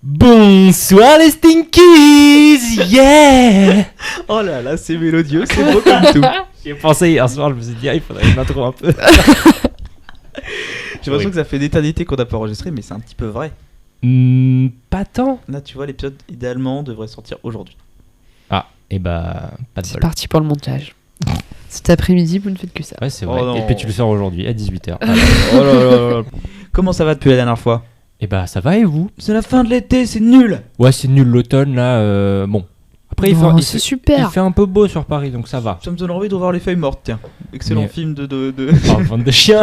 Bonsoir les Stinkies, yeah. Oh là là, c'est mélodieux, c'est beau comme tout. J'ai pensé hier soir, je me suis dit, il faudrait une intro un peu. J'ai l'impression que ça fait une éternité qu'on n'a pas enregistré, mais c'est un petit peu vrai. Pas tant. Là, tu vois, l'épisode, idéalement, devrait sortir aujourd'hui. Ah, et bah, pas de C'est bol. parti pour le montage. Cet après-midi, vous ne faites que ça. Ouais, c'est vrai. Oh non. Et puis tu le sors aujourd'hui à 18h. Oh là là là. Comment ça va depuis la dernière fois? Et bah, ça va et vous? C'est la fin de l'été, c'est nul. Ouais, c'est nul l'automne là. Bon. Après, Non, il c'est fait super. un peu beau sur Paris, donc ça va. Ça me donne envie de revoir Les Feuilles Mortes, tiens. Excellent Mais- film de... Oh, bande de chiens.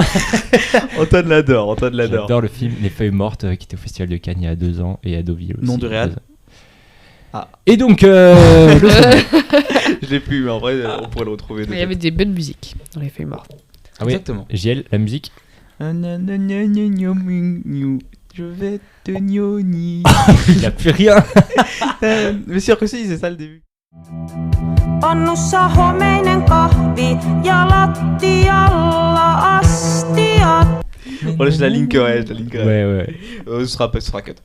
Antoine l'adore, Antoine l'adore. J'adore le film Les Feuilles Mortes qui était au Festival de Cannes il y a 2 ans et à Deauville aussi. Nom du réal. Ah. Et donc, le Je l'ai plus, mais en vrai, on pourrait le retrouver. Mais il y avait des bonnes musiques dans les feuilles mortes. Ah oui, Exactement. JL, la musique. Je vais te gnogni. Il n'y a plus rien. Mais sûr que si, c'est ça le début. Pannussa homeinen kahvi ja lattialla astiat. Oh, je la linkerai, Ouais. Ce sera cut.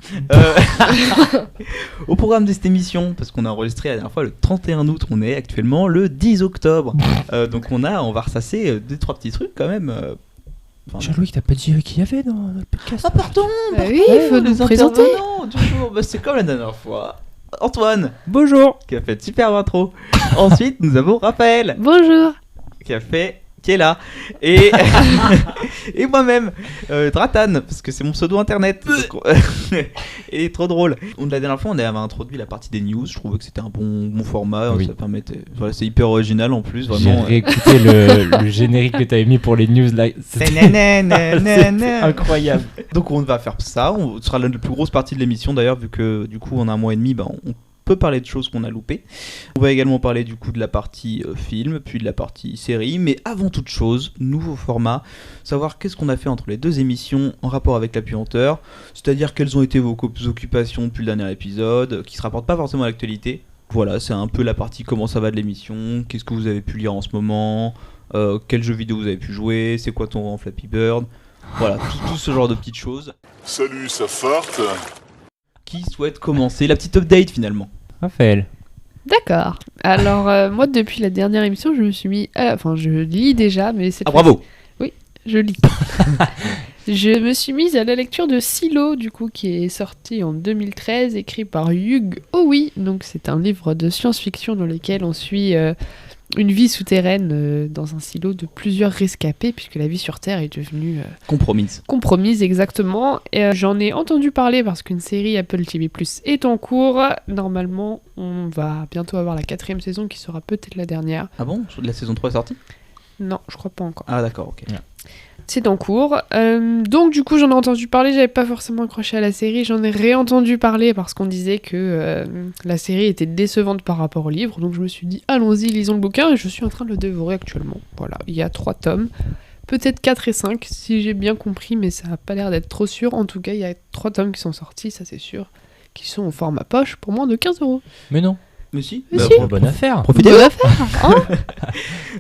Au programme de cette émission, parce qu'on a enregistré la dernière fois le 31 août, on est actuellement le 10 octobre. Donc on va ressasser 2-3 petits trucs quand même. Jean-Louis, t'as pas dit qui y avait dans notre podcast? Ah pardon. Oui, il faut nous présenter. Non, toujours. Bah, c'est comme la dernière fois. Antoine, Bonjour. qui a fait de super intro. Ensuite, nous avons Raphaël, Bonjour. qui est là, et et moi-même, Dratan, parce que c'est mon pseudo internet. Donc, et trop drôle. La dernière fois, on avait introduit la partie des news. Je trouvais que c'était un bon format. Oui. Ça permettait. Voilà, c'est hyper original en plus, J'ai vraiment. réécouté le générique que t'avais mis pour les news là. C'était incroyable. Donc on va faire ça. Ce sera la plus grosse partie de l'émission d'ailleurs, vu que du coup en un mois et demi, on peut parler de choses qu'on a loupées. On va également parler du coup de la partie film, puis de la partie série, mais avant toute chose, nouveau format, savoir qu'est-ce qu'on a fait entre les deux émissions en rapport avec la puanteur, c'est-à-dire quelles ont été vos occupations depuis le dernier épisode, qui se rapportent pas forcément à l'actualité. Voilà, c'est un peu la partie comment ça va de l'émission, qu'est-ce que vous avez pu lire en ce moment, quels jeux vidéo vous avez pu jouer, c'est quoi ton rang Flappy Bird, voilà, tout ce genre de petites choses. Salut, ça farte. Qui souhaite commencer la petite update finalement? Raphaël. D'accord. Alors, moi, depuis la dernière émission, je me suis mis... Enfin, je lis déjà, mais c'est... Ah bravo! Je lis. Je me suis mise à la lecture de Silo, du coup, qui est sorti en 2013, écrit par Hugh Howey. Donc, c'est un livre de science-fiction dans lequel on suit une vie souterraine dans un silo de plusieurs rescapés, puisque la vie sur Terre est devenue Compromise. compromise, exactement. Et j'en ai entendu parler parce qu'une série Apple TV+ est en cours. Normalement, on va bientôt avoir la 4e saison, qui sera peut-être la dernière. Ah bon? La saison 3 est sortie? Non, je crois pas encore. Ah d'accord, ok. C'est en cours. Donc du coup j'en ai entendu parler, j'avais pas forcément accroché à la série, j'en ai réentendu parler parce qu'on disait que la série était décevante par rapport au livre, donc je me suis dit allons-y, lisons le bouquin, et je suis en train de le dévorer actuellement. Voilà, il y a 3 tomes, peut-être 4 et 5 si j'ai bien compris, mais ça a pas l'air d'être trop sûr. En tout cas il y a 3 tomes qui sont sortis, ça c'est sûr, qui sont au format poche pour moins de 15€. Mais non. Mais si. Mais Bah, si. Bonne affaire. Profitez. Bonne affaire, hein.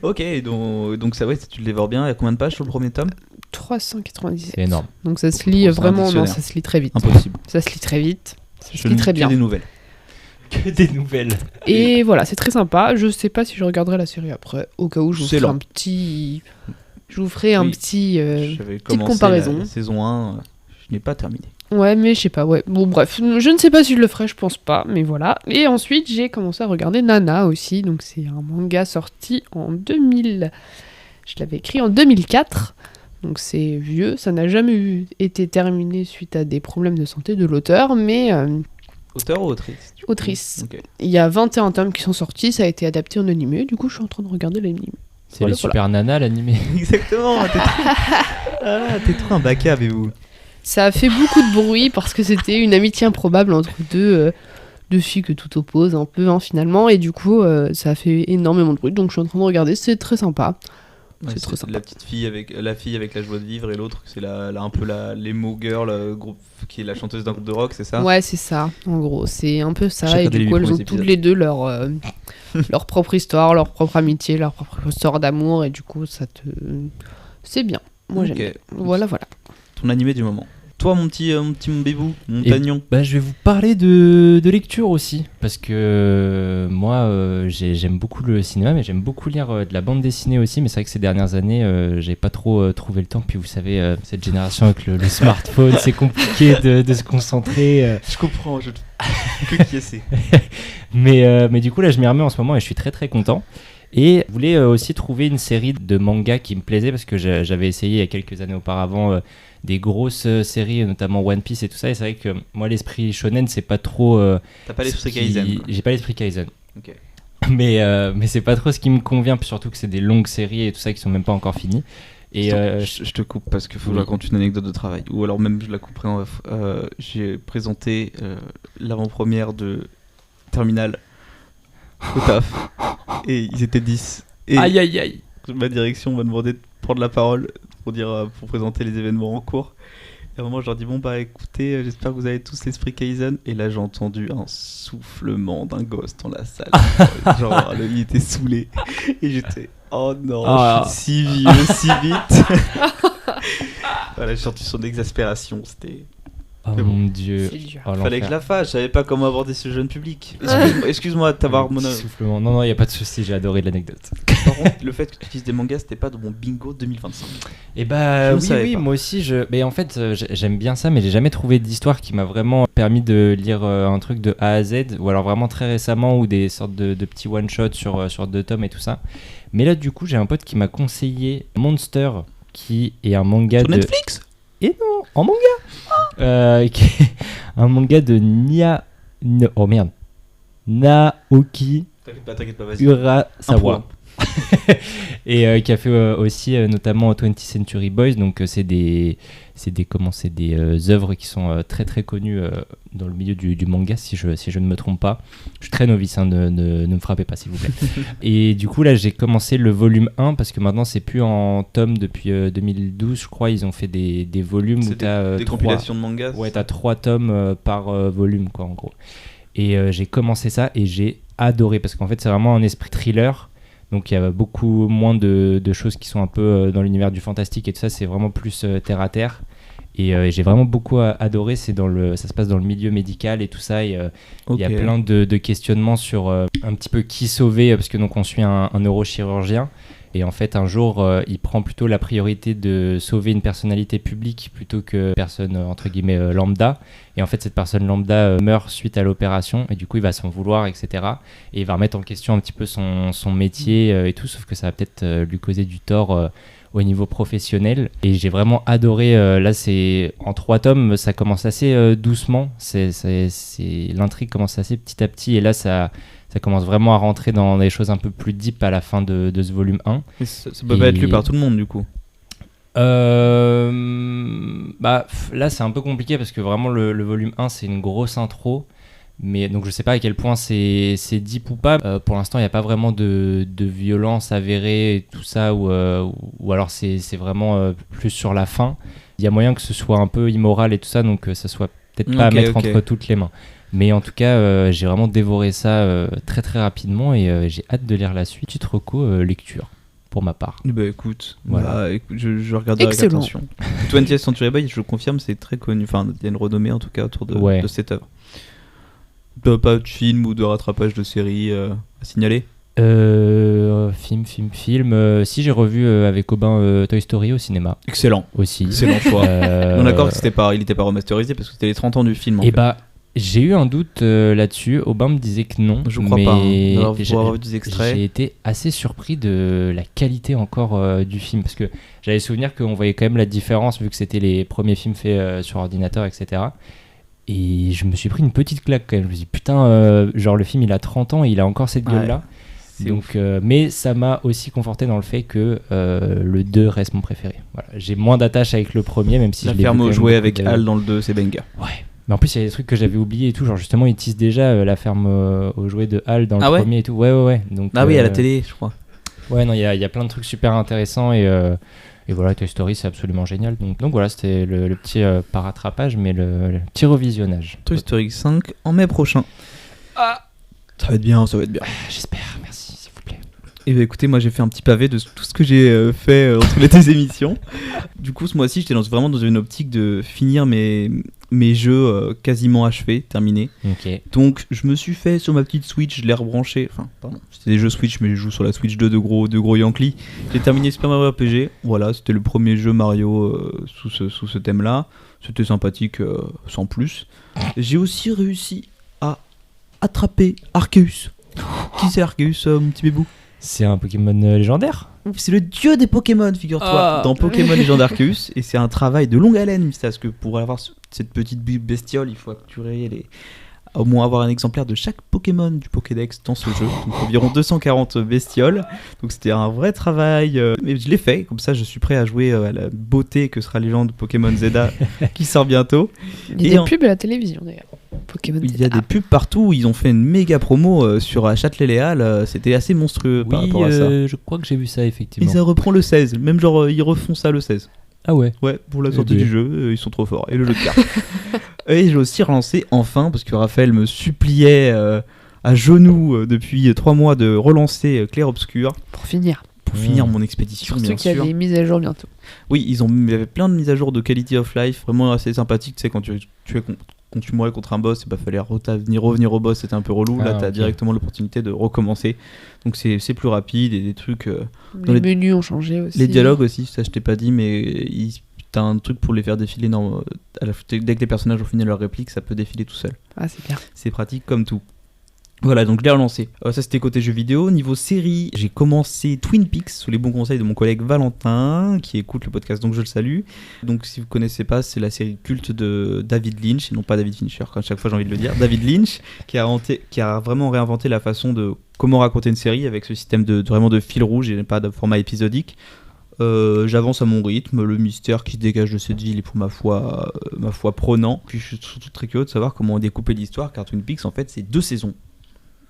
Ok, donc ça va, tu le dévores bien. Il y a combien de pages sur le premier tome? 397. C'est énorme. Donc ça se lit Faut prendre un vraiment, non, dictionnaire. ça se lit très vite. Impossible. Ça se lit très vite, ça Je se lit très lis bien. que des nouvelles. Que des nouvelles. Et voilà, c'est très sympa. Je sais pas si je regarderai la série après. Au cas où, je vous C'est ferai lent. un petit... Je vous ferai un Oui. petit... J'avais commencé comparaison. la saison 1, je n'ai pas terminé. Ouais, mais je sais pas, ouais. Bon, bref, je ne sais pas si je le ferai, je pense pas, mais voilà. Et ensuite, j'ai commencé à regarder Nana aussi. Donc, c'est un manga sorti en 2000... Je l'avais écrit en 2004. Donc, c'est vieux. Ça n'a jamais été terminé suite à des problèmes de santé de l'auteur, mais... Auteur ou autrice? du coup Autrice. Ok. Il y a 21 tomes qui sont sortis, ça a été adapté en animé. Du coup, je suis en train de regarder l'anime. C'est Voilà, les Super Nana l'animé. Exactement, t'es trop un baca, avez-vous. Ça a fait beaucoup de bruit parce que c'était une amitié improbable entre deux filles que tout oppose un peu finalement, et du coup ça a fait énormément de bruit, donc je suis en train de regarder, c'est très sympa. Ouais, C'est trop sympa. la petite fille avec la fille avec la joie de vivre, et l'autre c'est un peu l'emo girl, groupe qui est la chanteuse d'un groupe de rock, c'est ça? Ouais, c'est ça, en gros, c'est un peu ça, J'ai et regardé du les coup elles premiers ont toutes épisodes. les deux leur propre histoire, leur propre amitié, leur propre histoire d'amour, et du coup ça te... C'est bien, moi Ok. j'aime bien. Voilà. Ton animé du moment. Toi, mon petit bébou, mon pagnon. Bah, je vais vous parler de lecture aussi, parce que moi, j'aime beaucoup le cinéma, mais j'aime beaucoup lire de la bande dessinée aussi. Mais c'est vrai que ces dernières années, j'ai pas trop trouvé le temps. Puis vous savez, cette génération avec le smartphone, c'est compliqué de se concentrer. Je comprends, je que qui c'est. Mais du coup, là, je m'y remets en ce moment et je suis très très content. Et je voulais aussi trouver une série de mangas qui me plaisait, parce que j'avais essayé il y a quelques années auparavant des grosses séries, notamment One Piece et tout ça. Et c'est vrai que moi, l'esprit shonen, c'est pas trop. T'as pas l'esprit Kaizen. J'ai pas l'esprit Kaizen. Ok. Mais c'est pas trop ce qui me convient, puis surtout que c'est des longues séries et tout ça qui sont même pas encore finies. Et je te coupe parce qu'il faut que je raconte une anecdote de travail. Ou alors même je la couperai en off. J'ai présenté l'avant-première de Terminal au taf. Et ils étaient 10. Et aïe aïe aïe. ma direction m'a demandé de prendre la parole pour présenter les événements en cours. Et à un moment, je leur dis bon bah écoutez, j'espère que vous avez tous l'esprit Kaizen. Et là, j'ai entendu un soufflement d'un gosse dans la salle. Genre, il était saoulé. Et j'étais oh non, je suis si vieux, si vite. Voilà, j'ai senti son exaspération. C'était. Oh mon dieu. Fallait que je la fasse, je savais pas comment aborder ce jeune public. Excuse-moi de t'avoir soufflement. Non, y a pas de souci, j'ai adoré l'anecdote. Par contre, le fait que tu utilises des mangas, c'était pas de mon bingo 2025. Et bah oui, moi aussi, mais en fait, j'aime bien ça, mais j'ai jamais trouvé d'histoire qui m'a vraiment permis de lire un truc de A à Z, ou alors vraiment très récemment, ou des sortes de petits one-shots sur 2 tomes et tout ça. Mais là, du coup, j'ai un pote qui m'a conseillé Monster, qui est un manga sur Netflix. Et non, en manga qui est un manga de Naoki T'inquiète pas, vas-y. Urasawa. Et qui a fait aussi notamment 20th Century Boys, donc c'est des œuvres qui sont très très connues dans le milieu du manga, si je ne me trompe pas. Je suis très novice, hein, ne me frappez pas s'il vous plaît. Et du coup là j'ai commencé le volume 1 parce que maintenant c'est plus en tome depuis 2012 je crois. Ils ont fait des volumes où t'as des compilations de mangas. Ouais, t'as 3 tomes par volume quoi en gros. Et j'ai commencé ça et j'ai adoré parce qu'en fait c'est vraiment un esprit thriller. Donc il y a beaucoup moins de choses qui sont un peu dans l'univers du fantastique et tout ça, c'est vraiment plus terre à terre. Et j'ai vraiment beaucoup adoré, ça se passe dans le milieu médical et tout ça. Et il y a plein de questionnements sur un petit peu qui sauver, parce que donc on suit un neurochirurgien. Et en fait, un jour, il prend plutôt la priorité de sauver une personnalité publique plutôt que personne, entre guillemets, lambda. Et en fait, cette personne lambda meurt suite à l'opération. Et du coup, il va s'en vouloir, etc. Et il va remettre en question un petit peu son métier et tout. Sauf que ça va peut-être lui causer du tort au niveau professionnel. Et j'ai vraiment adoré. Là, c'est en 3 tomes, ça commence assez doucement. L'intrigue commence assez petit à petit. Et là, ça commence vraiment à rentrer dans des choses un peu plus deep à la fin de ce volume 1. Et ça peut pas être lu par tout le monde du coup. Là c'est un peu compliqué parce que vraiment le volume 1 c'est une grosse intro. Mais donc je sais pas à quel point c'est deep ou pas. Pour l'instant il n'y a pas vraiment de violence avérée et tout ça ou alors c'est vraiment plus sur la fin. Il y a moyen que ce soit un peu immoral et tout ça, donc ça soit peut-être pas à mettre entre toutes les mains. Mais en tout cas, j'ai vraiment dévoré ça très très rapidement et j'ai hâte de lire la suite. Petite reco lecture pour ma part. Bah écoute, je regarderai avec attention. 20th Century Boys, je confirme, c'est très connu. Enfin, il y a une renommée en tout cas autour de cette œuvre. Pas de film ou de rattrapage de série à signaler. Film. Si j'ai revu avec Aubin Toy Story au cinéma. Excellent. Aussi. Excellent choix. On est d'accord que il était pas remasterisé parce que c'était les 30 ans du film. J'ai eu un doute là-dessus. Aubin me disait que non. Je crois pas. Avoir vu des extraits. J'ai été assez surpris de la qualité encore du film parce que j'avais souvenir qu'on voyait quand même la différence vu que c'était les premiers films faits sur ordinateur, etc. Et je me suis pris une petite claque quand même. Je me suis dit putain, genre le film il a 30 ans et il a encore cette gueule-là. Donc, mais ça m'a aussi conforté dans le fait que le 2 reste mon préféré. Voilà. J'ai moins d'attache avec le premier, même si la ferme aux jouets avec Hal dans le 2, c'est banger. Ouais. Mais en plus, il y a des trucs que j'avais oubliés et tout. Genre, justement, ils teasent déjà la ferme aux jouets de Hal dans le premier et tout. Ouais. Donc, oui, à la télé, je crois. Ouais, non, il y a plein de trucs super intéressants et voilà, Toy Story, c'est absolument génial. Donc voilà, c'était le petit pas rattrapage, mais le petit revisionnage. Toy Story 5 en mai prochain. Ça va être bien. J'espère, merci, s'il vous plaît. Et bah écoutez, moi j'ai fait un petit pavé de tout ce que j'ai fait entre les deux émissions. Du coup, ce mois-ci, j'étais vraiment dans une optique de finir mes jeux quasiment achevés, terminés. Ok. Donc, je me suis fait sur ma petite Switch, je l'ai rebranché. Enfin, pardon, c'était des jeux Switch, mais je joue sur la Switch 2 de gros Yankee. J'ai terminé Super Mario RPG. Voilà, c'était le premier jeu Mario sous ce thème-là. C'était sympathique, sans plus. J'ai aussi réussi à attraper Arceus. Qui c'est Arceus, mon petit bébou? C'est un Pokémon légendaire. C'est le dieu des Pokémon, figure-toi, dans Pokémon Légendaire Arceus. Et c'est un travail de longue haleine, parce que pour avoir cette petite bestiole, il faut capturer au moins avoir un exemplaire de chaque Pokémon du Pokédex dans ce jeu. Donc environ 240 bestioles. Donc c'était un vrai travail. Mais je l'ai fait, comme ça je suis prêt à jouer à la beauté que sera Légende Pokémon Zelda qui sort bientôt. Il y a des pubs à la télévision d'ailleurs. Pokémon Il y a des pubs partout, ils ont fait une méga promo sur Châtelet-Léal, c'était assez monstrueux par rapport à ça. Je crois que j'ai vu ça effectivement. Et ça reprend le 16, même genre ils refont ça le 16. Ah ouais. Ouais, pour la sortie du jeu, ils sont trop forts. Et le jeu de cartes. Et j'ai aussi relancé enfin, parce que Raphaël me suppliait à genoux depuis 3 mois de relancer Clair Obscur. Pour finir Mon expédition, surtout bien qu'il y sûr. a des mises à jour bientôt. Oui, il y avait plein de mises à jour de Quality of Life, vraiment assez sympathiques. Tu sais, quand tu mourais contre un boss, il fallait revenir au boss, c'était un peu relou. Là, t'as directement l'opportunité de recommencer. Donc c'est plus rapide et des trucs. Les menus ont changé aussi. Les dialogues aussi, ça je t'ai pas dit, mais t'as un truc pour les faire défiler. Dès que les personnages ont fini leur réplique, ça peut défiler tout seul. Ah, c'est bien. C'est pratique comme tout. Voilà, donc je l'ai relancé. Ça c'était côté jeux vidéo. Niveau série, j'ai commencé Twin Peaks sous les bons conseils de mon collègue Valentin, qui écoute le podcast, donc je le salue. Donc si vous connaissez pas, c'est la série culte de David Lynch, et non pas David Fincher, quand chaque fois j'ai envie de le dire. David Lynch, qui a vraiment réinventé la façon de comment raconter une série avec ce système vraiment de fil rouge et pas de format épisodique. J'avance à mon rythme, le mystère qui se dégage de cette ville est pour ma foi prenant. Puis je suis surtout très curieux de savoir comment on découpait l'histoire, car Twin Peaks en fait c'est 2 saisons.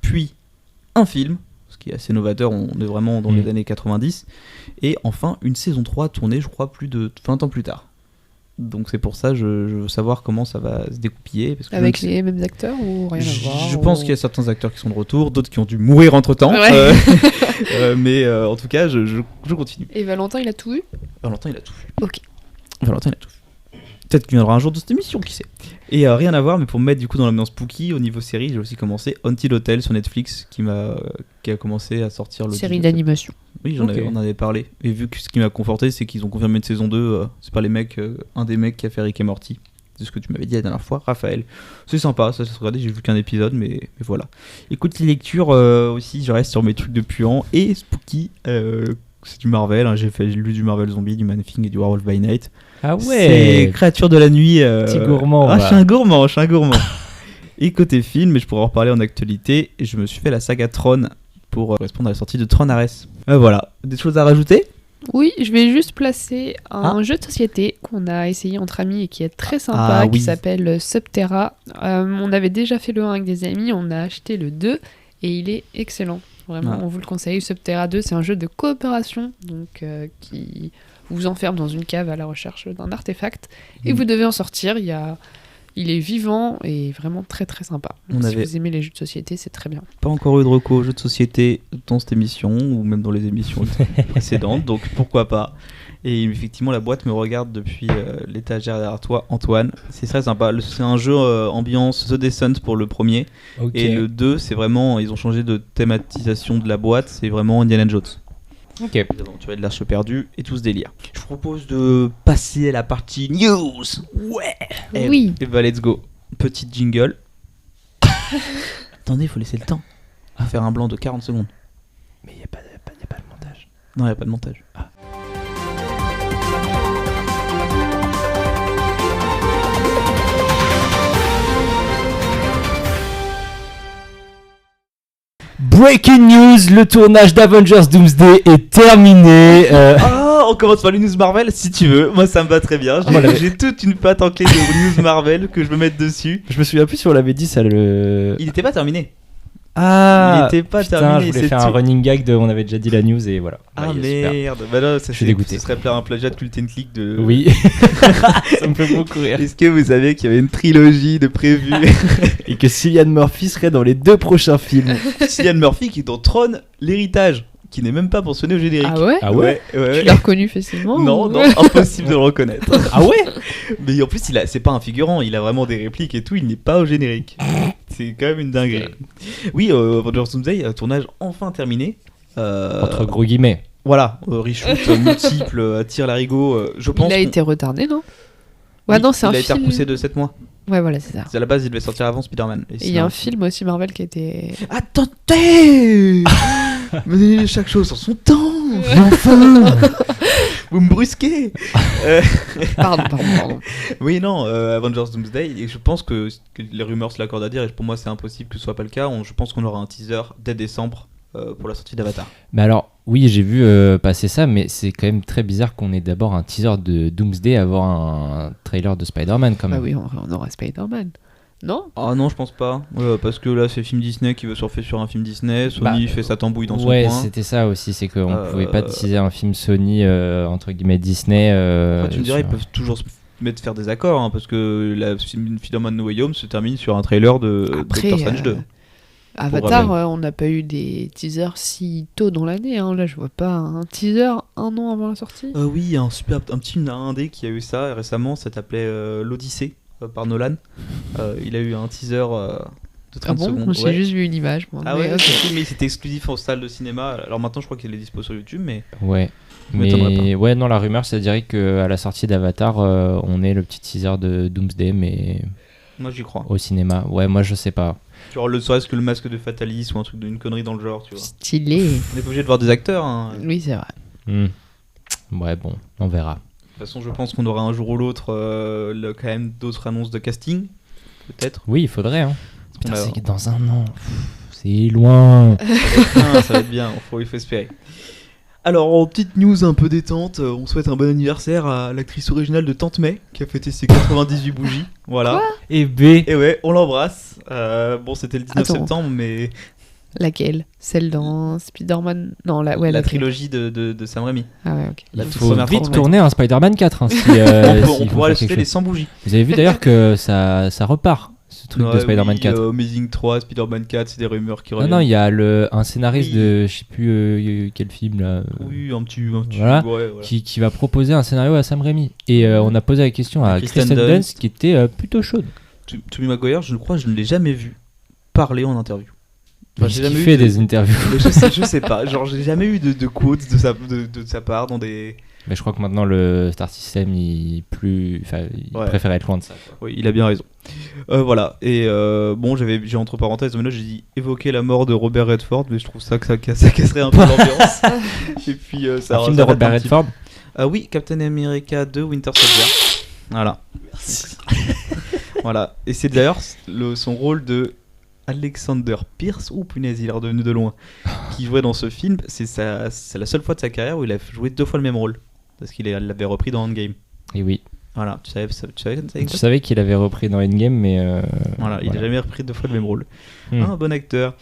Puis un film, ce qui est assez novateur, on est vraiment dans les années 90, et enfin une saison 3 tournée je crois plus de 20 ans plus tard. Donc c'est pour ça je veux savoir comment ça va se découpiller. Parce que avec les mêmes acteurs ou rien à voir? Je pense qu'il y a certains acteurs qui sont de retour, d'autres qui ont dû mourir entre temps, ouais. mais en tout cas je continue. Et Valentin il a tout vu? Valentin il a tout vu. Ok. Valentin il a tout vu. Peut-être qu'il viendra un jour de cette émission, qui sait. Et rien à voir, mais pour me mettre du coup dans l'ambiance spooky, au niveau série, j'ai aussi commencé Haunted Hotel sur Netflix, qui a commencé à sortir le série d'animation. Oui, on en avait parlé. Et vu que ce qui m'a conforté, c'est qu'ils ont confirmé une saison 2, c'est pas les mecs, un des mecs qui a fait Rick et Morty. C'est ce que tu m'avais dit la dernière fois, Raphaël. C'est sympa, ça se regardait, j'ai vu qu'un épisode, mais voilà. Écoute, les lectures aussi, je reste sur mes trucs de puant et spooky. C'est du Marvel, hein, j'ai lu du Marvel Zombie, du Man Thing et du Werewolf by Night. Ah ouais. C'est Créature de la nuit. Petit gourmand. Ah, je suis un gourmand. Et côté film, mais je pourrais en reparler en actualité, je me suis fait la saga Tron pour correspondre à la sortie de Tron Ares. Voilà, des choses à rajouter? Oui, je vais juste placer un jeu de société qu'on a essayé entre amis et qui est très sympa, qui s'appelle Subterra. On avait déjà fait le 1 avec des amis, on a acheté le 2 et il est excellent. Vraiment, on vous le conseille. Subterra 2, c'est un jeu de coopération donc, qui vous enferme dans une cave à la recherche d'un artefact et vous devez en sortir. Il est vivant et vraiment très très sympa. Donc, si vous aimez les jeux de société, c'est très bien. Pas encore eu de reco jeux de société dans cette émission ou même dans les émissions précédentes, donc pourquoi pas. Et effectivement, la boîte me regarde depuis l'étagère derrière toi, Antoine. C'est très sympa. C'est un jeu ambiance The Descent pour le premier. Okay. Et le 2, c'est vraiment, ils ont changé de thématisation de la boîte. C'est vraiment Indiana Jones. Ok. Les aventuriers de l'Arche perdue et tout ce délire. Je vous propose de passer à la partie news. Ouais. Oui. Et bah let's go. Petite jingle. Attendez, il faut laisser le temps. À faire un blanc de 40 secondes. Mais il n'y a pas de montage. Non, il n'y a pas de montage. Ah. Breaking news, le tournage d'Avengers Doomsday est terminé. On commence par les news Marvel si tu veux. Moi ça me va très bien. J'ai toute une patte en clé de news Marvel que je veux mettre dessus. Je me souviens plus si on l'avait dit ça le. Il n'était pas terminé. Ah, il était pas terminé. Je voulais faire un running gag on avait déjà dit la news et voilà. Ah merde. Bah là, ça, je suis dégoûté. Ce serait un plagiat de Cult & Click de. Oui. Ça me fait beaucoup rire. Est-ce que vous savez qu'il y avait une trilogie de prévue et que Cillian Murphy serait dans les 2 prochains films? Cillian Murphy qui est dans Tron, l'héritage. qui n'est même pas mentionné au générique. Ah ouais Ah ouais. Tu l'as reconnu facilement Non, ou- non, impossible de le reconnaître. Ah ouais. Mais en plus, c'est pas un figurant, il a vraiment des répliques et tout, il n'est pas au générique. C'est quand même une dinguerie. Oui, Avengers Doomsday, tournage enfin terminé. Entre gros guillemets. Voilà, reshoot multiple, tir larigot. Je pense Il a qu'on- été retardé, non Ouais, Oui, non, c'est un il a été film. repoussé de 7 mois. Ouais, voilà, c'est ça. À la base, il devait sortir avant Spider-Man. Et Et il y a un sinon- film aussi Marvel qui a été. Attendez Mais chaque chose en son temps. Enfin Vous me brusquez. Pardon. Oui, non, Avengers Doomsday, et je pense que les rumeurs se l'accordent à dire, et pour moi c'est impossible que ce soit pas le cas. Je pense qu'on aura un teaser dès décembre pour la sortie d'Avatar. Mais alors, oui, j'ai vu passer ça, mais c'est quand même très bizarre qu'on ait d'abord un teaser de Doomsday avant un trailer de Spider-Man quand Bah même. oui, on aura Spider-Man. Non Ah non, je pense pas. Parce que là, c'est film Disney qui veut surfer sur un film Disney. Sony Bah, fait sa tambouille dans son Ouais, coin. c'était ça aussi, c'est qu'on pouvait pas Euh, teaser un film Sony, entre guillemets Disney. Après, tu me dirais, ils sur- peuvent toujours se mettre faire des accords, hein, parce que la Spider-Man No Way Home se termine sur un trailer de Après, Doctor Strange 2. Avatar, on n'a pas eu des teasers si tôt dans l'année. Hein. Là, je vois pas un teaser un an avant la sortie. Oui, il y a un petit film indé qui a eu ça récemment, ça s'appelait l'Odyssée par Nolan. Il a eu un teaser de 30 Ah bon secondes. J'ai Ouais. juste vu une image. Moi. Ah Mais, ouais, ok. mais c'était exclusif en salle de cinéma. Alors maintenant, je crois qu'il est dispo sur YouTube, mais Ouais. Ça m'étonnerait Mais ouais, non, la rumeur, ça dirait qu'à la sortie d'Avatar, on ait le petit teaser de Doomsday, mais moi j'y crois. au cinéma. Ouais, moi je sais pas. Genre, le serait-ce que le masque de Fatalis ou un truc d'une connerie dans le genre, tu vois. Stylé. On n'est pas obligé de voir des acteurs. Hein. De Oui, c'est vrai. Ouais, bon, on verra. toute façon, je pense qu'on aura un jour ou l'autre quand même d'autres annonces de casting, peut-être. Oui, il faudrait. Hein. qu'on Putain, a- c'est dans un an. C'est loin. Ça va être bien, il faut espérer. Alors, en petite news un peu détente, on souhaite un bon anniversaire à l'actrice originale de Tante May, qui a fêté ses 98 bougies. Voilà. Et B. Et ouais, on l'embrasse. Bon, c'était le 19 Attends. septembre, mais Laquelle Celle dans Spider-Man Non, la la l'autre. trilogie de Sam Raimi. Ah ouais, ok. La Il toute faut première vite Tante May. tourner un Spider-Man 4. Hein, si, On s'il faut pourra faire acheter quelque les chose. 100 bougies. Vous avez vu d'ailleurs que ça repart, ce truc de Ouais, Spider-Man oui, 4. Amazing 3, Spider-Man 4, c'est des rumeurs qui Non, reviennent. non, il y a un scénariste Oui. de je sais plus quel film là. Oui, un petit Voilà. ouais, voilà. Qui va proposer un scénario à Sam Raimi. Et on a posé la question à Kristen Kristen Dunst. Dunst qui était plutôt chaude. Tobey Maguire, je crois, je ne l'ai jamais vu parler en interview. Enfin, Parce j'ai qu'il jamais eu fait de- des interviews. Mais je sais pas, genre j'ai jamais eu de quotes de sa part dans des... Mais je crois que maintenant le Star System il Ouais. préfère être loin de ça. quoi. Oui, il a bien raison. Voilà, et bon, j'ai entre parenthèses, mais là j'ai dit évoquer la mort de Robert Redford, mais je trouve ça que ça casserait un peu l'ambiance. Et puis ça Un film ça de Robert rate un petit Redford. peu. Oui, Captain America 2 Winter Soldier. Voilà. Voilà, et c'est d'ailleurs son rôle de Alexander Pierce, oh punaise, il est redevenu de loin, qui jouait dans ce film. C'est la seule fois de sa carrière où il a joué 2 fois le même rôle, parce qu'il l'avait repris dans Endgame. Et oui. Voilà, tu savais ça Je savais qu'il avait repris dans Endgame, mais Voilà, il a jamais repris 2 fois le même rôle. Hmm. Un bon acteur.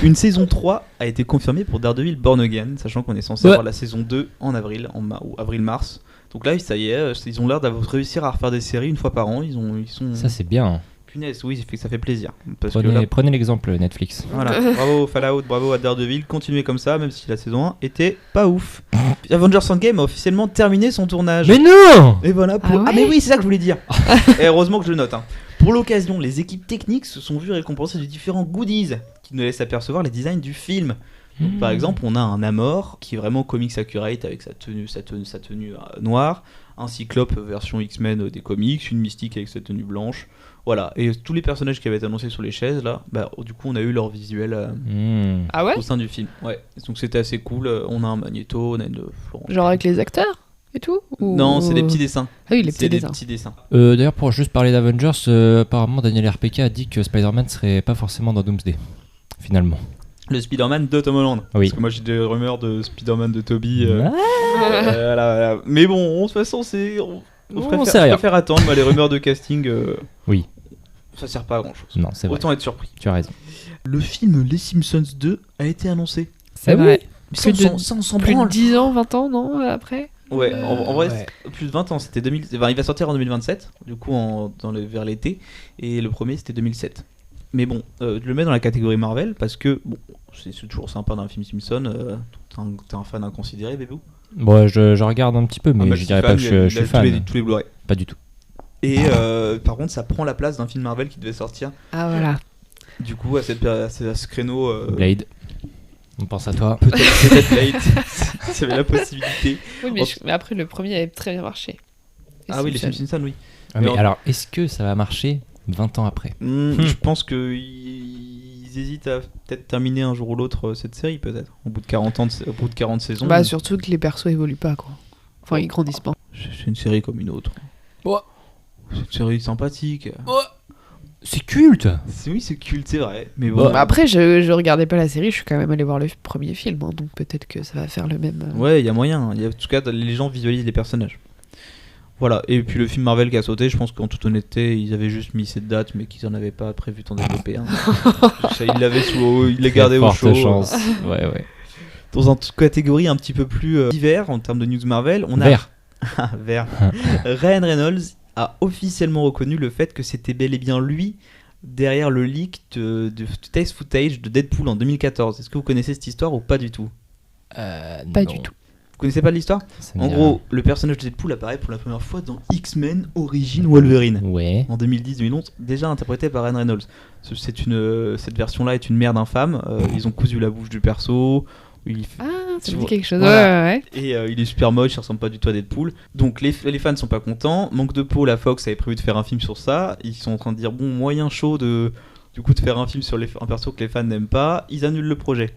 Une saison 3 a été confirmée pour Daredevil Born Again, sachant qu'on est censé Ouais. avoir la saison 2 en avril, ou avril-mars. Donc là, ça y est, ils ont l'air d'avoir réussi à refaire des séries une fois par an. Ils sont... ça c'est bien. Punaise, oui, ça fait plaisir. Parce que là, Prenez l'exemple Netflix. voilà, bravo Fallout, bravo à Daredevil, continuez comme ça, même si la saison 1 était pas ouf. Avengers Endgame a officiellement terminé son tournage. Mais non. Et voilà, Ah ouais mais oui, c'est ça que je voulais dire. Et heureusement que je le note. Hein. Pour l'occasion, les équipes techniques se sont vues récompensées de différents goodies qui nous laissent apercevoir les designs du film. Donc, par exemple, on a un Namor qui est vraiment comics accurate avec sa tenue noire, un Cyclope version X-Men des comics, une Mystique avec sa tenue blanche. Voilà, et tous les personnages qui avaient été annoncés sur les chaises là, du coup on a eu leur visuel Ah ouais au sein du film. Ouais, donc c'était assez cool. On a un Magneto, on a une Florence. Genre avec les acteurs et tout Ou- Non, c'est des petits dessins. Ah oui, les C'est petits des dessins. petits dessins. D'ailleurs, pour juste parler d'Avengers, apparemment Daniel RPK a dit que Spider-Man serait pas forcément dans Doomsday. Finalement. Le Spider-Man de Tom Holland. Oui. Parce que moi j'ai des rumeurs de Spider-Man de Tobey. Ah. Voilà. Mais bon, de toute façon, on On sait préfère, rien. préfère attendre. Moi, les rumeurs de casting, Oui. ça sert pas à grand chose. Non, c'est vrai. Autant être surpris. Tu as raison. Le film Les Simpsons 2 a été annoncé. C'est Ah vrai. Ça, Plus on s'en Plus de branle. 10 ans, 20 ans, non après Ouais, en vrai, Ouais. plus de 20 ans. C'était 2000. Enfin, il va sortir en 2027, du coup, vers l'été. Et le premier, c'était 2007. Mais bon, je le mets dans la catégorie Marvel parce que bon, c'est toujours sympa d'un film Simpson. T'es un fan inconsidéré, Bébou? Bon, je regarde un petit peu, mais bah, je dirais pas que je suis fan. Tous les Blu-ray. Pas du tout. Et par contre, ça prend la place d'un film Marvel qui devait sortir. Ah voilà. Du coup, à ce créneau. Blade. On pense à toi. Peut-être Blade. S'il y avait la possibilité. Oui, mais après, le premier avait très bien marché. Ah oui, les Simpsons, oui. Mais alors, est-ce que ça va marcher 20 ans après? Je pense qu'ils hésitent à peut-être terminer un jour ou l'autre cette série, peut-être. Au bout de 40 saisons. Bah, surtout que les persos évoluent pas, quoi. Enfin, ils grandissent pas. C'est une série comme une autre. Ouais. C'est une série sympathique. C'est culte. Oui, c'est culte, c'est vrai. Mais bon. Bah, après, je regardais pas la série, je suis quand même allé voir le premier film, hein, donc peut-être que ça va faire le même. Ouais, il y a moyen. En tout cas, les gens visualisent les personnages. Voilà, et puis le film Marvel qui a sauté, je pense qu'en toute honnêteté, ils avaient juste mis cette date, mais qu'ils en avaient pas prévu d'en développer un. Ils l'avaient ils les gardaient au chaud. Chance. Ouais. Dans une catégorie un petit peu plus divers en termes de news Marvel, on a. Vert. Ryan Reynolds a officiellement reconnu le fait que c'était bel et bien lui derrière le leak de test footage de Deadpool en 2014. Est-ce que vous connaissez cette histoire ou pas du tout? Pas du tout. Vous connaissez pas l'histoire? En gros, le personnage de Deadpool apparaît pour la première fois dans X-Men Origins Wolverine. Ouais. En 2010-2011, déjà interprété par Ryan Reynolds. Cette version-là est une merde infâme. Ils ont cousu la bouche du perso. Ça me dit quelque chose. Voilà. Ouais. Et il est super moche, il ressemble pas du tout à Deadpool. Donc les fans sont pas contents. Manque de peau, la Fox avait prévu de faire un film sur ça. Ils sont en train de dire bon, moyen chaud de faire un film sur un perso que les fans n'aiment pas. Ils annulent le projet.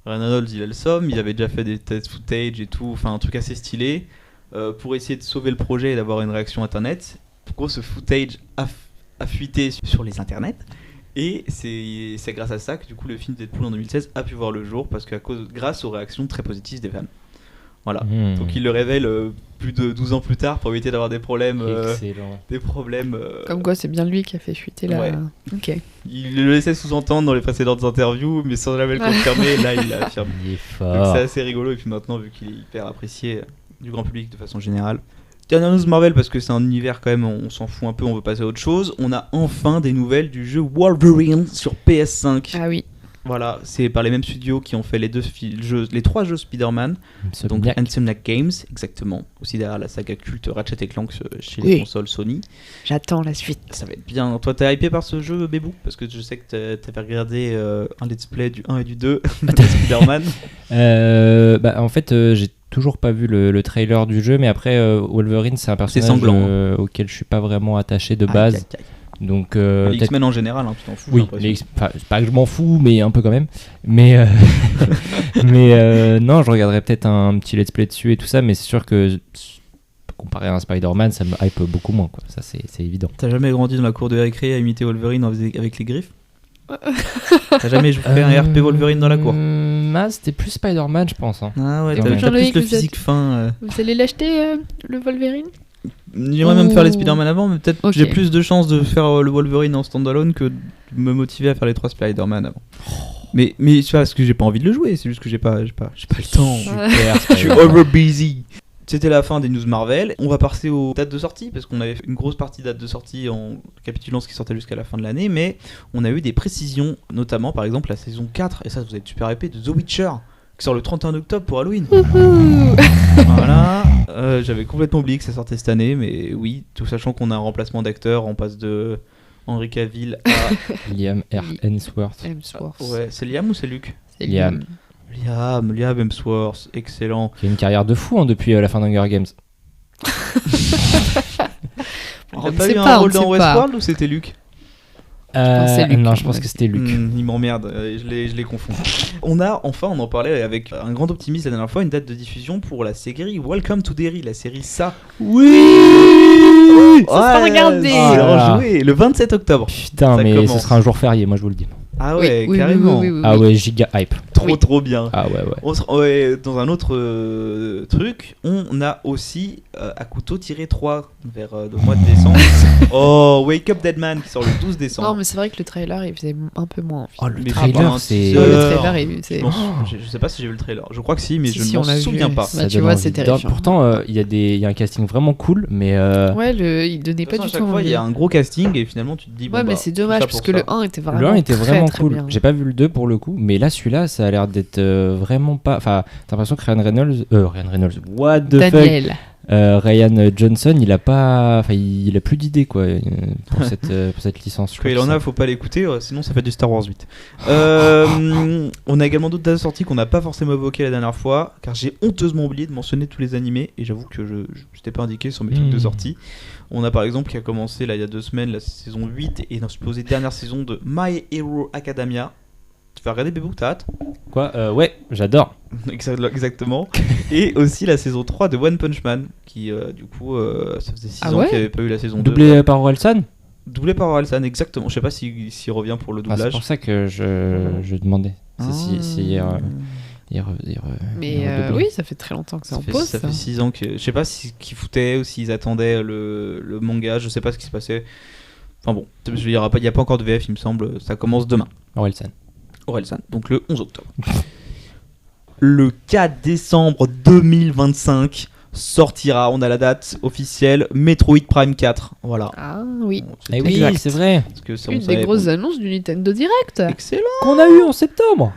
Ryan Reynolds, il a le somme, il avait déjà fait des test footage et tout, enfin un truc assez stylé pour essayer de sauver le projet et d'avoir une réaction internet. En gros, ce footage a fuité sur les internets. Et c'est grâce à ça que du coup le film Deadpool en 2016 a pu voir le jour parce que grâce aux réactions très positives des fans. Voilà. Donc il le révèle plus de 12 ans plus tard pour éviter d'avoir des problèmes. Excellent. Comme quoi, c'est bien lui qui a fait fuiter la. Ouais. Ok. Il le laissait sous-entendre dans les précédentes interviews, mais sans jamais le confirmer. Là, il l'a affirmé. Il est fort. Donc c'est assez rigolo. Et puis maintenant, vu qu'il est hyper apprécié du grand public de façon générale. Dernière news Marvel, parce que c'est un univers quand même, on s'en fout un peu, on veut passer à autre chose. On a enfin des nouvelles du jeu Wolverine sur PS5. Ah oui. Voilà, c'est par les mêmes studios qui ont fait les 3 jeux Spider-Man. Donc Insomniac Games, exactement. Aussi derrière la saga culte Ratchet & Clank chez les consoles Sony. J'attends la suite. Ça va être bien. Toi, t'es hypé par ce jeu, Bébou? Parce que je sais que t'avais regardé un let's play du 1 et du 2 de Spider-Man. En fait, j'ai toujours pas vu le trailer du jeu, mais après, Wolverine, c'est un personnage auquel je suis pas vraiment attaché de base. Donc, les X-Men en général, tu t'en fous. Oui, c'est pas que je m'en fous, mais un peu quand même. Mais non, je regarderais peut-être un petit let's play dessus et tout ça, mais c'est sûr que comparé à un Spider-Man, ça me hype beaucoup moins, quoi. Ça, c'est évident. T'as jamais grandi dans la cour de récré à imiter Wolverine avec les griffes? T'as jamais fait un RP Wolverine dans la cour? C'était plus Spider-Man, je pense. Hein. Ah ouais, t'as plus le physique fin. Vous allez l'acheter, le Wolverine? J'aimerais même faire les Spider-Man avant, mais peut-être j'ai plus de chances de faire le Wolverine en standalone que de me motiver à faire les 3 Spider-Man avant. Mais c'est pas parce que j'ai pas envie de le jouer, c'est juste que j'ai pas le temps. Je suis over busy. C'était la fin des news Marvel. On va passer aux dates de sortie, parce qu'on avait fait une grosse partie de dates de sortie en capitulant ce qui sortait jusqu'à la fin de l'année, mais on a eu des précisions, notamment par exemple la saison 4, et ça vous êtes super hypé, de The Witcher, qui sort le 31 octobre pour Halloween. Voilà. J'avais complètement oublié que ça sortait cette année, mais oui, tout sachant qu'on a un remplacement d'acteur, on passe de Henry Cavill à Liam Hemsworth. Ouais, c'est Liam ou c'est Luke? C'est Liam Hemsworth, excellent. Qui a une carrière de fou depuis la fin d'Hunger Games. Il n'a pas eu un rôle dans Westworld ou c'était Luke? Non, je pense que c'était Luke. Il m'emmerde, je les confonds. On en parlait avec un grand optimisme la dernière fois, une date de diffusion pour la série Welcome to Derry, la série Ça. Oui, ça sera regardé. Le 27 octobre. Putain, mais ce sera un jour férié, moi je vous le dis. Ah ouais, carrément. Oui. Ah ouais, giga hype. trop bien. Ah ouais. Ouais, dans un autre truc, on a aussi à couteau tiré 3 vers le mois de décembre. Wake Up Dead Man qui sort le 12 décembre. Non, mais c'est vrai que le trailer, il faisait un peu moins envie. Oh, le Mais trailer, un c'est. teaser. Le trailer, c'est... Je sais pas si j'ai vu le trailer. Je crois que si, mais Si, je si, ne on m'en l'a vu. souviens pas. Bah, Ça tu donne vois, envie c'est de terrifiant. Pourtant, il y a un casting vraiment cool, mais. Ouais, il donnait De toute pas façon, du à tout chaque fois, il envie. y a un gros casting et finalement tu te dis. Ouais, bon, mais bah, c'est tout dommage ça parce pour que ça. le 1 était vraiment Le 1 était très, vraiment très cool. bien. J'ai pas vu le 2 pour le coup, mais là, celui-là, ça a l'air d'être vraiment pas. Enfin, t'as l'impression que Ryan Reynolds, what the fuck Daniel. Ryan Johnson, il a pas. Enfin, il a plus d'idées, quoi, pour cette licence. Je Quand crois il que en a, ça- faut pas l'écouter, sinon ça fait du Star Wars 8. On a également d'autres dates de sortie qu'on n'a pas forcément évoquées la dernière fois, car j'ai honteusement oublié de mentionner tous les animés, et j'avoue que je t'ai pas indiqué sur mes trucs de sortie. On a par exemple qui a commencé là il y a 2 semaines la saison 8 et la supposée dernière saison de My Hero Academia. Tu vas regarder Bébou, t'as hâte? Quoi Ouais, j'adore. Exactement. Et aussi la saison 3 de One Punch Man, qui du coup ça faisait 6 Ah ans ouais qu'il n'y avait pas eu la saison 2. Doublé par Orelsan. Doublé par Orelsan, exactement. Je sais pas s'il revient pour le C'est doublage. pour ça que je demandais. C'est si il Mais oui, ça fait très longtemps que c'est en pause. Ça fait 6 ans que. Je sais pas qu'ils foutaient ou s'ils attendaient le manga, je sais pas ce qui se passait. Enfin bon, il n'y a pas encore de VF, il me semble. Ça commence demain. Orelsan. Orelsan, donc le 11 octobre. Le 4 décembre 2025 sortira, on a la date officielle, Metroid Prime 4. Voilà. Ah oui. Bon, Eh c'était- oui, Exact. c'est vrai. parce que ça, on Une des savait- grosses annonces du Nintendo Direct. Excellent. Qu'on a eu en septembre.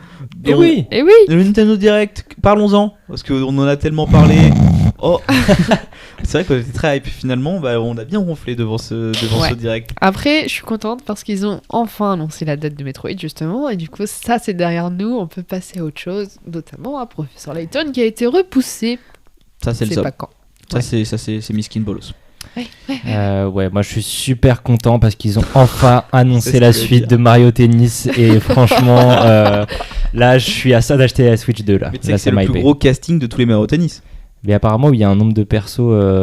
Et Eh on- oui. Et oui. Le Nintendo Direct, parlons-en, parce qu'on en a tellement parlé. Oh, c'est vrai qu'on était très hype. Finalement, on a bien ronflé devant ce direct. Après, je suis contente parce qu'ils ont enfin annoncé la date de Metroid, justement. Et du coup, ça, c'est derrière nous. On peut passer à autre chose, notamment à Professeur Layton qui a été repoussé. Ça, c'est le C'est top. pas quand. Ça, c'est Miskin Bolos. Ouais, moi je suis super content parce qu'ils ont enfin annoncé C'est ce la que je voulais suite dire. de Mario Tennis et franchement, là je suis à ça d'acheter la Switch 2 là. Mais tu sais Là, que c'est ça m'a le plus hypé. gros casting de tous les Mario Tennis. Mais apparemment, il y a un nombre de persos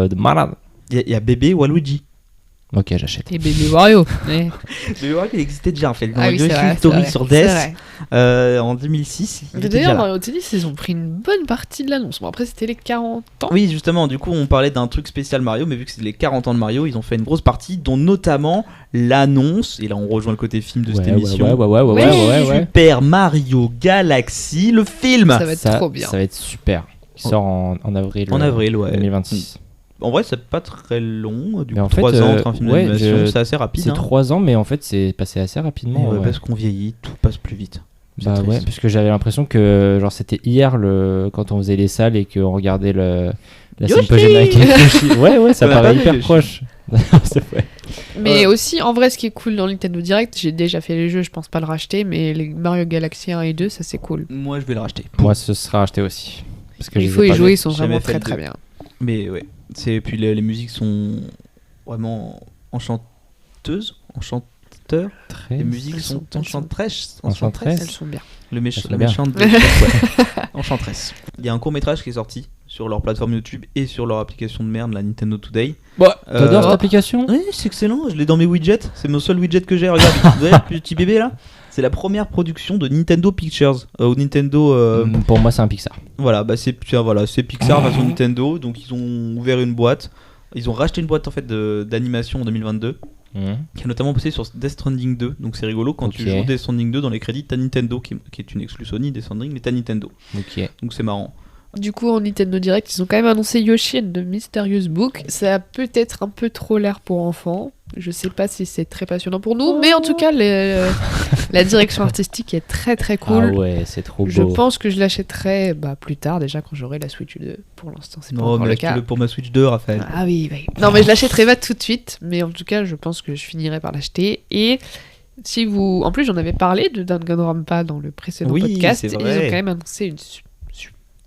de malade. Il y a Bébé Waluigi. Ok, j'achète. Et Bébé Wario. Ouais. Bébé Waluigi, il existait déjà en fait. Dans Ah le oui, jeu c'est vrai, c'est Story vrai, sur c'est DS vrai. en 2006. il Mais était déjà d'ailleurs, là. Mario Tennis, ils ont pris une bonne partie de l'annonce. Bon, après, c'était les 40 ans. Oui, justement, du coup, on parlait d'un truc spécial Mario, mais vu que c'est les 40 ans de Mario, ils ont fait une grosse partie, dont notamment l'annonce, et là on rejoint le côté film de cette émission, Ouais. Super Mario Galaxy, le film. Ça va être trop bien. Ça va être super. Il sort en avril. En avril, ouais. 2026. En vrai, c'est pas très long, du Mais coup, en fait, 3 ans entre un film ouais, d'animation, c'est assez rapide. C'est hein. 3 ans, mais en fait, c'est passé assez rapidement. Ouais, ouais. Parce qu'on vieillit, tout passe plus vite. C'est Bah triste. ouais, parce que j'avais l'impression que genre c'était hier quand on faisait les salles et qu'on regardait la Yoshi Symposium avec Yoshi. Ouais, ça On a pas paraît vu hyper Yoshi. proche. C'est vrai. Mais aussi, en vrai, ce qui est cool dans Nintendo Direct, j'ai déjà fait les jeux, je pense pas le racheter, mais les Mario Galaxy 1 et 2, ça c'est cool. Moi, je vais le racheter. Moi, ce sera acheté aussi. Parce que je Il les faut ai y pas jouer, vus. ils sont Jamais vraiment fait très le très deux. bien. Mais ouais, puis les musiques sont vraiment enchanteuses, enchanteurs. Très- Les musiques sont enchanteresses. Enchanteresses. Elles sont bien. Elles sont La bien. méchante de ouais. Enchantress. Il y a un court métrage qui est sorti sur leur plateforme YouTube et sur leur application de merde, la Nintendo Today. T'adores cette oh. application Oui, c'est excellent, je l'ai dans mes widgets, c'est mon seul widget que j'ai, regarde, vous voyez le petit bébé là. C'est la première production de Nintendo Pictures, ou Nintendo... Pour moi, c'est un Pixar. Voilà, c'est Pixar façon Nintendo, donc ils ont ouvert une boîte, ils ont racheté une boîte en fait d'animation en 2022, qui a notamment bossé sur Death Stranding 2, donc c'est rigolo, quand tu Ok. joues Death Stranding 2 dans les crédits, t'as Nintendo, qui est une exclue Sony, Death Stranding, mais t'as Nintendo, Ok. donc c'est marrant. Du coup, en Nintendo Direct, ils ont quand même annoncé Yoshi and the Mysterious Book. Ça a peut-être un peu trop l'air pour enfants. Je sais pas si c'est très passionnant pour nous, mais en tout cas, la direction artistique est très très cool. Ah ouais, c'est trop beau. Je pense que je l'achèterai plus tard, déjà quand j'aurai la Switch 2. Pour l'instant, c'est pas Non, encore mais le cas. achetez-le pour ma Switch 2, Raphaël. Ah oui, oui. Non, mais je l'achèterai pas tout de suite, mais en tout cas, je pense que je finirai par l'acheter. Et si vous. En plus, j'en avais parlé de Danganronpa dans le précédent Oui, podcast. c'est Et ils ont vrai. quand même annoncé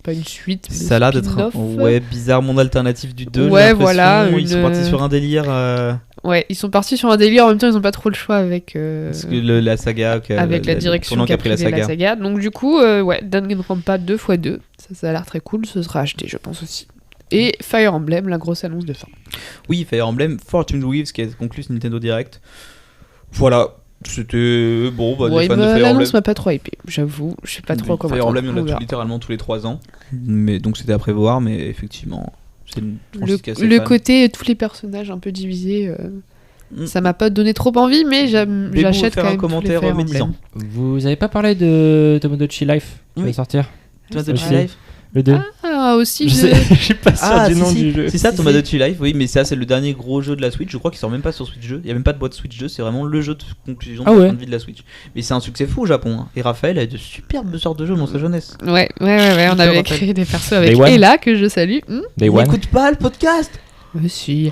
pas une suite, mais Ça a l'air d'être un spin-off. bizarre monde alternatif du 2. Ouais, j'ai voilà, l'impression. Ils sont une- partis sur un délire. Ouais, ils sont partis sur un délire, en même temps, ils ont pas trop le choix avec. Parce que la saga. Avec la direction tournant qu'a pris pris la saga. Donc du coup, ouais, Danganronpa 2x2, ça a l'air très cool, ce sera acheté, je pense aussi. Et Fire Emblem, la grosse annonce de fin. Oui, Fire Emblem, Fortune Weaves qui a conclu ce Nintendo Direct. Voilà, C'était bon, bah, Ouais, des fans de Fire l'annonce Emblem. m'a pas trop hypé, j'avoue. Je sais pas trop comment. Fire Emblem, il y en a on verra. littéralement tous les 3 ans. Mais donc c'était à prévoir, mais effectivement, c'est une franchise qui est assez Le fan. côté tous les personnages un peu divisés, ça m'a pas donné trop envie, mais Bébou j'achète veut faire quand un même commentaire tous les Fire médisant. Emblem. Vous avez pas parlé de Tomodachi Life qui Oui. va sortir Tomodachi Aussi. Life. Le 2 Ah, aussi, Je sais pas sûr Ah, du nom si, du jeu. c'est ça, Si, Tomodachi Life, oui, mais ça, c'est le dernier gros jeu de la Switch. Je crois qu'il sort même pas sur Switch 2. Il y a même pas de boîte Switch 2, c'est vraiment le jeu de conclusion de Ah la ouais. fin de vie de la Switch. Mais c'est un succès fou au Japon. Hein. Et Raphaël a de superbes sortes de jeux dans sa jeunesse. Ouais, on avait Rappelle. créé des persos avec Day One. Ella, que je salue. Day One. N'écoute pas le podcast. Si.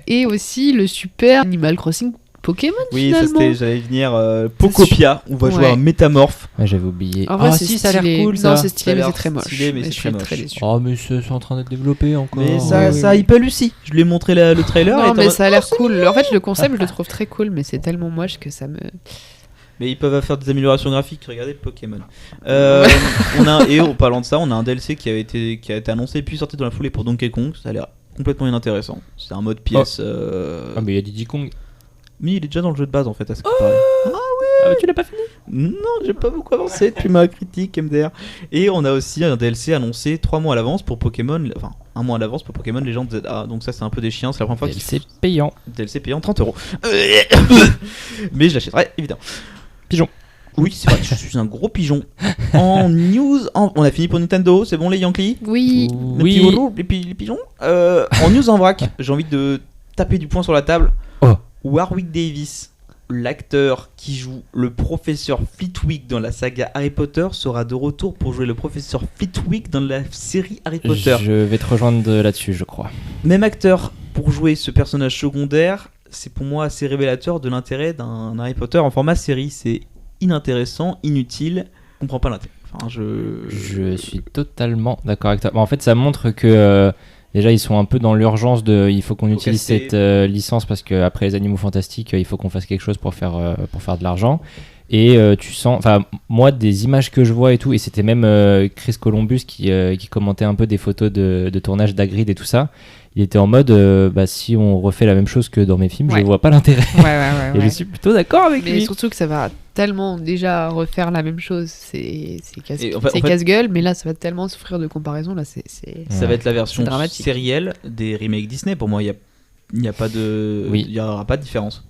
Et aussi le super Animal Crossing Pokémon. Oui, ça Finalement. c'était, j'allais venir. Pokopia, on va jouer Ouais. à un métamorphe. Ouais, j'avais oublié. En vrai, Ah c'est si, ça a l'air stylé. cool ça. Non, c'est Ça a stylé, mais l'air c'est très moche. stylé, mais c'est je très suis moche. très déçu. Oh, mais c'est en train d'être développé encore. Mais ça, oui, ça oui. hype Lucie. Je lui ai montré le trailer. elle Non, était en mais mode, ça a l'air cool. En fait, le concept, je le trouve très cool, mais c'est tellement moche que ça me. Mais ils peuvent faire des améliorations graphiques. Regardez Pokémon. Et en parlant de ça, on a un DLC qui a été annoncé puis sorti dans la foulée pour Donkey Kong. Ça a l'air complètement inintéressant. C'est un mode pièce. Ah, mais il y a Diddy Kong. Mais il est déjà dans le jeu de base en fait, à ce qui paraît. Ah, tu l'as pas fini Non, j'ai pas beaucoup avancé depuis ma critique MDR. Et on a aussi un DLC annoncé 3 mois à l'avance pour Pokémon. Enfin, 1 mois à l'avance pour Pokémon Legends ZA. Donc ça, c'est un peu des chiens. C'est la première fois qu'ils C'est payant. DLC payant 30€. Mais je l'achèterai évidemment. Pigeon. Oui, c'est vrai, je suis un gros pigeon. En news, on a fini pour Nintendo, c'est bon les Yankees Oui. Les petits gros, les pigeons. En news en vrac, j'ai envie de taper du poing sur la table. Oh. Warwick Davis, l'acteur qui joue le professeur Flitwick dans la saga Harry Potter, sera de retour pour jouer le professeur Flitwick dans la série Harry Potter. Je vais te rejoindre là-dessus, je crois. Même acteur pour jouer ce personnage secondaire, c'est pour moi assez révélateur de l'intérêt d'un Harry Potter en format série. C'est inintéressant, inutile, je comprends pas l'intérêt. Enfin, Je suis totalement d'accord avec toi. En fait, ça montre que déjà ils sont un peu dans l'urgence de il faut qu'on utilise casser. cette licence parce qu'après les Animaux Fantastiques, il faut qu'on fasse quelque chose pour faire de l'argent. Et tu sens, enfin moi des images que je vois et tout, et c'était même Chris Columbus qui commentait un peu des photos de tournage d'Hagrid et tout ça. Il était en mode si on refait la même chose que dans mes films, Ouais. je vois pas l'intérêt. Ouais. Et je suis plutôt d'accord avec Mais lui. surtout que ça va tellement déjà refaire la même chose, c'est Et en fait- casse-gueule, mais là ça va tellement souffrir de comparaison, là c'est... ça va être la version C'est dramatique. sérielle des remakes Disney. Pour moi, il n'y a pas de, Oui. il y aura pas de différence.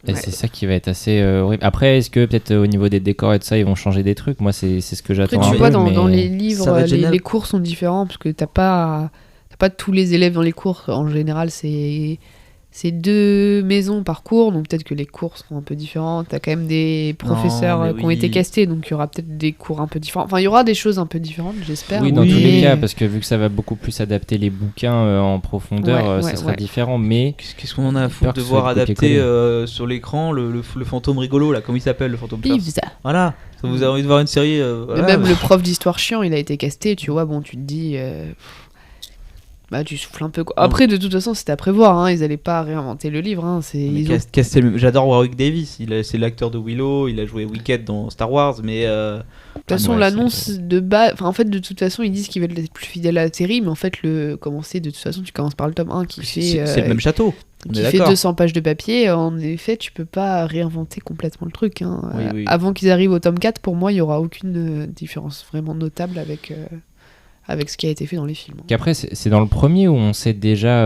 Et Ouais. c'est ça qui va être assez horrible. Après, est-ce que peut-être au niveau des décors et de ça, ils vont changer des trucs? Moi, c'est ce que j'attends Après, un tu peu. vois, dans mais- les ça livres, va être génial. les cours sont différents, parce que t'as pas tous les élèves dans les cours. En général, c'est 2 maisons par cours, donc peut-être que les cours seront un peu différents. T'as quand même des professeurs mais qui ont oui. été castés, donc il y aura peut-être des cours un peu différents. Enfin, il y aura des choses un peu différentes, j'espère. Oui, dans Oui. tous les cas, parce que vu que ça va beaucoup plus adapter les bouquins en profondeur, Ouais, ça sera ouais. différent. Mais Qu'est-ce qu'on en a à Peur foutre que de ce voir soit adapter copier-coller. sur l'écran le fantôme rigolo là, comment il s'appelle le fantôme Pif, surf ça. Voilà, ça vous avez envie de voir une série Mais voilà, même bah, le prof d'histoire chiant, il a été casté, tu vois, bon, tu te dis... tu souffles un peu, quoi. Après, de toute façon, c'était à prévoir, hein, ils allaient pas réinventer le livre, hein, mais ils ont... j'adore Warwick Davis, c'est l'acteur de Willow, il a joué Wicked dans Star Wars, mais De toute façon, ouais, l'annonce de base... Enfin, en fait, de toute façon, ils disent qu'ils veulent être plus fidèles à la série, mais en fait, de toute façon, tu commences par le tome 1 qui c'est le même château. On qui est fait d'accord. 200 pages de papier. En effet, tu peux pas réinventer complètement le truc. Hein. Oui, oui. Avant qu'ils arrivent au tome 4, pour moi, il y aura aucune différence vraiment notable avec ce qui a été fait dans les films. qu'après, c'est dans le premier où on sait déjà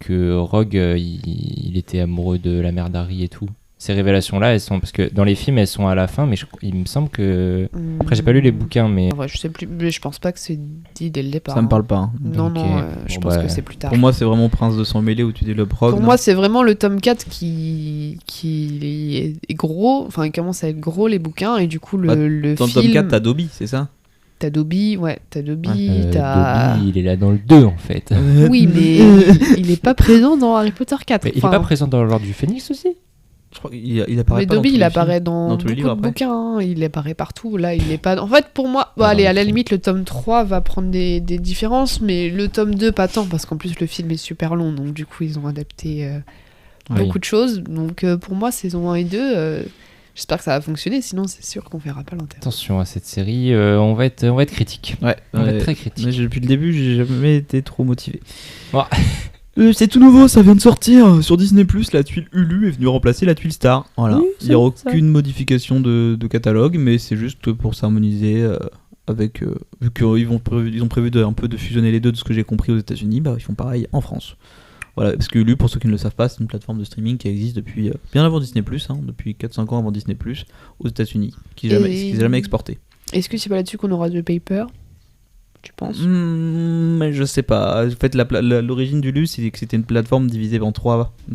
que Rogue, il était amoureux de la mère d'Harry et tout. Ces révélations-là, elles sont parce que dans les films, elles sont à la fin, mais il me semble que après, j'ai pas lu les bouquins, mais En vrai, je sais plus, mais je pense pas que c'est dit dès le départ. Ça me hein. parle pas. Hein. Non, Ok. non, je Bon, pense bah, que c'est plus tard. Pour moi, c'est vraiment Prince de sang mêlé où tu développes Rogue. Pour non moi, c'est vraiment le tome 4 qui est gros. Enfin, il commence à être gros, les bouquins, et du coup, Bah, le dans le film... tome 4, t'as Dobby, c'est ça T'as Dobby, t'as... Dobby, il est là dans le 2 en fait. Oui, mais il est pas présent dans Harry Potter 4. Mais il est Enfin, pas présent dans l'ordre du Phénix aussi? Je crois qu'il apparaît mais pas Dobby, dans tous il les apparaît films. dans tous les beaucoup livres, de après. bouquins. Hein. Il apparaît partout. Là, il est pas... En fait, pour moi... Bon, Ah, allez, dans à les la films. limite, le tome 3 va prendre des différences, mais le tome 2, pas tant, parce qu'en plus, le film est super long. Donc, du coup, ils ont adapté Oui. beaucoup de choses. Donc, pour moi, saison 1 et 2... J'espère que ça va fonctionner, sinon c'est sûr qu'on verra pas l'intérêt. Attention à cette série, on va être critique. Ouais, On va être très critique. Mais depuis le début, j'ai jamais été trop motivé. C'est tout nouveau, ça vient de sortir sur Disney+. La tuile Hulu est venue remplacer la tuile Star. Voilà. Oui, Il n'y a ça. aucune modification de catalogue, mais c'est juste pour s'harmoniser avec. Vu qu'ils ont prévu un peu de fusionner les deux, de ce que j'ai compris aux États-Unis, bah, ils font pareil en France. Voilà, parce que Hulu, pour ceux qui ne le savent pas, c'est une plateforme de streaming qui existe depuis bien avant Disney+, depuis 4-5 ans avant Disney+, aux États-Unis, qui n'est jamais exporté. Est-ce que c'est pas là-dessus qu'on aura The Paper? Tu penses? Mais je sais pas. En fait, l'origine du Hulu, c'est que c'était une plateforme divisée en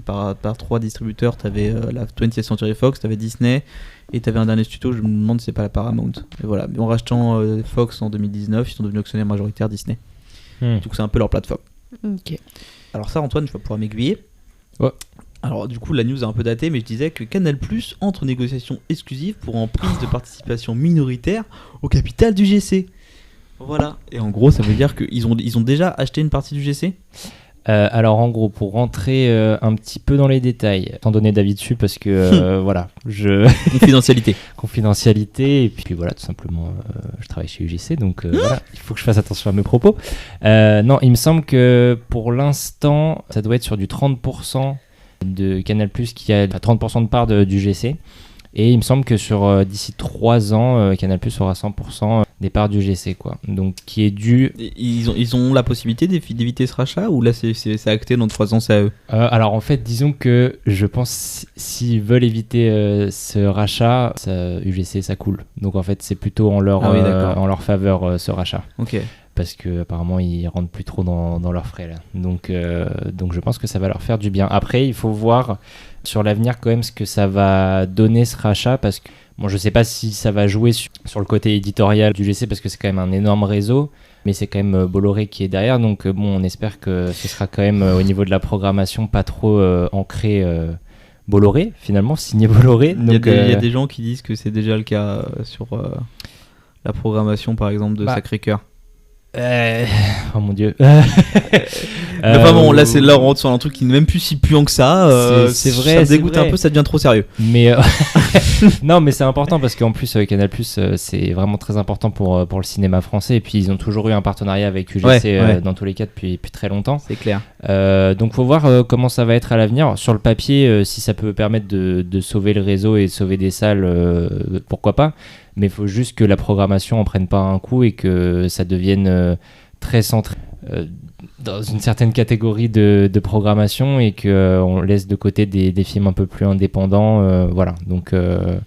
par 3 distributeurs. T'avais la 20th Century Fox, t'avais Disney, et t'avais un dernier studio. Je me demande si c'est pas la Paramount. Et voilà. Mais en rachetant Fox en 2019, ils sont devenus actionnaires majoritaires Disney. Du coup, c'est un peu leur plateforme. Ok. Alors ça, Antoine, tu vas pouvoir m'aiguiller. Ouais. Alors du coup, la news est un peu datée, mais je disais que Canal+ entre en négociation exclusive pour en prise de participation minoritaire au capital du GC. Voilà. Et en gros, ça veut dire qu'ils ont déjà acheté une partie du GC. Alors en gros, pour rentrer un petit peu dans les détails, sans donner d'avis dessus parce que voilà, Confidentialité. confidentialité et puis voilà, tout simplement, je travaille chez UGC, donc voilà, il faut que je fasse attention à mes propos. Non, il me semble que pour l'instant, ça doit être sur du 30% de Canal+, qui a 30% de part du GC. Et il me semble que sur d'ici 3 ans, Canal+ aura 100% des parts du GC, quoi. Donc qui est dû. Ils ont la possibilité d'éviter ce rachat, ou là c'est acté dans 3 ans, c'est à eux? Alors en fait, disons que je pense s'ils veulent éviter ce rachat, UGC ça coule. Donc en fait, c'est plutôt en leur faveur ce rachat. Ok. Parce que apparemment ils rentrent plus trop dans leurs frais là. Donc je pense que ça va leur faire du bien. Après, il faut voir sur l'avenir quand même ce que ça va donner ce rachat, parce que bon, je sais pas si ça va jouer sur le côté éditorial du GC, parce que c'est quand même un énorme réseau, mais c'est quand même Bolloré qui est derrière, donc bon, on espère que ce sera quand même au niveau de la programmation pas trop ancré Bolloré, finalement, signé Bolloré. Donc, il y a des gens qui disent que c'est déjà le cas sur la programmation par exemple de Sacré-Cœur. Oh mon dieu. Enfin bon, là on rentre sur un truc qui n'est même plus si puant que ça. C'est vrai, ça me dégoûte un peu, ça devient trop sérieux. Mais non, mais c'est important parce qu'en plus Canal+, c'est vraiment très important pour le cinéma français, et puis ils ont toujours eu un partenariat avec UGC dans tous les cas depuis très longtemps. C'est clair. Donc faut voir comment ça va être à l'avenir. Sur le papier, si ça peut permettre de sauver le réseau et de sauver des salles, pourquoi pas. Mais il faut juste que la programmation en prenne pas un coup et que ça devienne très centré dans une certaine catégorie de programmation, et qu'on laisse de côté des films un peu plus indépendants. Voilà, donc il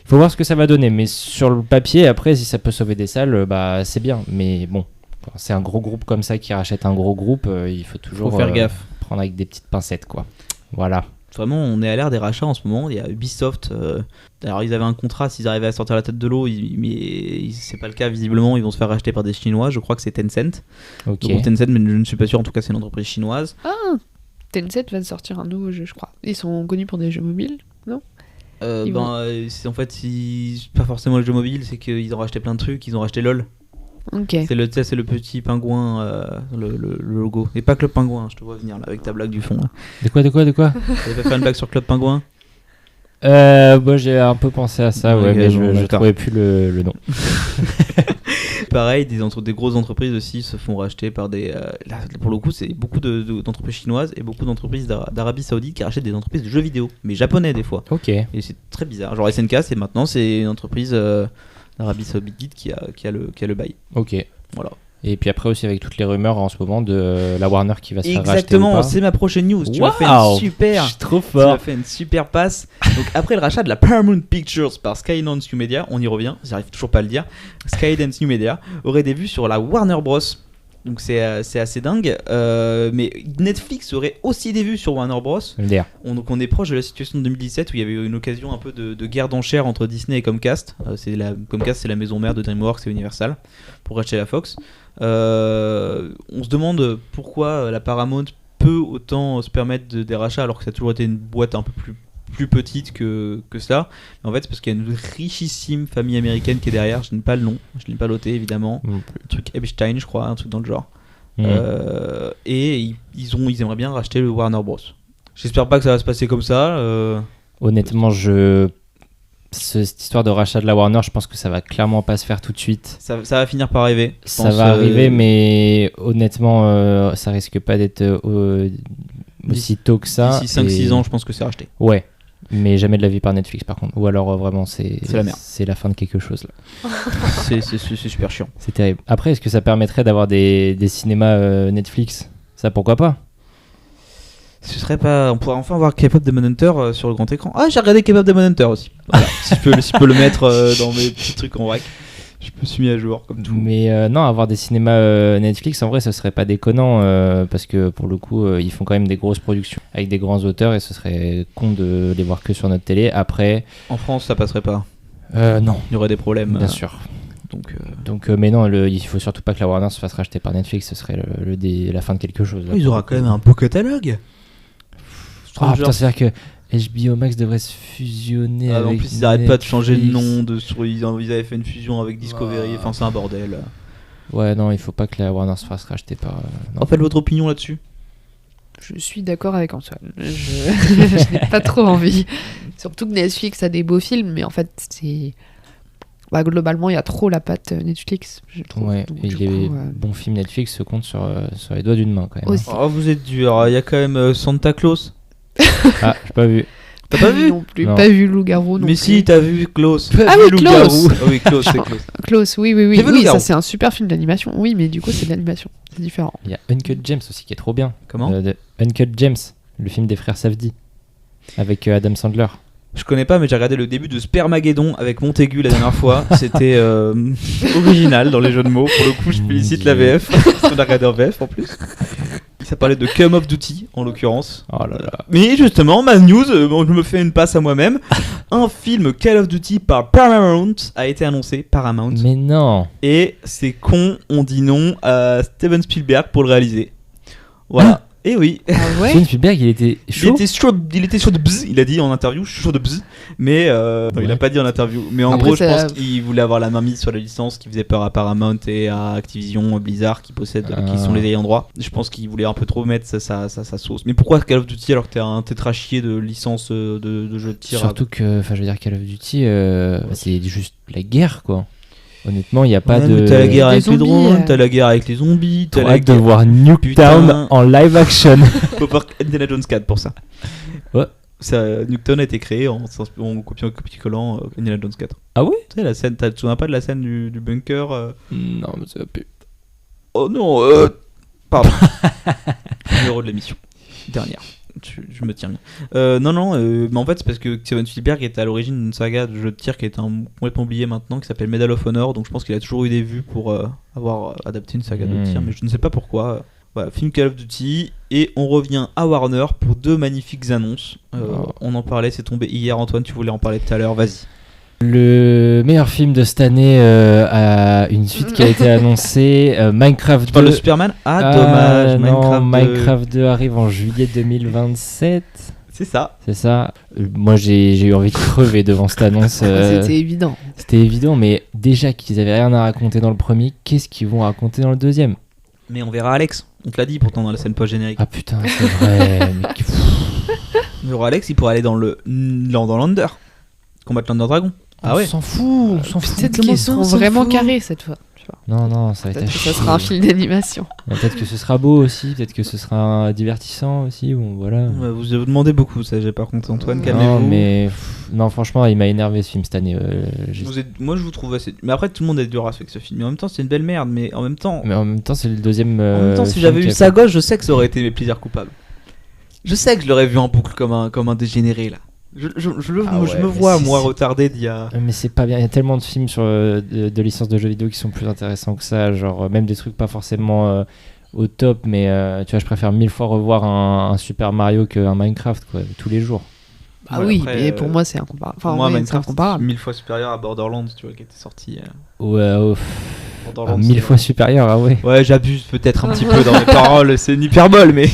faut voir ce que ça va donner. Mais sur le papier, après, si ça peut sauver des salles, bah, c'est bien. Mais bon, quand c'est un gros groupe comme ça qui rachète un gros groupe, il faut toujours faire gaffe. Prendre avec des petites pincettes, quoi. Voilà. Vraiment, on est à l'ère des rachats en ce moment. Il y a Ubisoft. Alors, ils avaient un contrat s'ils arrivaient à sortir la tête de l'eau, mais c'est pas le cas visiblement. Ils vont se faire racheter par des Chinois. Je crois que c'est Tencent. Ok. Donc, Tencent, mais je ne suis pas sûr. En tout cas, c'est une entreprise chinoise. Ah, Tencent va sortir un nouveau jeu, je crois. Ils sont connus pour des jeux mobiles, non? C'est en fait, pas forcément le jeu mobile, c'est qu'ils ont racheté plein de trucs. Ils ont racheté LOL. Ok. C'est le petit pingouin, le logo. Et pas Club Pingouin, je te vois venir là avec ta blague du fond. Là. De quoi Tu avais fait une blague sur Club Pingouin? Moi j'ai un peu pensé à ça, Ouais, mais bon, je trouvais plus le nom. Pareil, des grosses entreprises aussi se font racheter par des... là, pour le coup, c'est beaucoup d'entreprises chinoises et beaucoup d'entreprises d'Arabie Saoudite qui rachètent des entreprises de jeux vidéo, mais japonais des fois. Ok. Et c'est très bizarre. Genre SNK, c'est une entreprise d'Arabie Saoudite qui a le bail. Ok. Voilà. Et puis après aussi avec toutes les rumeurs en ce moment de la Warner qui va se faire racheter. Exactement, c'est ma prochaine news. Tu m'as fait une super... Je suis trop Tu fort. m'as fait une super passe. Donc après le rachat de la Paramount Pictures par Skydance New Media, on y revient, j'arrive toujours pas à le dire. Skydance New Media aurait des vues sur la Warner Bros. Donc c'est assez dingue. Mais Netflix aurait aussi des vues sur Warner Bros. Donc on est proche de la situation de 2017 où il y avait eu une occasion un peu de guerre d'enchères entre Disney et Comcast. Comcast, c'est la maison mère de DreamWorks et Universal pour racheter la Fox. On se demande pourquoi la Paramount peut autant se permettre des rachats alors que ça a toujours été une boîte un peu plus petite que ça. Mais en fait, c'est parce qu'il y a une richissime famille américaine qui est derrière. Je n'ai pas le nom, je ne l'ai pas noté évidemment. Un truc Epstein, je crois, un truc dans le genre. Et ils aimeraient bien racheter le Warner Bros. J'espère pas que ça va se passer comme ça. Honnêtement, cette histoire de rachat de la Warner, je pense que ça va clairement pas se faire tout de suite. Ça va finir par arriver. je Ça pense, va arriver, mais honnêtement, ça risque pas d'être aussi tôt que ça. D'ici 5-6 ans, je pense que c'est racheté. Ouais, mais jamais de la vie par Netflix par contre. Ou alors vraiment, c'est la merde. C'est la fin de quelque chose là. c'est super chiant. C'est terrible. Après, est-ce que ça permettrait d'avoir des cinémas Netflix ? Ça, pourquoi pas ? Ce serait pas. On pourrait enfin voir K-pop Demon Hunter sur le grand écran. Ah, j'ai regardé K-pop Demon Hunter aussi. Voilà. si je peux le mettre dans mes petits trucs en vrac. Je me suis mis à jour comme tout. Mais non, avoir des cinémas Netflix, en vrai, ce serait pas déconnant parce que pour le coup, ils font quand même des grosses productions avec des grands auteurs et ce serait con de les voir que sur notre télé. Après, En France, ça passerait pas. non, Il y aurait des problèmes. bien sûr. Donc, Mais non, il faut surtout pas que la Warner se fasse racheter par Netflix, ce serait la fin de quelque chose. Là, ils auront quand même un beau catalogue. Ah putain, c'est-à-dire que HBO Max devrait se fusionner avec en plus, ils arrêtent pas de changer le Netflix. nom. Ils avaient fait une fusion avec Discovery. Enfin, c'est un bordel. Ouais, non, il faut pas que la Warner se fasse racheter par... non. En fait, votre opinion là-dessus? Je suis d'accord avec Antoine. Je n'ai pas trop envie. Surtout que Netflix a des beaux films, mais en fait, c'est... globalement, il y a trop la patte Netflix, je trouve. Ouais, Donc, et du les coup, bons films Netflix se comptent sur les doigts d'une main quand même. Aussi. Oh, vous êtes dur. Il y a quand même Santa Claus. Ah, j'ai pas vu. T'as pas vu? Non plus, Non. pas vu Loup-Garou non Mais plus. si, t'as vu Klaus. Ah oui, Loup-garou. Klaus. Ah oui, Klaus, c'est Klaus. Klaus, oui, J'ai vu oui, Loup-garou. ça c'est un super film d'animation. Oui, mais du coup c'est de l'animation, c'est différent. Il y a Uncut James aussi qui est trop bien. Comment? Uncut James, le film des frères Safdie avec Adam Sandler. Je connais pas, mais j'ai regardé le début de Spermageddon avec Montaigu la dernière fois. C'était original dans les jeux de mots. Pour le coup, je félicite la VF. On a regardé en VF en plus. Ça parlait de Call of Duty en l'occurrence. Oh là là. Mais justement, ma news, je me fais une passe à moi-même. Un film Call of Duty par Paramount a été annoncé. Paramount. Mais non. Et c'est con, on dit non à Steven Spielberg pour le réaliser. Voilà. Et oui. Ah ouais. Steven Spielberg, il était chaud. Il était chaud de bzz, il a dit en interview, je suis chaud de bzz, mais non, il a Ouais. pas dit en interview. Mais en Après, gros, je ça- pense qu'il voulait avoir la main mise sur la licence qui faisait peur à Paramount et à Activision, Blizzard qui qui sont les ayants droit. Je pense qu'il voulait un peu trop mettre sa sauce. Mais pourquoi Call of Duty alors que t'es un tétrachier de licence de jeu de tir? Surtout que, enfin, je veux dire, Call of Duty, c'est juste la guerre, quoi. Honnêtement, il n'y a pas Ouais, de. mais t'as la guerre Des avec les zombies, drones, t'as la guerre avec les zombies, t'as Trop la hâte de guerre. voir Nuketown Putain. en live action. Faut voir Indiana Jones 4 pour ça. Ouais. Nuketown a été créé en copiant-collant Indiana Jones 4. Ah ouais? Tu sais, la scène, tu te souviens pas de la scène du bunker Non, mais ça va plus. Oh non, pardon. Numéro de l'émission. Dernière. Je me tiens bien. Non, mais en fait, c'est parce que Steven Spielberg était à l'origine d'une saga de jeu de tir qui est complètement oubliée maintenant, qui s'appelle Medal of Honor. Donc je pense qu'il a toujours eu des vues pour avoir adapté une saga de tir, mais je ne sais pas pourquoi. Voilà, film Call of Duty. Et on revient à Warner pour deux magnifiques annonces. On en parlait, c'est tombé hier. Antoine, tu voulais en parler tout à l'heure, vas-y. Le meilleur film de cette année a une suite qui a été annoncée, Minecraft 2. Tu parles de Superman? Ah, dommage. Non, Minecraft 2. Minecraft 2 arrive en juillet 2027. C'est ça. C'est ça. Moi, j'ai eu envie de crever devant cette annonce. C'était évident. C'était évident, mais déjà qu'ils avaient rien à raconter dans le premier, qu'est-ce qu'ils vont raconter dans le deuxième? Mais on verra Alex. On te l'a dit pourtant dans la scène post-générique. Ah putain, c'est vrai. On verra Alex, il pourrait aller dans l'Under. Combattre l'Under Dragon. Ah ouais. On s'en fout, on s'en fout. Peut-être comment qu'ils ça, seront on s'en vraiment fout carrés cette fois. tu vois. Non, ça va être à Peut-être que ça chier. sera un film d'animation. Peut-être que ce sera beau aussi, peut-être que ce sera divertissant aussi. Bon, voilà. Ouais, vous demandez beaucoup, ça j'ai par contre. Antoine, Non, calmez-vous. Non, mais non, franchement, il m'a énervé ce film cette année. Moi je vous trouve assez. Mais après, tout le monde est dur avec ce film. Mais en même temps, c'est une belle merde. Mais en même temps, c'est le deuxième. en même temps si film j'avais qui eu a ça à gauche, je sais que ça aurait été mes plaisirs coupables. Je sais que je l'aurais vu en boucle comme un dégénéré là. Je me vois, moi, retardé d'il y a. Mais c'est pas bien, il y a tellement de films sur de licences de jeux vidéo qui sont plus intéressants que ça, genre même des trucs pas forcément au top, mais tu vois, je préfère 1000 fois revoir un Super Mario qu'un Minecraft, quoi, tous les jours. Ah Ouais, oui, après, mais pour moi c'est incomparable. Enfin, Pour moi, ouais, c'est Minecraft, incomparable. 1000 fois supérieur à Borderlands, tu vois, qui était sorti. Ouais, Borderlands, 1000 fois supérieur, ah ouais. Ouais, j'abuse peut-être un petit peu dans mes paroles, c'est une hyperbole, mais.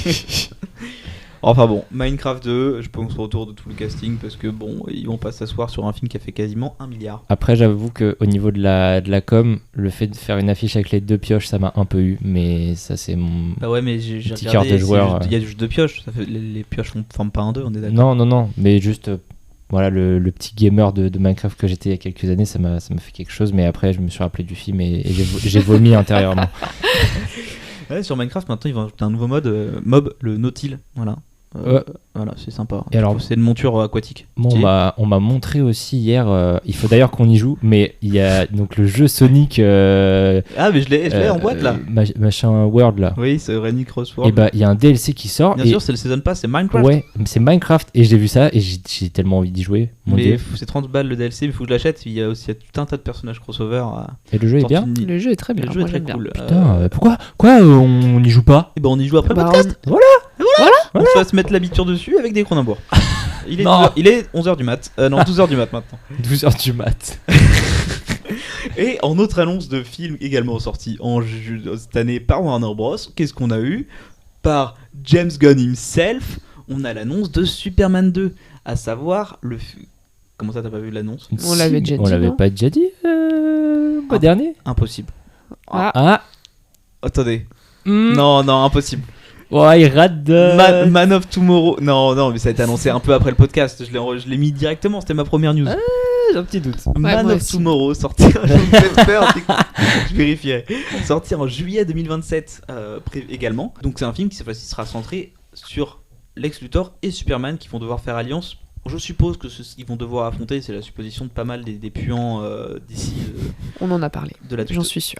Enfin bon, Minecraft 2, je pense au retour de tout le casting parce que bon, ils vont pas s'asseoir sur un film qui a fait quasiment 1 milliard. Après, j'avoue qu'au niveau de la com, le fait de faire une affiche avec les deux pioches, ça m'a un peu eu, mais ça c'est mon. Bah ouais, mais j'ai Petit regardé, cœur de joueur, il y a juste deux pioches, ça fait, les pioches forment pas un 2, on est d'accord. Non, mais juste voilà, le petit gamer de Minecraft que j'étais il y a quelques années, ça m'a fait quelque chose, mais après je me suis rappelé du film et j'ai vomi intérieurement. Ouais, sur Minecraft, maintenant, ils vont ajouter un nouveau mode, mob, le no-till. Voilà. Voilà, c'est sympa. Et alors, c'est une monture aquatique. Bon, on m'a montré aussi hier, il faut d'ailleurs qu'on y joue, mais il y a donc le jeu Sonic. Ah, mais je l'ai en boîte là. Machin World là. Oui, c'est Renny Crossword. Et bah, il y a un DLC qui sort. Bien sûr, c'est le Season Pass, c'est Minecraft. Ouais, c'est Minecraft. Et j'ai vu ça et j'ai tellement envie d'y jouer. Mon mais Dieu. c'est 30 balles le DLC, mais il faut que je l'achète. Il y a aussi tout un tas de personnages crossover. Et le jeu est bien. Le jeu est très bien. Le jeu est moi, très j'aime bien. cool. Putain, pourquoi on n'y joue pas? Et ben, on y joue après le Bah, podcast. Voilà. On va se mettre l'habitude dessus avec des Cronenbourg. Il est Non. 11h du mat. Non, 12h du mat maintenant. 12h du mat. Et en autre annonce de film également sorti cette année par Warner Bros, qu'est-ce qu'on a eu? Par James Gunn himself, on a l'annonce de Superman 2, à savoir Comment ça, t'as pas vu l'annonce? On l'avait déjà dit, On l'avait non pas déjà dit le mois dernier? Impossible. Ah. Attendez. Non, impossible. Ouais, il rate de... Man of Tomorrow. Non, mais ça a été annoncé un peu après le podcast. Je l'ai mis directement, c'était ma première news. J'ai un petit doute. Man moi of aussi. Tomorrow, sortir. Je vérifierai. Sortir en juillet 2027 également. Donc c'est un film qui cette fois-ci sera centré sur Lex Luthor et Superman qui vont devoir faire alliance. Je suppose que ce qu'ils vont devoir affronter, c'est la supposition de pas mal des puants d'ici. On en a parlé. De la J'en suis sûr.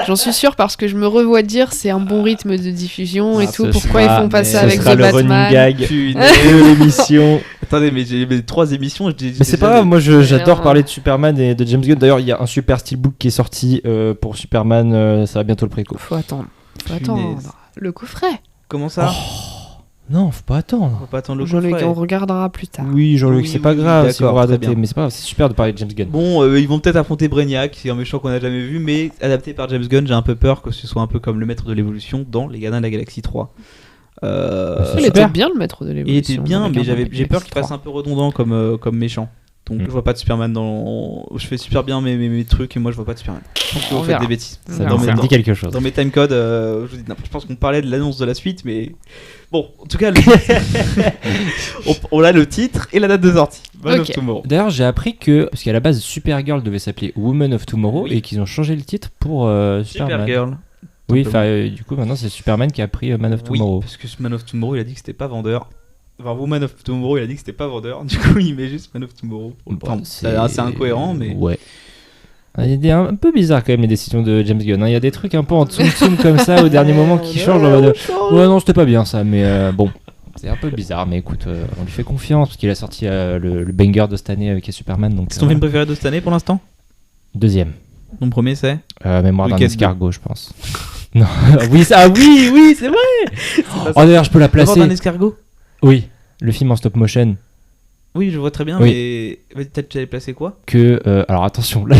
J'en suis sûr parce que je me revois dire c'est un bon rythme de diffusion et tout. Ce Pourquoi sera- ils font pas ça ce avec sera The le running Batman? gag de l'émission. Attendez, mais j'ai mes 3 émissions. Mais c'est pas grave, moi j'adore parler de Superman et de James Gunn. D'ailleurs, il y a un super steelbook qui est sorti pour Superman, ça va bientôt le préco. Faut attendre. Punaise. Le coffret. Comment ça? Non, faut pas attendre. Faut pas attendre le Jean-Luc, coffret. on regardera plus tard. Oui, Jean-Luc, Oui, c'est pas oui, grave si d'accord, vous très adaptez, bien. mais c'est pas grave, c'est super de parler de James Gunn. Bon, ils vont peut-être affronter Brainiac, c'est un méchant qu'on n'a jamais vu, mais adapté par James Gunn, j'ai un peu peur que ce soit un peu comme le maître de l'évolution dans Les Gardiens de la Galaxie 3. C'est Il super. était bien le maître de l'évolution. Il était bien, dans mais les j'ai peur qu'il Gardiens fasse un peu redondant comme méchant. Donc je vois pas de Superman dans. Je fais super bien mes trucs et moi je vois pas de Superman. Je pense que On vous faites verra. des bêtises. On Ça, verra. ça me dit quelque chose. Dans mes timecodes, je vous dis, je pense qu'on parlait de l'annonce de la suite, mais bon, en tout cas, on a le titre et la date de sortie. Man of Ok. Tomorrow. D'ailleurs, j'ai appris que, parce qu'à la base, Supergirl devait s'appeler Woman of Tomorrow Oui. et qu'ils ont changé le titre pour Superman. Supergirl. Oui, Simplement. du coup, maintenant c'est Superman qui a pris Man of Oui, Tomorrow. parce que Man of Tomorrow, il a dit que c'était pas vendeur. Enfin, Woman of Tomorrow, il a dit que c'était pas vendeur. Du coup, il met juste Man of Tomorrow. Enfin, c'est assez incohérent, mais. Ouais. Il y a des un peu bizarre quand même les décisions de James Gunn. Il y a des trucs un peu en tsum comme ça au dernier moment qui changent. En mode, ouais, non, c'était pas bien ça, mais bon. C'est un peu bizarre, mais écoute, on lui fait confiance parce qu'il a sorti le banger de cette année avec Superman. Donc, C'est ton film préféré de cette année pour l'instant? Deuxième. Ton premier, c'est Mémoire d'un Wicked escargot, je pense. Non, oui, c'est vrai. Oh, d'ailleurs, je peux la D'abord placer. d'un escargot? Oui, le film en stop motion. Oui, je vois très bien, Oui. mais peut-être tu avais placé quoi? Alors attention, là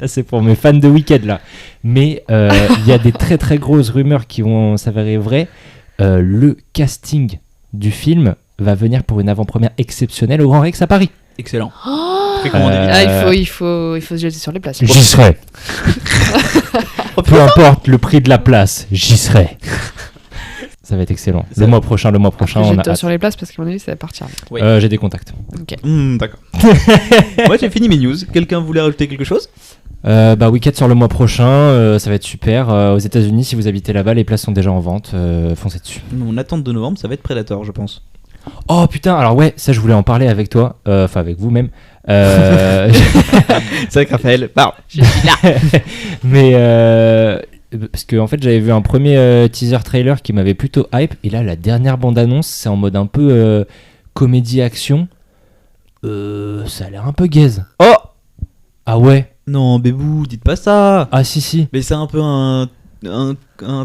c'est pour mes fans de Wicked là. Mais il y a des très très grosses rumeurs qui vont s'avérer vraies. Le casting du film va venir pour une avant-première exceptionnelle au Grand Rex à Paris. Excellent. Oh Précommandé vite. Ah, il faut se jeter sur les places. J'y serai. Peu importe le prix de la place, j'y serai. Ça va être excellent. Ça- Le mois prochain, on a Jette hâte. sur les places parce qu'à mon avis, ça va partir. Oui. J'ai des contacts. Ok. D'accord. Moi, j'ai fini mes news. Quelqu'un voulait rajouter quelque chose? Wicked sur le mois prochain, ça va être super. Aux États-Unis, si vous habitez là-bas, les places sont déjà en vente. Foncez dessus. Mon attente de novembre, ça va être Predator, je pense. Oh putain, alors ouais, ça je voulais en parler avec toi, enfin avec vous même. C'est vrai que Raphaël, parle. Je suis là. Mais parce que en fait j'avais vu un premier teaser trailer qui m'avait plutôt hype, et là la dernière bande annonce c'est en mode un peu comédie action. Ça a l'air un peu gaze. Oh Ah ouais. non, Bébou, dites pas ça. Ah si. Mais c'est un peu un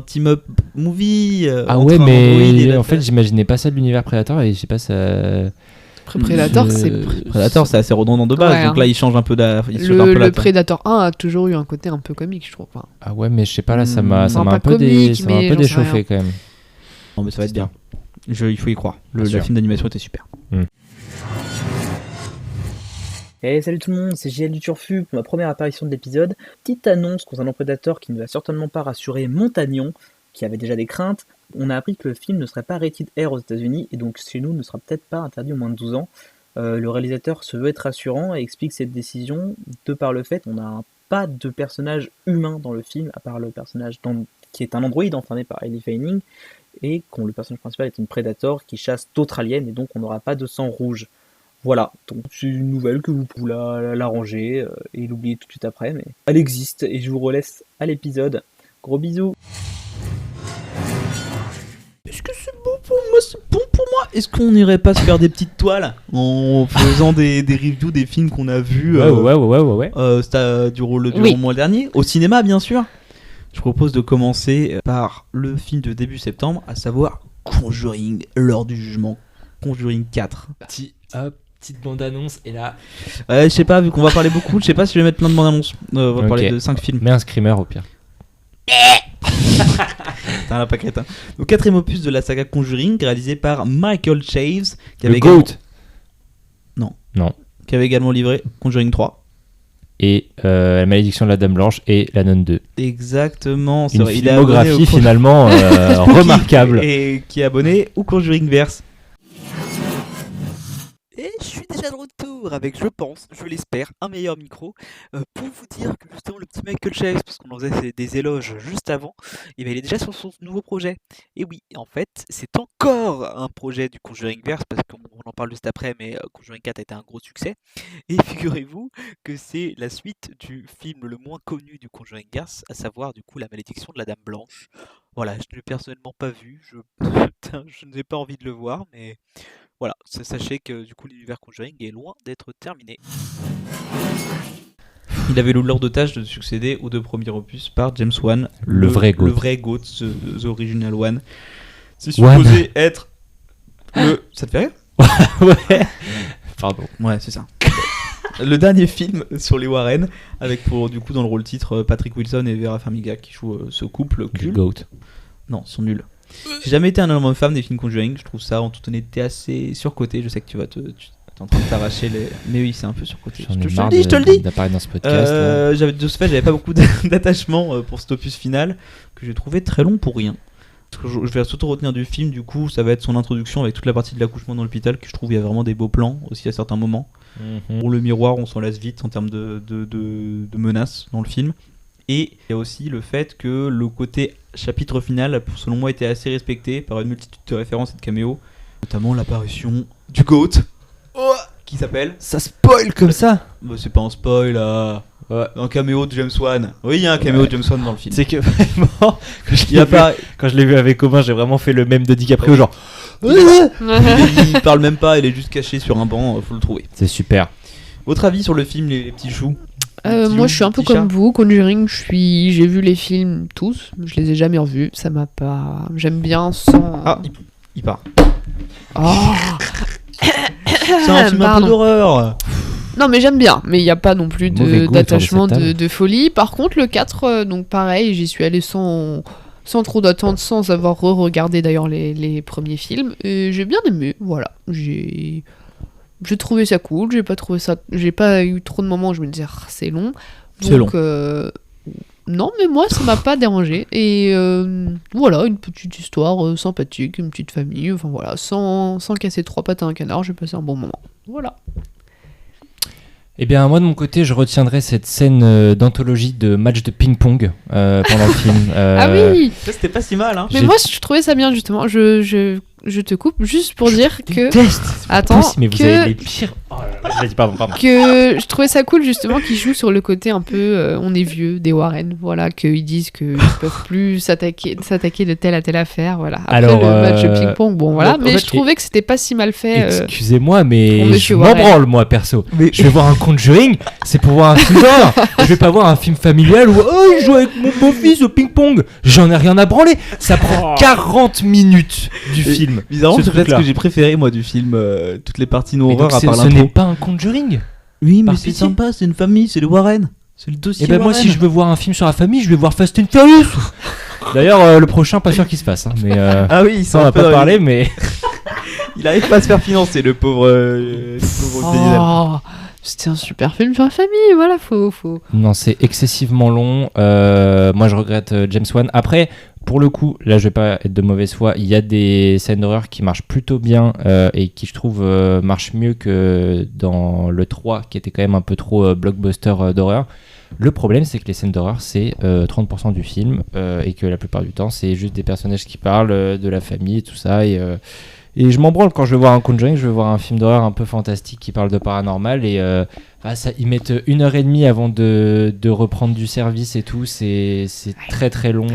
team-up movie. Ah entre ouais, un Android et mais la en fait j'imaginais pas ça de l'univers Predator et je sais pas ça. Predator, c'est. Predator, c'est assez redondant de base, Ouais, donc hein. là il change un peu il saute un peu Le la tête. Predator 1 a toujours eu un côté un peu comique, je trouve. Enfin, Ah ouais, mais je sais pas là, ça m'a Non, un pas peu comique, ça m'a un mais peu j'en sais déchauffé rien. quand même. Non, mais ça va être bien. Il faut y croire. Bien Le sûr. film d'animation était super. Hey, salut tout le monde, c'est JL du Turfu pour ma première apparition de l'épisode. Petite annonce concernant Predator qui ne va certainement pas rassurer Montagnon, qui avait déjà des craintes. On a appris que le film ne serait pas rated R aux États-Unis et donc chez nous ne sera peut-être pas interdit aux moins de 12 ans. Le réalisateur se veut être rassurant et explique cette décision de par le fait qu'on n'a pas de personnage humain dans le film, à part le personnage qui est un androïde incarné par Ellie Fanning, et le personnage principal est une Predator qui chasse d'autres aliens, et donc on n'aura pas de sang rouge. Voilà, donc c'est une nouvelle que vous pouvez la ranger et l'oublier tout de suite après, mais elle existe, et je vous relaisse à l'épisode. Gros bisous. Est-ce que c'est bon pour moi? C'est bon pour moi. Est-ce qu'on n'irait pas se faire des petites toiles en faisant des reviews des films qu'on a vus Ouais. durant le Oui. mois dernier au cinéma, bien sûr. Je propose de commencer par le film de début septembre, à savoir Conjuring, l'heure du jugement, Conjuring 4. Petite bande-annonce, et là... Je sais pas, vu qu'on va parler beaucoup, je sais pas si je vais mettre plein de bandes annonces. On va Ok. parler de 5 films. Mets un screamer au pire. T'as la paquette, hein. Donc, 4ème opus de la saga Conjuring, réalisé par Michael Chaves, qui Le avait, GOAT. qui avait également livré Conjuring 3. Et La malédiction de la Dame Blanche et La Nonne 2. Exactement, c'est Une vrai. Il est abonné filmographie au finalement remarquable. Et qui est abonné au Conjuring Verse. Et je suis déjà de retour avec, je pense, je l'espère, un meilleur micro pour vous dire que justement le petit Michael Chaves, parce qu'on en faisait des éloges juste avant, il est déjà sur son nouveau projet. Et oui, en fait, c'est encore un projet du Conjuring Verse, parce qu'on en parle juste après, mais Conjuring 4 a été un gros succès. Et figurez-vous que c'est la suite du film le moins connu du Conjuring Verse, à savoir du coup La malédiction de la Dame Blanche. Voilà, je ne l'ai personnellement pas vu, je n'ai pas envie de le voir, mais voilà, sachez que du coup l'univers Conjuring est loin d'être terminé. Il avait l'honneur de tâche de succéder aux 2 premiers opus par James Wan, Le vrai GOAT. Le vrai GOAT, the original one. C'est supposé être le... Ça te fait rire? Ouais. Pardon. Ouais, c'est ça. Le dernier film sur les Warren, avec pour du coup dans le rôle titre Patrick Wilson et Vera Farmiga qui jouent ce couple Le culte. GOAT. Non, ils sont nuls. J'ai jamais été un énorme fan des films Conjuring, je trouve ça en toute honnêteté assez surcoté. Je sais que tu es en train de t'arracher les. Mais oui, c'est un peu surcoté. J'en Je ai te marre le dis, je te le dis. d'apparaître dans ce podcast. là. De ce fait, j'avais pas beaucoup d'attachement pour cet opus final que j'ai trouvé très long pour rien. Ce que je vais surtout retenir du film, du coup, ça va être son introduction avec toute la partie de l'accouchement dans l'hôpital, que je trouve il y a vraiment des beaux plans aussi à certains moments. Pour le miroir, on s'en lasse vite en termes de menaces dans le film. Et il y a aussi le fait que le côté chapitre final, selon moi, était assez respecté par une multitude de références et de caméos, notamment l'apparition du GOAT, qui s'appelle... Ça spoil comme ça. Bah, c'est pas un spoil là. Ouais. Un caméo de James Wan. Oui, il y a un caméo de James Wan dans le film. C'est que vraiment, quand je l'ai vu avec Comin, j'ai vraiment fait le même de DiCaprio, genre. Il parle même pas, il est juste caché sur un banc, faut le trouver. C'est super. Votre avis sur le film, les petits choux? Moi, je suis un peu comme vous. Conjuring, j'ai vu les films tous, je les ai jamais revus. Ça m'a pas. J'aime bien sans. Ah, il part. Oh. C'est un film un peu Pardon. d'horreur. Non, mais j'aime bien. Mais il n'y a pas non plus Mauvais goût d'attachement autour de cette de folie. Par contre, le 4, donc pareil, j'y suis allée sans trop d'attente, sans avoir re-regardé d'ailleurs les premiers films. Et j'ai bien aimé. Voilà. J'ai trouvé ça cool. J'ai pas eu trop de moments où je me disais, ah, c'est long. C'est Donc, non, mais moi, ça m'a pas dérangé. Et voilà, une petite histoire sympathique, une petite famille. Enfin voilà, sans casser 3 pattes à un canard, j'ai passé un bon moment. Voilà. Eh bien, moi de mon côté, je retiendrai cette scène d'anthologie de match de ping-pong pendant le film. Ah oui. Ça, c'était pas si mal, hein. Mais moi, je trouvais ça bien, justement. Je te coupe juste pour dire que... Déteste. Attends, Mais vous avez les pires. Oh là là, vas-y, pardon. que je trouvais ça cool, justement, qu'ils jouent sur le côté un peu on est vieux des Warren. Voilà, qu'ils disent qu'ils peuvent plus s'attaquer de telle à telle affaire. Voilà. Après Alors, le match de ping-pong, bon voilà. donc, en Mais fait, je trouvais que c'était pas si mal fait. Excusez-moi, pour mais je Monsieur m'en Warren. branle, moi, perso. Mais- Je vais voir un Conjuring, c'est pour voir un film d'horreur. Je vais pas voir un film familial où je joue avec mon beau-fils au ping-pong. J'en ai rien à branler. Ça prend 40 minutes du film. Bizarrement, ce c'est peut-être ce truc-là. que j'ai préféré, moi, du film. Toutes les parties Mais no-horreur, donc, à part ce n'est l'intro. pas un Conjuring. Oui, mais par c'est pitié. sympa, c'est une famille, c'est le Warren. C'est le dossier Et ben moi, Warren. si je veux voir un film sur la famille, je vais voir Fast and Furious. D'ailleurs, le prochain, pas sûr qu'il se fasse. Hein, mais Ah oui, ça, on n'a pas parlé, mais. Il arrive pas à se faire financer, le pauvre Denzel. Oh, c'était un super film sur la famille. Voilà, faut. Non, c'est excessivement long. Moi, je regrette James Wan. Après, pour le coup, là je vais pas être de mauvaise foi, il y a des scènes d'horreur qui marchent plutôt bien et qui je trouve marchent mieux que dans le 3 qui était quand même un peu trop blockbuster d'horreur. Le problème c'est que les scènes d'horreur c'est 30% du film et que la plupart du temps c'est juste des personnages qui parlent de la famille et tout ça et je m'en branle quand je vais voir un Conjuring, je vais voir un film d'horreur un peu fantastique qui parle de paranormal et ils mettent 1h30 avant de reprendre du service et tout, c'est très très long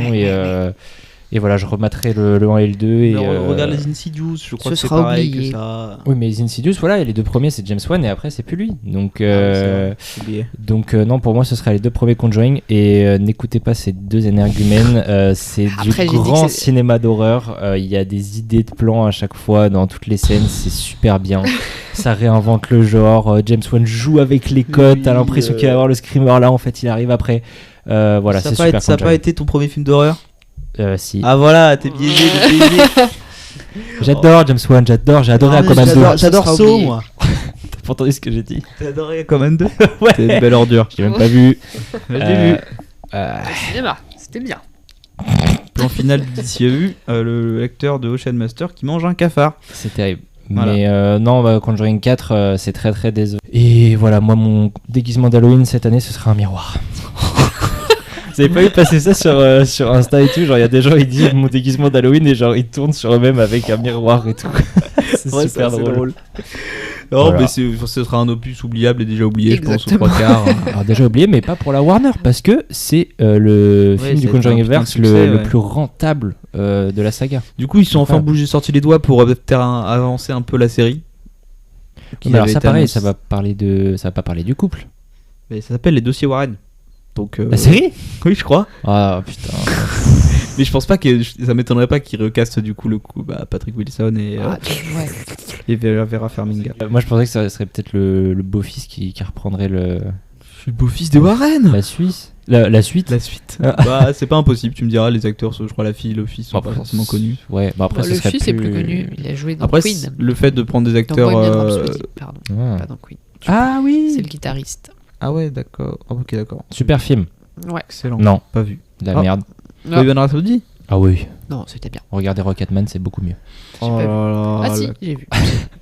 et voilà, je rematerai le 1 et le 2 et regarde les Insidious, je crois ce que c'est sera pareil oublié. que ça. oui, mais les Insidious, voilà, les deux premiers c'est James Wan et après c'est plus lui. Donc C'est oublié. non, pour moi ce sera les deux premiers Conjuring et n'écoutez pas ces deux énergumènes, c'est Après, du j'ai dit grand que c'est- cinéma d'horreur, il y a des idées de plans à chaque fois dans toutes les scènes, c'est super bien. Ça réinvente le genre, James Wan joue avec les codes, Oui, t'as l'impression qu'il va y avoir le screamer là, en fait il arrive après. Voilà, ça c'est a super. ça n'a pas été ton premier film d'horreur? Si. Ah voilà, t'es biaisé, t'es biaisé. J'adore James Wan, j'ai adoré Aquaman 2. J'adore sera Saw, oublié. moi. T'as pas entendu ce que j'ai dit? T'as adoré Aquaman 2? Ouais. C'est une belle ordure. J'ai même pas vu. J'ai vu. Au cinéma, c'était bien. Plan final d'ici vu, l'acteur de Ocean Master qui mange un cafard. C'est terrible. Voilà. Mais non, Conjuring 4, c'est très très décevant. Et voilà, moi, mon déguisement d'Halloween cette année, ce sera un miroir. Vous avez pas vu passer ça sur Insta et tout? Genre, il y a des gens, ils disent mon déguisement d'Halloween et genre, ils tournent sur eux-mêmes avec un miroir et tout. C'est Ouais, super ça, c'est drôle. Non, Voilà. mais ce sera un opus oubliable et déjà oublié, je pense, aux Exactement. 3 quarts. Alors, déjà oublié, mais pas pour la Warner, parce que c'est le Ouais, film du ça a été Conjuring un putain de Universe succès, le ouais. plus rentable de la saga. Du coup, ils sont enfin Incroyable. sortis les doigts pour faire avancer un peu la série. Qui Mais alors, avait ça, été pareil, annoncée. ça va pas parler du couple. Mais ça s'appelle Les Dossiers Warren. Donc, La série? oui, je crois. Ah putain. Mais je pense pas que ça m'étonnerait pas qu'ils recastent du coup Patrick Wilson et Vera Farmiga. Moi, je pensais que ça serait peut-être le beau-fils qui reprendrait Le beau-fils des Warren. la Suisse. La suite. La suite. Ah. Bah, c'est pas impossible, tu me diras, les acteurs, je crois la fille et le fils sont Bon, pas forcément connus. Ouais, bah après, Bon, ce le serait fils est plus connu, il a joué dans Après, Queen. le fait de prendre des Dans acteurs. Bohemian Rhapsody, pardon, Ah. pas dans Queen. Ah oui. C'est le guitariste. Ah ouais, d'accord. Ah, ok, d'accord. Super film. Ouais. Excellent. Non, Pas vu. de la Ah. merde. Non, Bohemian Rhapsody. Ah oui. non, c'était bien. Regardez Rocketman, c'est beaucoup mieux. J'ai pas vu. là Ah si, la j'ai vu.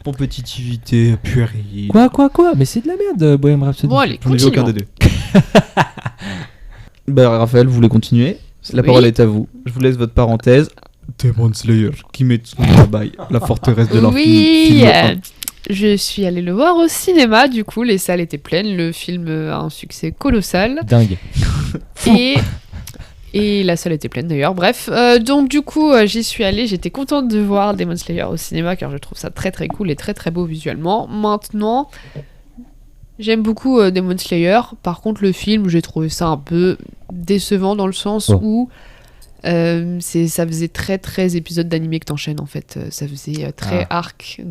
compétitivité puérile. Quoi Mais c'est de la merde, Bohemian Rhapsody. Bon, allez, J'en ai vu aucun continuons. des deux. Bah, Raphaël, vous voulez continuer? La Oui. parole est à vous. Je vous laisse votre parenthèse. Demon Slayer, Kimetsu no Yaiba, la forteresse de l'infini. Oui, film un. je suis allée le voir au cinéma, du coup les salles étaient pleines, le film a un succès colossal Dingue. et la salle était pleine d'ailleurs, bref. Donc du coup j'y suis allée, j'étais contente de voir Demon Slayer au cinéma car je trouve ça très très cool et très très beau visuellement. Maintenant, j'aime beaucoup Demon Slayer, par contre le film j'ai trouvé ça un peu décevant dans le sens Oh. où ça faisait très très épisode d'animé que t'enchaînes en fait. Ça faisait très arc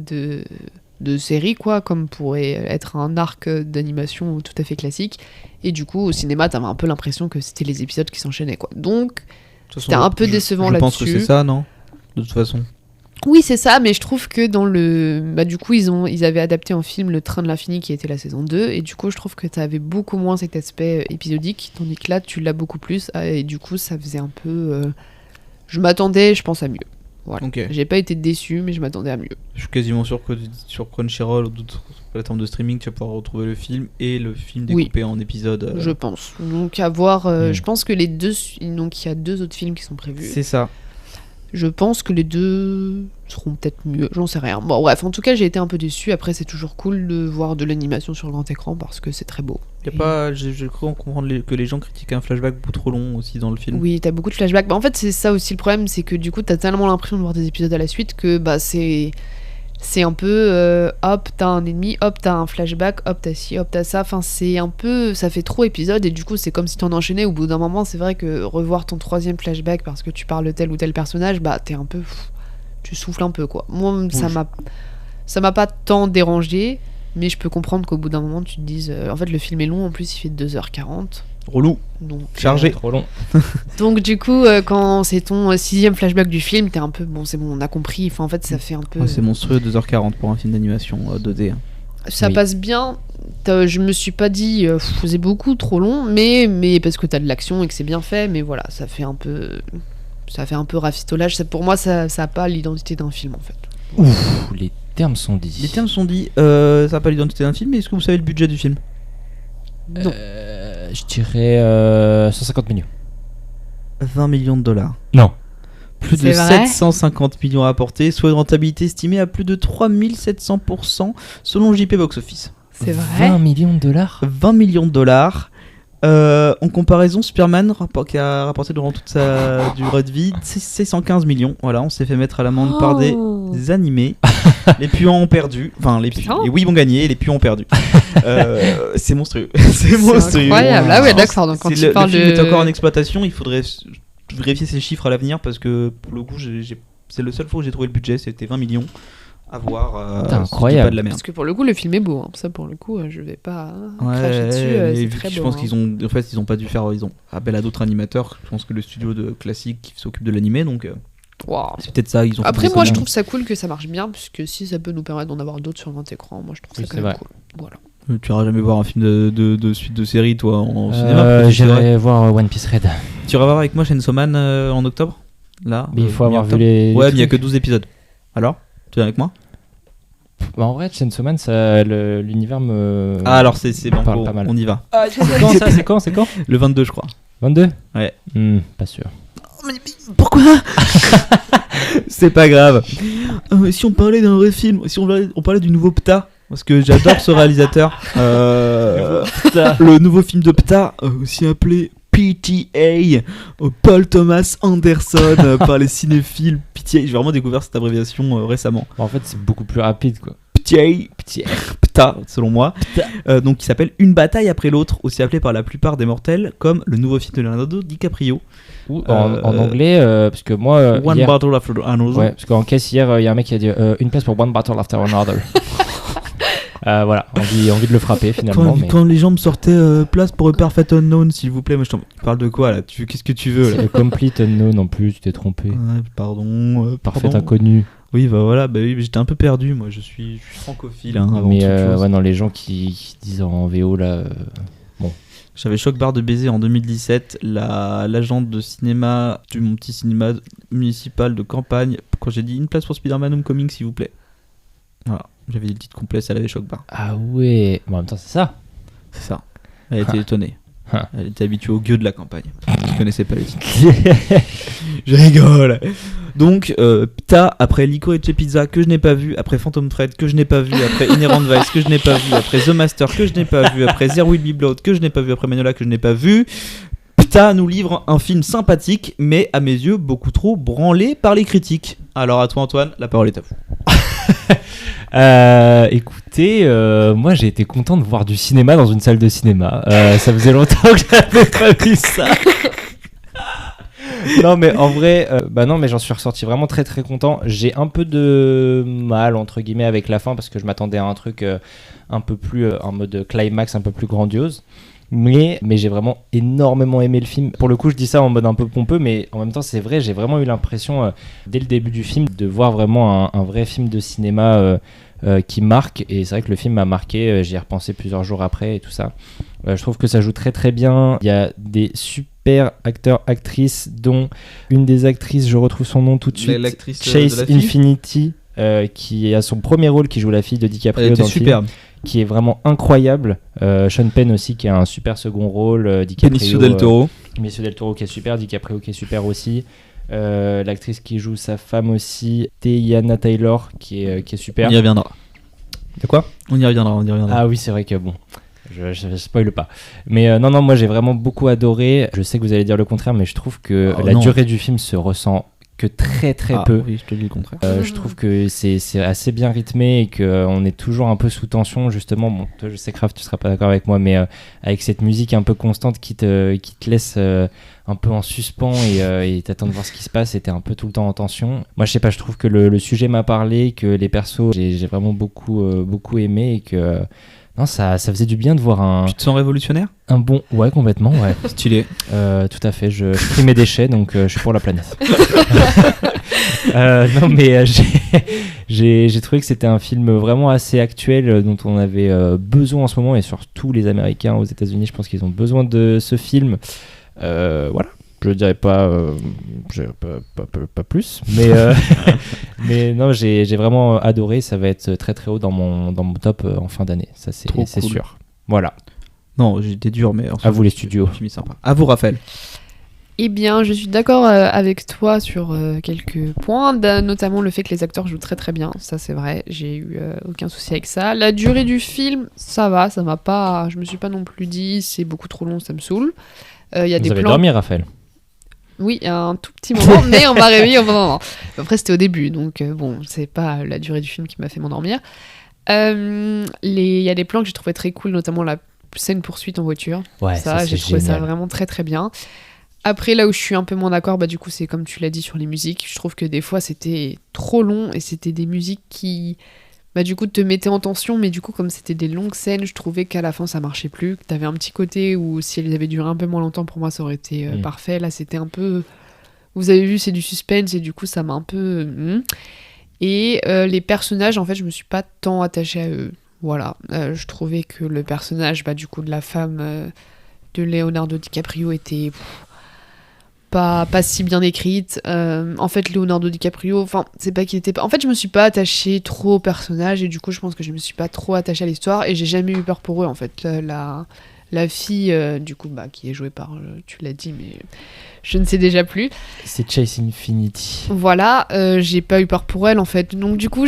de série quoi, comme pourrait être un arc d'animation tout à fait classique. Et du coup au cinéma t'avais un peu l'impression que c'était les épisodes qui s'enchaînaient quoi. Donc De toute façon, c'était un peu décevant Je pense que là-dessus. c'est ça, non? De toute façon. oui c'est ça, mais je trouve que dans le... Bah, du coup ils avaient adapté en film Le Train de l'Infini qui était la saison 2 et du coup je trouve que t'avais beaucoup moins cet aspect épisodique, tandis que là tu l'as beaucoup plus et du coup ça faisait un peu... Je m'attendais je pense à mieux. Voilà. Ok. J'ai pas été déçu mais je m'attendais à mieux. Je suis quasiment sûr que sur Crunchyroll ou d'autres plateformes de streaming, tu vas pouvoir retrouver le film et le film Oui. découpé en épisodes. Je pense. Donc à voir, Mm. je pense que les deux... Donc il y a 2 autres films qui sont prévus. C'est ça. Je pense que les deux seront peut-être mieux, j'en sais rien. Bon bref, en tout cas j'ai été un peu déçu. Après c'est toujours cool de voir de l'animation sur le grand écran parce que c'est très beau. Y a pas, j'ai cru en comprendre que les gens critiquaient un flashback beaucoup trop long aussi dans le film. Oui, t'as beaucoup de flashbacks. Bah, en fait c'est ça aussi le problème, c'est que du coup t'as tellement l'impression de voir des épisodes à la suite que bah c'est un peu hop t'as un ennemi, hop t'as un flashback, hop t'as ci, hop t'as ça. Enfin c'est un peu, ça fait trop épisodes et du coup c'est comme si t'en enchaînais. Au bout d'un moment c'est vrai que revoir ton 3e flashback parce que tu parles de tel ou tel personnage, bah t'es un peu, tu souffles un peu quoi. Moi ça m'a pas tant dérangé, mais je peux comprendre qu'au bout d'un moment tu te dises, en fait le film est long en plus il fait 2h40. Relou. Donc, Chargé. Trop long. donc du coup, quand c'est ton 6e flashback du film, t'es un peu bon, c'est bon, on a compris. Enfin, en fait, ça fait un peu. Ouais, c'est monstrueux 2h40 pour un film d'animation 2D. Ça Oui. passe bien. Je me suis pas dit, c'est beaucoup trop long, mais parce que t'as de l'action et que c'est bien fait. Mais voilà, ça fait un peu. ça fait un peu rafistolage. Pour moi, ça a pas l'identité d'un film en fait. Ouf, les termes sont dits. Les termes sont dits, ça n'a pas l'identité d'un film, mais est-ce que vous savez le budget du film? Non. Je dirais 150 millions. 20 millions de dollars. Non. Plus de C'est vrai 750 millions apportés, soit une rentabilité estimée à plus de 3700% selon JP Box Office. C'est vrai. 20 millions de dollars. 20 millions de dollars. En comparaison, Superman, qui a rapporté durant toute sa durée de vie, c'est 115 millions. Voilà, on s'est fait mettre à l'amende par des animés. Les puants ont perdu. Enfin, les oui ont gagné, les puants ont perdu. C'est monstrueux. C'est monstrueux. Incroyable. Ah ouais, d'accord. Donc quand tu parles le film est de. encore en exploitation, il faudrait vérifier ces chiffres à l'avenir parce que pour le coup, c'est le seul fois où j'ai trouvé le budget, c'était 20 millions. À voir. Putain, incroyable. Pas de la merde. Parce que pour le coup, le film est beau. Hein. Ça, pour le coup, je vais pas Ouais, cracher dessus. mais C'est vu très que beau. je pense hein. qu'ils ont pas dû faire, ils ont appel à d'autres animateurs. Je pense que le studio de classique qui s'occupe de l'animé, donc Waouh. c'est peut-être ça. Ils ont. Après, fait moi, des je commandes. trouve ça cool que ça marche bien, puisque si ça peut nous permettre d'en avoir d'autres sur grand écran, moi, je trouve ça Oui, quand c'est même vrai. cool. Voilà. Tu iras jamais voir un film de suite de série, toi, en cinéma. parce que J'irai voir One Piece Red. tu iras voir avec moi Chainsaw Man en octobre. Là. Mais il faut avoir vu mi-octobre. les. Ouais, les mais il y a trucs. que 12 épisodes. Alors, tu es avec moi? Bah, en vrai, Chainsaw Man, l'univers me. Ah, alors c'est parle banco. pas mal. On y va. C'est quand ça? C'est quand Le 22, je crois. 22. Ouais. Pas sûr. Pourquoi? C'est pas grave. Si on parlait d'un vrai film, si on parlait du nouveau Ptah, parce que j'adore ce réalisateur. Le nouveau film de Ptah, aussi appelé PTA, Paul Thomas Anderson, par les cinéphiles. PTA, j'ai vraiment découvert cette abréviation récemment. Bah, en fait, c'est beaucoup plus rapide, quoi. Ptah, selon moi. Donc, qui s'appelle Une bataille après l'autre, aussi appelé par la plupart des mortels comme le nouveau film de Leonardo DiCaprio. Ou en anglais, parce que moi. One hier, Battle After Another. ouais, parce qu'en caisse hier, il y a un mec qui a dit une place pour One Battle After Another. Voilà, envie de le frapper finalement. Quand les gens me sortaient place pour Perfect Unknown, s'il vous plaît, moi tu parles de quoi là? Qu'est-ce que tu veux là? C'est Complete Unknown en plus, tu t'es trompé. Ouais, pardon. Parfait pardon. inconnu. Oui, bah voilà, oui, mais j'étais un peu perdu. Moi, je suis francophile avant Mais toute chose. ouais, non, les gens qui disent en VO là. J'avais Choc Barre de Baiser en 2017, l'agente de cinéma du mon petit cinéma municipal de campagne, quand j'ai dit une place pour Spider-Man Homecoming, s'il vous plaît. Voilà, j'avais dit le titre complet, ça avait Choc Barre. Ah ouais, bon, en même temps, c'est ça. C'est ça. Elle était étonnée. Ah. Elle était habituée au gueux de la campagne. Je connaissais pas les titres. Je rigole. Donc, Ptah, après Licorice Pizza, que je n'ai pas vu, après Phantom Thread, que je n'ai pas vu, après Inherent Vice, que je n'ai pas vu, après The Master, que je n'ai pas vu, après There Will Be Blood, que je n'ai pas vu, après Manola, que je n'ai pas vu, Ptah nous livre un film sympathique, mais à mes yeux, beaucoup trop branlé par les critiques. Alors, à toi, Antoine, la parole est à vous. Écoutez, moi j'ai été content de voir du cinéma dans une salle de cinéma. Ça faisait longtemps que j'avais pas vu ça. Non mais en vrai, non mais j'en suis ressorti vraiment très très content. J'ai un peu de mal entre guillemets avec la fin parce que je m'attendais à un truc un peu plus en mode climax, un peu plus grandiose. Mais j'ai vraiment énormément aimé le film. Pour le coup, je dis ça en mode un peu pompeux, mais en même temps, c'est vrai, j'ai vraiment eu l'impression, dès le début du film, de voir vraiment un vrai film de cinéma qui marque. Et c'est vrai que le film m'a marqué, j'y ai repensé plusieurs jours après et tout ça. Je trouve que ça joue très très bien. Il y a des super acteurs, actrices, dont une des actrices, je retrouve son nom tout de suite, L'actrice Chase de la fille. Infinity, qui a son premier rôle, qui joue la fille de DiCaprio Elle était dans le film, superbe. qui est vraiment incroyable. Sean Penn aussi qui a un super second rôle. DiCaprio, Benicio del Toro. Benicio del Toro qui est super, DiCaprio qui est super aussi. L'actrice qui joue sa femme aussi, Teyana Taylor qui est super. On y reviendra. De quoi? On y reviendra. Ah oui, c'est vrai que bon, je spoil pas. Mais non, moi j'ai vraiment beaucoup adoré. Je sais que vous allez dire le contraire, mais je trouve que la durée du film se ressent que très peu. Oui, je te dis le contraire. Je trouve que c'est assez bien rythmé et qu'on est toujours un peu sous tension justement. Bon, toi je sais Kraft, tu seras pas d'accord avec moi, mais avec cette musique un peu constante qui te laisse un peu en suspens et t'attends de voir ce qui se passe et t'es un peu tout le temps en tension. Moi je sais pas, je trouve que le sujet m'a parlé, que les persos j'ai vraiment beaucoup aimé et que non, ça faisait du bien de voir un Tu te sens révolutionnaire? bon... Ouais, complètement, ouais. Stylé. Tout à fait, je trie mes déchets, donc je suis pour la planète. Non, mais j'ai trouvé que c'était un film vraiment assez actuel, dont on avait besoin en ce moment, et surtout les Américains aux États-Unis, je pense qu'ils ont besoin de ce film. Voilà. Je dirais pas, pas plus, mais, mais non, j'ai vraiment adoré. Ça va être très très haut dans mon top en fin d'année. Ça, c'est Trop cool. sûr. Voilà. Non, j'étais dur, mais... À vous les studios. Le film est sympa. À vous, Raphaël. Eh bien, je suis d'accord avec toi sur quelques points, notamment le fait que les acteurs jouent très très bien. Ça, c'est vrai. J'ai eu aucun souci avec ça. La durée du film, ça va. Ça m'a pas. Je me suis pas non plus dit c'est beaucoup trop long, ça me saoule. Il y a Vous des avez plans. dormi, Raphaël? Oui, un tout petit moment, mais on m'a réveillé au bon moment. Après, c'était au début, donc bon, c'est pas la durée du film qui m'a fait m'endormir. Il y a des plans que j'ai trouvé très cool, notamment la scène poursuite en voiture. Ouais, ça, j'ai trouvé ça vraiment très très bien. Après, là où je suis un peu moins d'accord, bah du coup, c'est comme tu l'as dit sur les musiques. Je trouve que des fois, c'était trop long et c'était des musiques qui, bah du coup, te mettaient en tension, mais du coup, comme c'était des longues scènes, je trouvais qu'à la fin, ça marchait plus. Que t'avais un petit côté où si elles avaient duré un peu moins longtemps, pour moi, ça aurait été parfait. Là, c'était un peu... Vous avez vu, c'est du suspense et du coup, ça m'a un peu... Et les personnages, en fait, je me suis pas tant attachée à eux. Voilà. Je trouvais que le personnage, bah du coup, de la femme de Leonardo DiCaprio était... pas si bien écrite. En fait, Leonardo DiCaprio, enfin, c'est pas qu'il était pas... En fait, je me suis pas attachée trop au personnage et du coup, je pense que je me suis pas trop attachée à l'histoire et j'ai jamais eu peur pour eux, en fait. La fille, du coup, bah, qui est jouée par... tu l'as dit, mais je ne sais déjà plus. C'est Chase Infinity. Voilà, j'ai pas eu peur pour elle, en fait. Donc, du coup,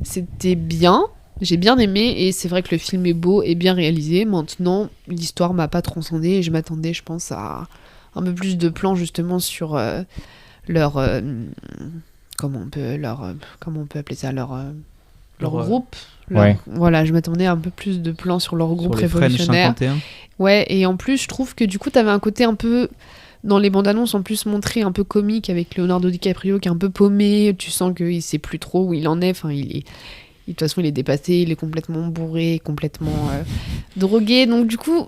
c'était bien. J'ai bien aimé et c'est vrai que le film est beau et bien réalisé. Maintenant, l'histoire m'a pas transcendée et je m'attendais, je pense, à un peu plus de plans justement sur leur comment on peut appeler ça, leur groupe. Ouais. Voilà, je m'attendais à un peu plus de plans sur leur groupe Sur les French révolutionnaire. 51. Ouais, et en plus, je trouve que du coup, t'avais un côté un peu dans les bandes annonces en plus montré un peu comique avec Leonardo DiCaprio qui est un peu paumé. Tu sens qu'il sait plus trop où il en est. Enfin, de toute façon, il est dépassé, il est complètement bourré, complètement drogué. Donc du coup,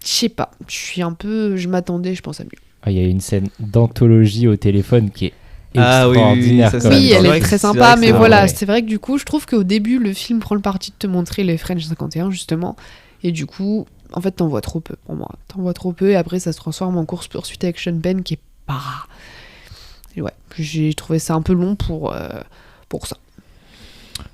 je sais pas. Je m'attendais, je pense à mieux. Il y a une scène d'anthologie au téléphone qui est Ah oui, extraordinaire. ça, quand c'est même. Oui, c'est elle vrai est que très c'est vrai sympa, que mais c'est voilà, vrai. c'est vrai que du coup, je trouve qu'au début, le film prend le parti de te montrer les French 51, justement, et du coup, en fait, t'en vois trop peu, pour moi. T'en vois trop peu, et après, ça se transforme en course-poursuite avec Sean Penn, qui est pas... Et ouais, j'ai trouvé ça un peu long pour ça.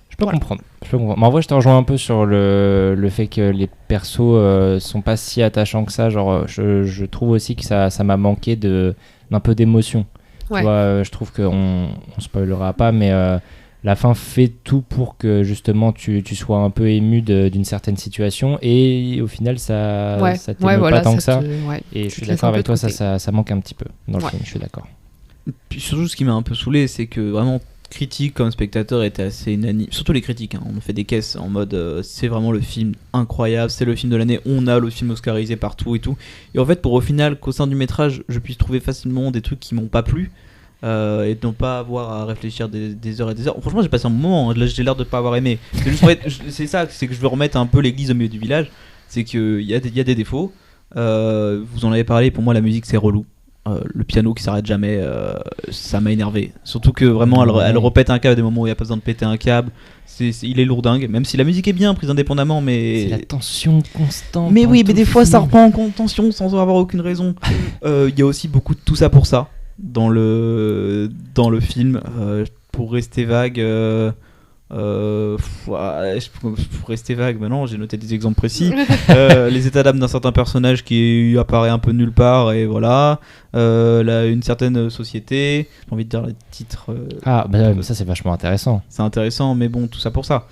Je peux comprendre. Mais en vrai, je te rejoins un peu sur le fait que les persos sont pas si attachants que ça. Genre, je trouve aussi que ça m'a manqué d'un peu d'émotion. Ouais. Tu vois, je trouve qu'on spoilera pas, mais la fin fait tout pour que justement tu sois un peu ému d'une certaine situation et au final ça t'émeut voilà, pas tant que ça. ouais, Et je tu suis te laisses d'accord un peu avec toi, tromper. ça manque un petit peu dans le Ouais. film, je suis d'accord. Puis surtout, ce qui m'a un peu saoulé, c'est que vraiment, critique comme spectateur était assez unanime. Surtout les critiques, hein. On a fait des caisses en mode c'est vraiment le film incroyable, c'est le film de l'année, on a le film oscarisé partout et tout. Et en fait, pour au final qu'au sein du métrage, je puisse trouver facilement des trucs qui m'ont pas plu. Et de ne pas avoir à réfléchir des heures et des heures. Franchement, j'ai passé un moment, là j'ai l'air de pas avoir aimé. C'est juste, en fait, c'est ça, c'est que je veux remettre un peu l'église au milieu du village. C'est qu'il y a des défauts. Vous en avez parlé, pour moi la musique c'est relou. Le piano qui s'arrête jamais, ça m'a énervé. Surtout que vraiment elle repète un câble à des moments où il n'y a pas besoin de péter un câble. Il est lourdingue, même si la musique est bien prise indépendamment, mais. C'est la tension constante. Mais dans oui, tout mais des le fois ça film. reprend en contention sans avoir aucune raison. Il y a aussi beaucoup de tout ça pour ça dans le film. Pour rester vague. Pour rester vague, maintenant j'ai noté des exemples précis. Les états d'âme d'un certain personnage qui apparaît un peu nulle part, et voilà. Une certaine société, j'ai envie de dire le titre. Ah, bah ça c'est vachement intéressant. C'est intéressant, mais bon, tout ça pour ça.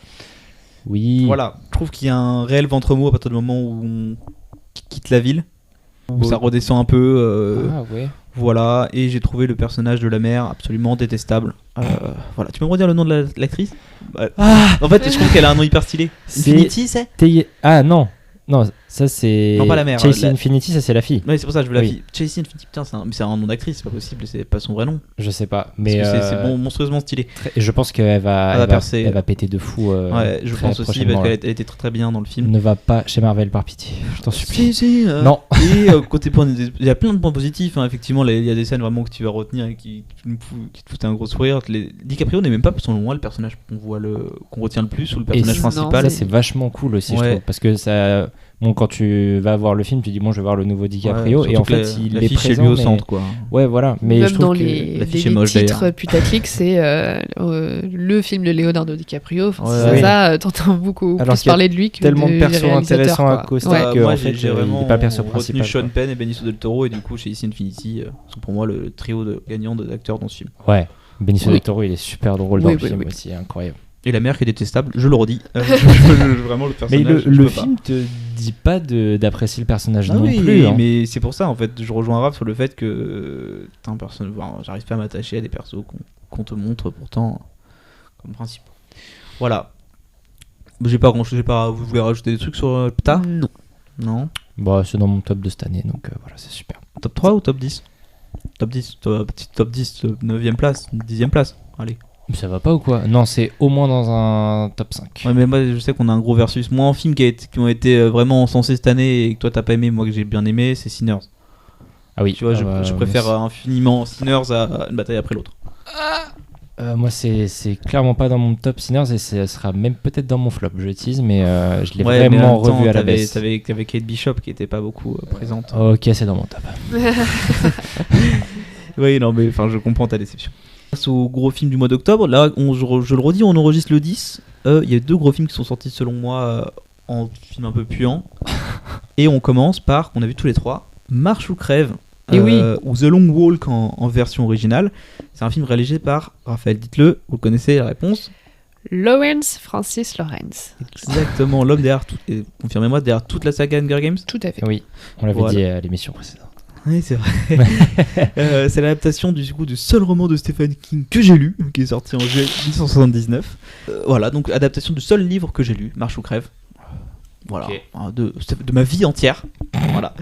Oui. Voilà, je trouve qu'il y a un réel ventre mou à partir du moment où on quitte la ville, où ça redescend un peu. Ah ouais. Voilà, et j'ai trouvé le personnage de la mère absolument détestable. Voilà, tu peux me redire le nom de l'actrice? En fait, je trouve qu'elle a un nom hyper stylé. C'est- Infinity, c'est? Ah non, ça c'est. Non, pas la mère, Chase la- Infinity, ça c'est la fille. Ouais, c'est pour ça que je veux la Oui. fille. Chasey Infinity, putain, c'est un nom d'actrice, c'est pas possible, c'est pas son vrai nom. Je sais pas, mais Parce que c'est monstrueusement stylé. je pense qu'elle va, Elle va percer. elle va péter de fou. Ouais, je très pense aussi prochainement, parce qu'elle là. elle était très très bien dans le film. Ne va pas chez Marvel par pitié, je t'en supplie. Si, Non. Et côté point, il y a plein de points positifs, hein. Effectivement, il y a des scènes vraiment que tu vas retenir et qui te foutent un gros sourire. DiCaprio n'est même pas, selon moi, le personnage qu'on retient le plus ou le personnage Et principal. Ça c'est vachement cool aussi, je Ouais. trouve, parce que ça, bon, quand tu vas voir le film, tu dis bon, je vais voir le nouveau DiCaprio, Ouais, et en surtout que fait, il est l'affiche est présent. mis au mais- centre, quoi. Ouais, voilà. Mais Même je trouve dans que les l'affiche est moche, titres d'ailleurs. putaclic, c'est le film de Leonardo DiCaprio. Enfin, Ouais, c'est ouais. ça, t'entends beaucoup Alors plus qu'il y a parler de lui que tellement de du persos réalisateur, intéressants à quoi. causer. Ouais. que, Moi, en fait, j'ai il est vraiment pas perso retenu principal, Sean quoi. Penn et Benicio del Toro, et du coup, chez Ici Infinity, sont pour moi le trio de gagnants d'acteurs dans ce film. Ouais. Benicio Oui. del Toro, il est super drôle dans Oui, le oui, film oui. aussi, incroyable. Et la mère qui est détestable, je le redis. Vraiment, le Mais personnage. le film te dit pas d'apprécier le personnage Ah non oui, plus. Hein. mais c'est pour ça, en fait, je rejoins Raph sur le fait que j'arrive pas à m'attacher à des persos qu'on te montre pourtant comme principe. Voilà. J'ai pas grand chose, vous voulez rajouter des trucs sur Pta? Non. Non. Bah, c'est dans mon top de cette année, donc voilà, c'est super. Top 3 ou top 10? Top 10, top 10, 9ème place, 10ème place. Allez. Mais ça va pas ou quoi? Non, c'est au moins dans un top 5. Ouais, mais moi je sais qu'on a un gros versus. Moi, en film qui ont été vraiment encensés cette année et que toi t'as pas aimé, moi que j'ai bien aimé, c'est Sinners. Ah oui, Tu vois, je préfère infiniment Sinners à Une bataille après l'autre. moi, c'est clairement pas dans mon top Sinners et ça sera même peut-être dans mon flop. Je tease, mais je l'ai Ouais, mais vraiment en même temps, revu à la baisse. T'avais Kate Bishop qui était pas beaucoup présente. Ok, c'est dans mon top. Oui, non, mais enfin, je comprends ta déception. Face au gros film du mois d'octobre, là, je le redis, on enregistre le 10. Il y a 2 gros films qui sont sortis selon moi en film un peu puant. Et on commence par, qu'on a vu tous les 3, Marche ou crève. Et oui. Ou The Long Walk en version originale. C'est un film réalisé par Raphaël, dites-le, vous connaissez la réponse. Francis Lawrence. Exactement, l'homme derrière et confirmez-moi, derrière toute la saga Hunger Games. Tout à fait. Oui, on l'avait Voilà. dit à l'émission précédente. Oui, c'est vrai. C'est l'adaptation du seul roman de Stephen King que j'ai lu, qui est sorti en juillet 1979. Voilà, donc adaptation du seul livre que j'ai lu, Marche ou crève. Voilà, Ok. de ma vie entière. Voilà.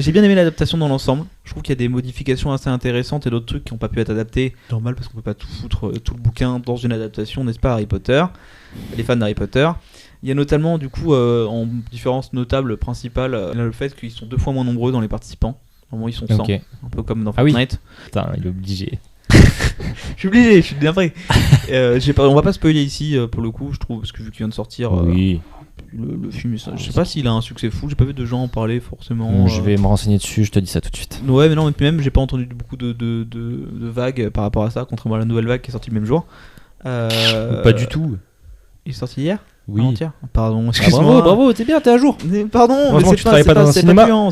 J'ai bien aimé l'adaptation dans l'ensemble. Je trouve qu'il y a des modifications assez intéressantes et d'autres trucs qui n'ont pas pu être adaptés. Normal parce qu'on peut pas tout foutre, tout le bouquin dans une adaptation, n'est-ce pas, Harry Potter. Les fans d'Harry Potter. Il y a notamment, du coup, en différence notable principale, le fait qu'ils sont 2 fois moins nombreux dans les participants. Normalement, ils sont 100. Ok. Un peu comme dans Ah oui. Fortnite. Putain, il est obligé. Je suis obligé, je suis bien prêt. On va pas spoiler ici pour le coup, je trouve, parce que vu qu'il vient de sortir Oui. le film, je sais pas s'il a un succès fou, j'ai pas vu de gens en parler forcément. Je vais me renseigner dessus, je te dis ça tout de suite. Ouais, mais non, mais même j'ai pas entendu beaucoup de vagues par rapport à ça, contrairement à la nouvelle vague qui est sortie le même jour. Pas du tout. Il est sorti hier? Oui. Avant-hier. Pardon, Ah, excuse-moi. bravo, t'es bien, t'es à jour. Pardon, mais Heureusement c'est que tu travailles pas dans un c'est cinéma. puant.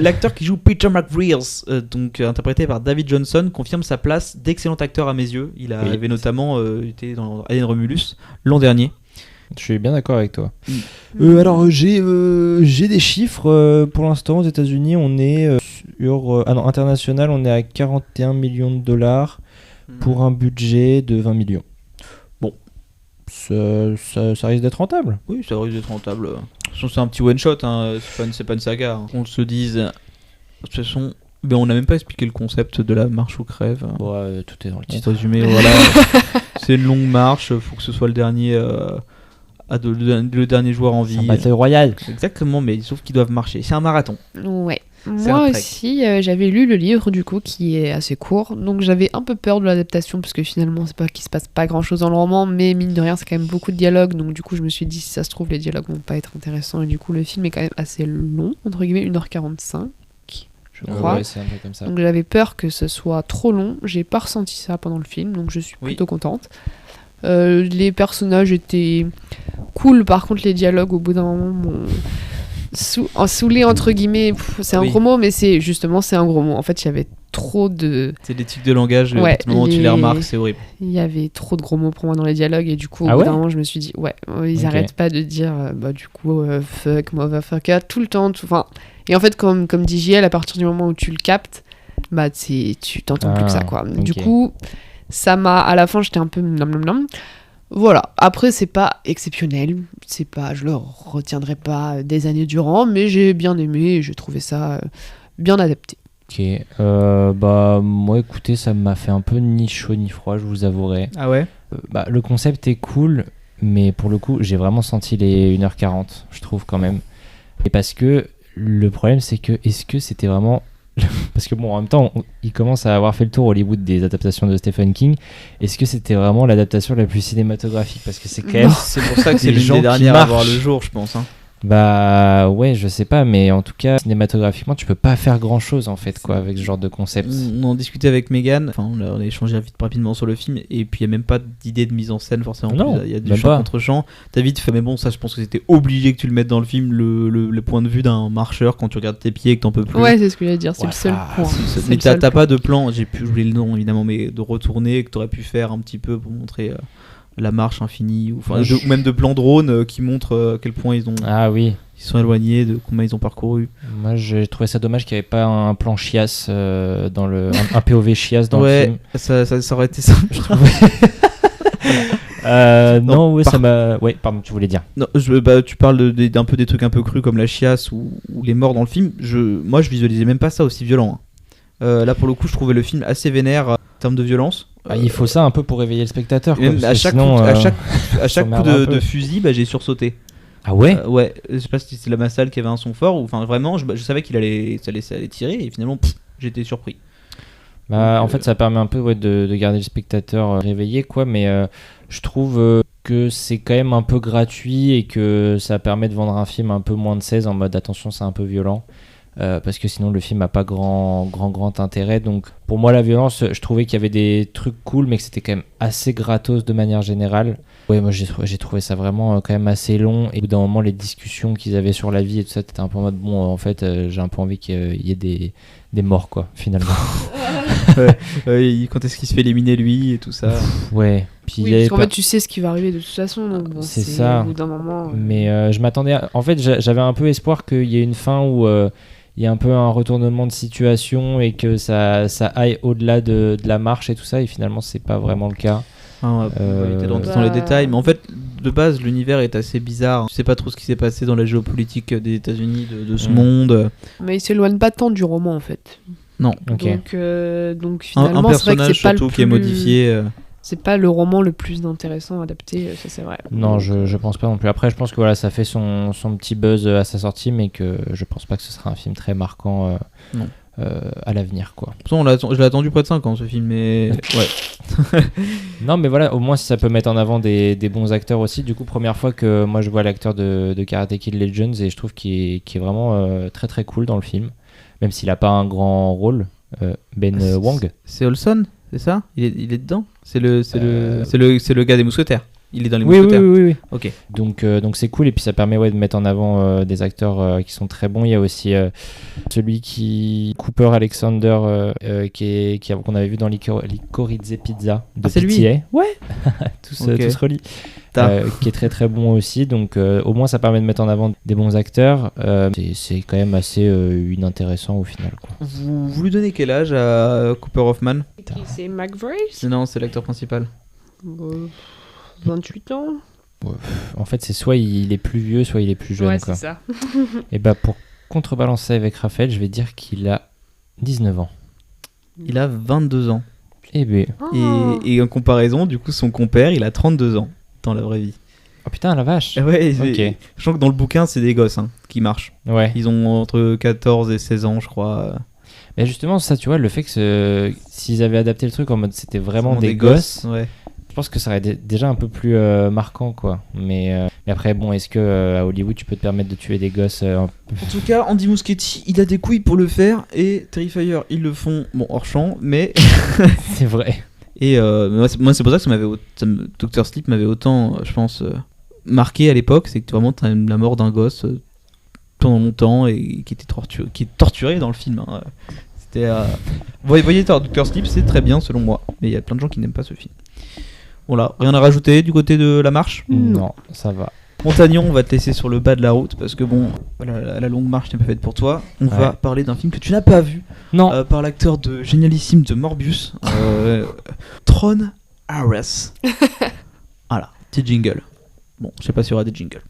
L'acteur qui joue Peter McReels, donc interprété par David Johnson, confirme sa place d'excellent acteur à mes yeux. Il avait notamment été dans Alien Romulus l'an dernier. Je suis bien d'accord avec toi. Alors, j'ai des chiffres. Pour l'instant, aux États-Unis, on est international, on est à 41 millions de dollars pour un budget de 20 millions. Bon, ça risque d'être rentable. Oui, ça risque d'être rentable. De toute façon, c'est un petit one shot, hein. C'est pas une saga. Hein. On se dise. De toute façon, mais on n'a même pas expliqué le concept de la marche ou crève. Ouais, tout est dans le Petit titre. résumé, voilà. C'est une longue marche, faut que ce soit le dernier, le dernier joueur en C'est un vie. bataille royale. Exactement, mais sauf qu'ils doivent marcher. C'est un marathon. Ouais. C'est un Moi trek. aussi, j'avais lu le livre du coup qui est assez court, donc j'avais un peu peur de l'adaptation parce que finalement c'est pas qu'il se passe pas grand chose dans le roman, mais mine de rien c'est quand même beaucoup de dialogues, donc du coup je me suis dit si ça se trouve les dialogues vont pas être intéressants et du coup le film est quand même assez long, entre guillemets 1h45 je crois. Ouais, c'est un peu comme ça. Donc j'avais peur que ce soit trop long, j'ai pas ressenti ça pendant le film, donc je suis Oui. plutôt contente. Les personnages étaient cool, par contre les dialogues au bout d'un moment m'ont saoulé entre guillemets, c'est un Oui. gros mot, mais c'est un gros mot. En fait, il y avait trop de, C'est des tics de langage, Ouais, à partir du moment où tu les les- remarques, c'est horrible. il y avait trop de gros mots pour moi dans les dialogues et du coup au Ah bout ouais d'un moment je me suis dit ils Ok. arrêtent pas de dire fuck, motherfucker tout le temps, enfin et en fait comme dit JL, à partir du moment où tu le captes, bah tu t'entends plus que ça quoi. Du ok. coup ça m'a, à la fin j'étais un peu nom. Voilà, après c'est pas exceptionnel, c'est pas, je le retiendrai pas des années durant, mais j'ai bien aimé et j'ai trouvé ça bien adapté. Ok. Bah, moi, écoutez, ça m'a fait un peu ni chaud ni froid, je vous avouerai. Ah ouais. Bah, le concept est cool, mais pour le coup, j'ai vraiment senti les 1h40, je trouve quand même. Et parce que le problème, c'est que est-ce que c'était vraiment. Parce que bon, en même temps, il commence à avoir fait le tour Hollywood des adaptations de Stephen King. Est-ce que c'était vraiment l'adaptation la plus cinématographique? Parce que c'est quand même. C'est pour ça que c'est Des l'une gens des qui dernières à marchent. voir le jour, je pense. Hein. Bah ouais, je sais pas, mais en tout cas, cinématographiquement, tu peux pas faire grand chose en fait, quoi, avec ce genre de concept. On en discutait avec Megan, enfin on a échangé vite rapidement sur le film, et puis il n'y a même pas d'idée de mise en scène forcément. Non, Il y a du même chant pas. contre chant. T'as vite fait, mais bon, ça je pense que c'était obligé que tu le mettes dans le film, le point de vue d'un marcheur quand tu regardes tes pieds et que t'en peux plus. Ouais, c'est ce que j'allais dire, c'est Ouais, le seul ah, point. Mais C'est le t'as seul pas point. de plan, j'ai pu oublier le nom évidemment, mais de retourner que t'aurais pu faire un petit peu pour montrer la marche infinie, ou Moi, ou même de plans drone qui montrent à quel point ils Ah oui, sont éloignés, de combien ils ont parcouru. moi j'ai trouvé ça dommage qu'il n'y avait pas un plan chiasse dans un POV chiasse dans le Ouais, film. ça aurait été simple, je trouve. Non, ouais, ça m'a. Ouais, pardon, tu voulais dire. Non, tu parles d'un peu des trucs un peu crus comme la chiasse ou les morts dans le film. Moi, je visualisais même pas ça aussi violent. Là, pour le coup, je trouvais le film assez vénère en termes de violence. Il faut ça un peu pour réveiller le spectateur. Quoi, Même parce à que chaque sinon, coup, à chaque coup s'emmerde un de peu. fusil, j'ai sursauté. Ah ouais. Ouais, je sais pas si c'est la Massal qui avait un son fort ou enfin vraiment, je savais qu'il allait tirer et finalement, j'étais surpris. Bah, Donc, en fait, ça permet un peu de garder le spectateur réveillé, quoi. Mais je trouve que c'est quand même un peu gratuit et que ça permet de vendre un film un peu moins de 16 en mode attention, c'est un peu violent. Parce que sinon le film n'a pas grand intérêt. Donc pour moi la violence, je trouvais qu'il y avait des trucs cool mais que c'était quand même assez gratos de manière générale. Ouais, moi j'ai trouvé ça vraiment quand même assez long, et au bout d'un moment les discussions qu'ils avaient sur la vie et tout ça, t'étais un peu en mode bon, en fait j'ai un peu envie qu'il y ait des morts, quoi, finalement. Quand est-ce qu'il se fait éliminer lui et tout ça. Ouais, puis il Oui, y avait parce qu'en pas- fait, tu sais ce qui va arriver de toute façon. Donc bon, C'est ça. Au bout d'un moment. Mais je m'attendais en fait j'avais un peu espoir qu'il y ait une fin où il y a un peu un retournement de situation et que ça aille au-delà de la marche et tout ça, et finalement c'est pas vraiment le cas. On va éviter d'entrer dans les détails, mais en fait, de base, l'univers est assez bizarre. Tu sais pas trop ce qui s'est passé dans la géopolitique des États-Unis, de ce monde. Mais il s'éloigne pas tant du roman en fait. Non. Ok. Donc Un finalement, c'est vrai que personnage c'est pas le surtout plus... qui est modifié. C'est pas le roman le plus intéressant adapté, ça c'est vrai. Non, Donc, je pense pas non plus. Après, je pense que voilà, ça fait son petit buzz à sa sortie, mais que je pense pas que ce sera un film très marquant Non. À l'avenir, quoi. De toute façon, je l'ai attendu près de 5 ans ce film, mais ouais. Non, mais voilà, au moins si ça peut mettre en avant des bons acteurs aussi. Du coup, première fois que moi je vois l'acteur de Karate Kid Legends, et je trouve qu'il est vraiment très très cool dans le film, même s'il a pas un grand rôle. Wong. C'est Olson, c'est ça il est dedans. C'est le gars des mousquetaires. Il est dans les Oui, mousquetaires. oui. Ok. Donc c'est cool, et puis ça permet de mettre en avant des acteurs qui sont très bons. Il y a aussi celui Cooper Alexander qu'on avait vu dans Licorice Pizza de c'est lui. PTA. Ouais. Tout se Ok. relie. Qui est très très bon aussi. Donc au moins ça permet de mettre en avant des bons acteurs. C'est quand même assez inintéressant au final, quoi. Vous lui donnez quel âge à Cooper Hoffman? C'est McVrace Non, c'est l'acteur principal. 28 ans. En fait, c'est soit il est plus vieux, soit il est plus jeune, Ouais, quoi. c'est ça. Et bah pour contrebalancer avec Raphaël, je vais dire qu'il a 19 ans. Il a 22 ans. Eh ben. Oh. Et en comparaison, du coup, son compère, il a 32 ans dans la vraie vie. Oh putain, la vache. Ouais, Ok. je sens que dans le bouquin, c'est des gosses qui marchent. Ouais. Ils ont entre 14 et 16 ans, je crois. Mais justement, ça, tu vois, le fait que s'ils avaient adapté le truc en mode c'était vraiment Vraiment des gosses, Ouais. je pense que ça aurait déjà un peu plus marquant, quoi. Mais après, bon, est-ce que à Hollywood tu peux te permettre de tuer des gosses En tout cas, Andy Muschietti, il a des couilles pour le faire, et Terrifier, ils le font, bon, hors champ, mais... C'est vrai. Et moi, c'est pour ça que Dr. Sleep m'avait autant, je pense, marqué à l'époque. C'est que vraiment, t'as la mort d'un gosse pendant longtemps et qui est torturé dans le film. Hein. C'était. Vous voyez, Dr. Sleep, c'est très bien selon moi, mais il y a plein de gens qui n'aiment pas ce film. Voilà, rien à rajouter du côté de la marche. Non, ça va. Montagnon, on va te laisser sur le bas de la route parce que bon, voilà, la longue marche n'est pas faite pour toi. On va parler d'un film que tu n'as pas vu. Non. Par l'acteur génialissime de Morbius, Tron Ares. Voilà, petit jingle. Bon, je sais pas s'il y aura des jingles.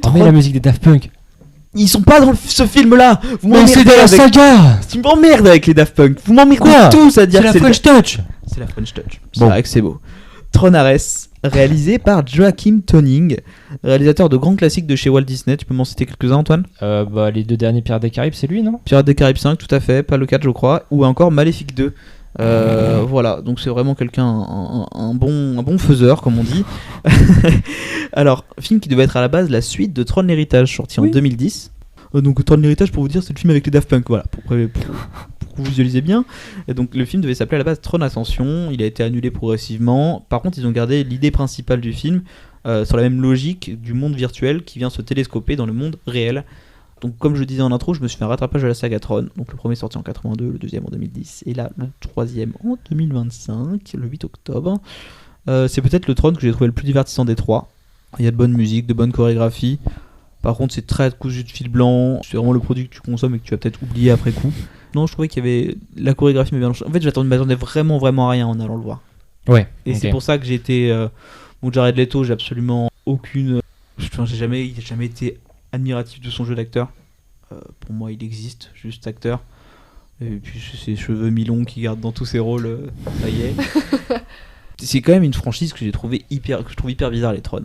Oh, mais la musique des Daft Punk. Ils sont pas dans ce film-là. Vous Mais c'est de la saga. Tu m'emmerdes avec les Daft Punk. Vous m'emmerdez Quoi tous à dire C'est la que French Touch. C'est la French Touch. C'est Bon. vrai que c'est beau. Tron Ares, réalisé par Joachim Tonning, réalisateur de grands classiques de chez Walt Disney. Tu peux m'en citer quelques-uns, Antoine? Les 2 derniers Pirates des Caraïbes, c'est lui, non? Pirates des Caraïbes 5, tout à fait, pas le 4 je crois, ou encore Maléfique 2 Voilà, donc c'est vraiment quelqu'un, un bon faiseur, comme on dit. Alors, film qui devait être à la base la suite de Tron l'héritage, sorti en 2010. Donc Tron l'héritage, pour vous dire, c'est le film avec les Daft Punk, voilà, pour que vous visualisez bien. Et donc le film devait s'appeler à la base Tron Ascension, il a été annulé progressivement. Par contre, ils ont gardé l'idée principale du film sur la même logique du monde virtuel qui vient se télescoper dans le monde réel. Donc comme je disais en intro, je me suis fait un rattrapage de la saga Tron. Donc le premier sorti en 82, le deuxième en 2010 et là le troisième en 2025, le 8 octobre. C'est peut-être le Tron que j'ai trouvé le plus divertissant des trois. Il y a de bonne musique, de bonnes chorégraphies. Par contre, c'est très cousu de fil blanc. C'est vraiment le produit que tu consommes et que tu vas peut-être oublier après coup. Non, je trouvais qu'il y avait la chorégraphie m'avait bien. En fait, je m'attendais vraiment à rien en allant le voir. Ouais. Et c'est pour ça que j'ai été. Bon, Jared Leto, j'ai absolument aucune. J'ai jamais été admiratif de son jeu d'acteur. Pour moi, il existe, juste acteur. Et puis ses cheveux mi-longs qu'il garde dans tous ses rôles, ça y est. C'est quand même une franchise que je trouve hyper bizarre, les Tron.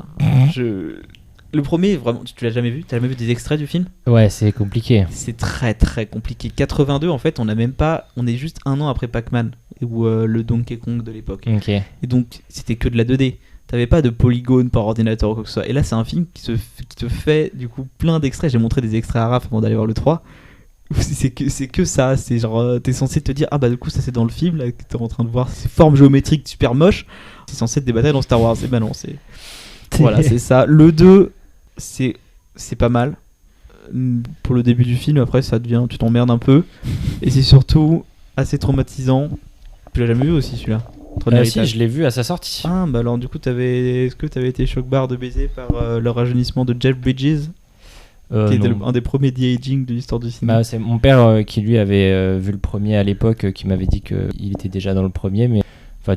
Le premier, vraiment, tu l'as jamais vu? T'as jamais vu des extraits du film? Ouais, c'est compliqué. C'est très compliqué. 82, en fait, on est juste un an après Pac-Man ou le Donkey Kong de l'époque. Ok. Et donc, c'était que de la 2D. T'avais pas de polygone par ordinateur ou quoi que ce soit. Et là, c'est un film qui te fait du coup plein d'extraits. J'ai montré des extraits à Raph avant d'aller voir le 3. C'est que ça. C'est genre, t'es censé te dire, ah bah du coup, ça c'est dans le film là que t'es en train de voir ces formes géométriques super moches. C'est censé être des batailles dans Star Wars. Et bah non, c'est. Voilà, c'est ça. Le 2, c'est pas mal. Pour le début du film, après, tu t'emmerdes un peu. Et c'est surtout assez traumatisant. Tu l'as jamais vu aussi celui-là? Si, je l'ai vu à sa sortie. Ah, bah alors du coup, est-ce que t'avais été choc-barre de baiser par le rajeunissement de Jeff Bridges, qui était un des premiers de-aging de l'histoire du cinéma? Bah, c'est mon père qui lui avait vu le premier à l'époque, qui m'avait dit qu'il était déjà dans le premier, mais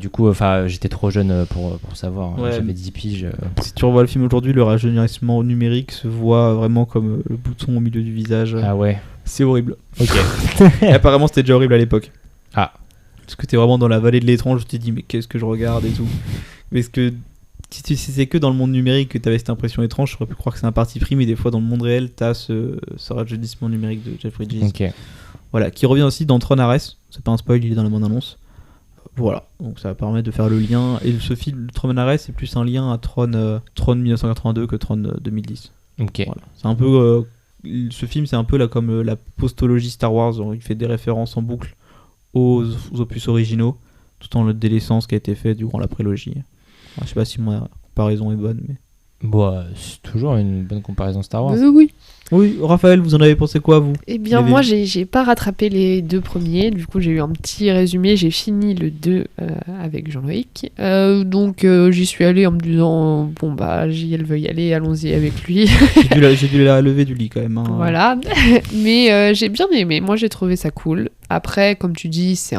du coup, j'étais trop jeune pour savoir. Ouais, j'avais 10 piges. Si tu revois le film aujourd'hui, le rajeunissement numérique se voit vraiment comme le bouton au milieu du visage. Ah ouais. C'est horrible. Ok. Et apparemment, c'était déjà horrible à l'époque. Ah. Parce que t'es vraiment dans la vallée de l'étrange, je t'ai dit mais qu'est-ce que je regarde et tout. Mais si c'est que dans le monde numérique que t'avais cette impression étrange, j'aurais pu croire que c'est un parti pris, mais des fois dans le monde réel t'as ce rajeunissement numérique de Jeff Bridges. Ok. Voilà, qui revient aussi dans Tron Ares, c'est pas un spoil, il est dans la bande-annonce. Voilà, donc ça va permettre de faire le lien. Et ce film, Tron Ares, c'est plus un lien à Tron 1982 que Tron 2010. Ok. Voilà. C'est un peu ce film, c'est un peu là comme la postologie Star Wars, il fait des références en boucle aux opus originaux, tout en le délaissant ce qui a été fait durant la prélogie. Je sais pas si ma comparaison est bonne, mais... Bon, c'est toujours une bonne comparaison Star Wars. Oui. Oui, Raphaël, vous en avez pensé quoi, vous? Eh bien, moi, j'ai pas rattrapé les deux premiers. Du coup, j'ai eu un petit résumé. J'ai fini le 2 avec Jean-Loïc. Donc, j'y suis allée en me disant, bon, bah, JL veut y aller, allons-y avec lui. J'ai dû la lever du lit, quand même. Hein. Voilà. Mais j'ai bien aimé. Moi, j'ai trouvé ça cool. Après, comme tu dis, c'est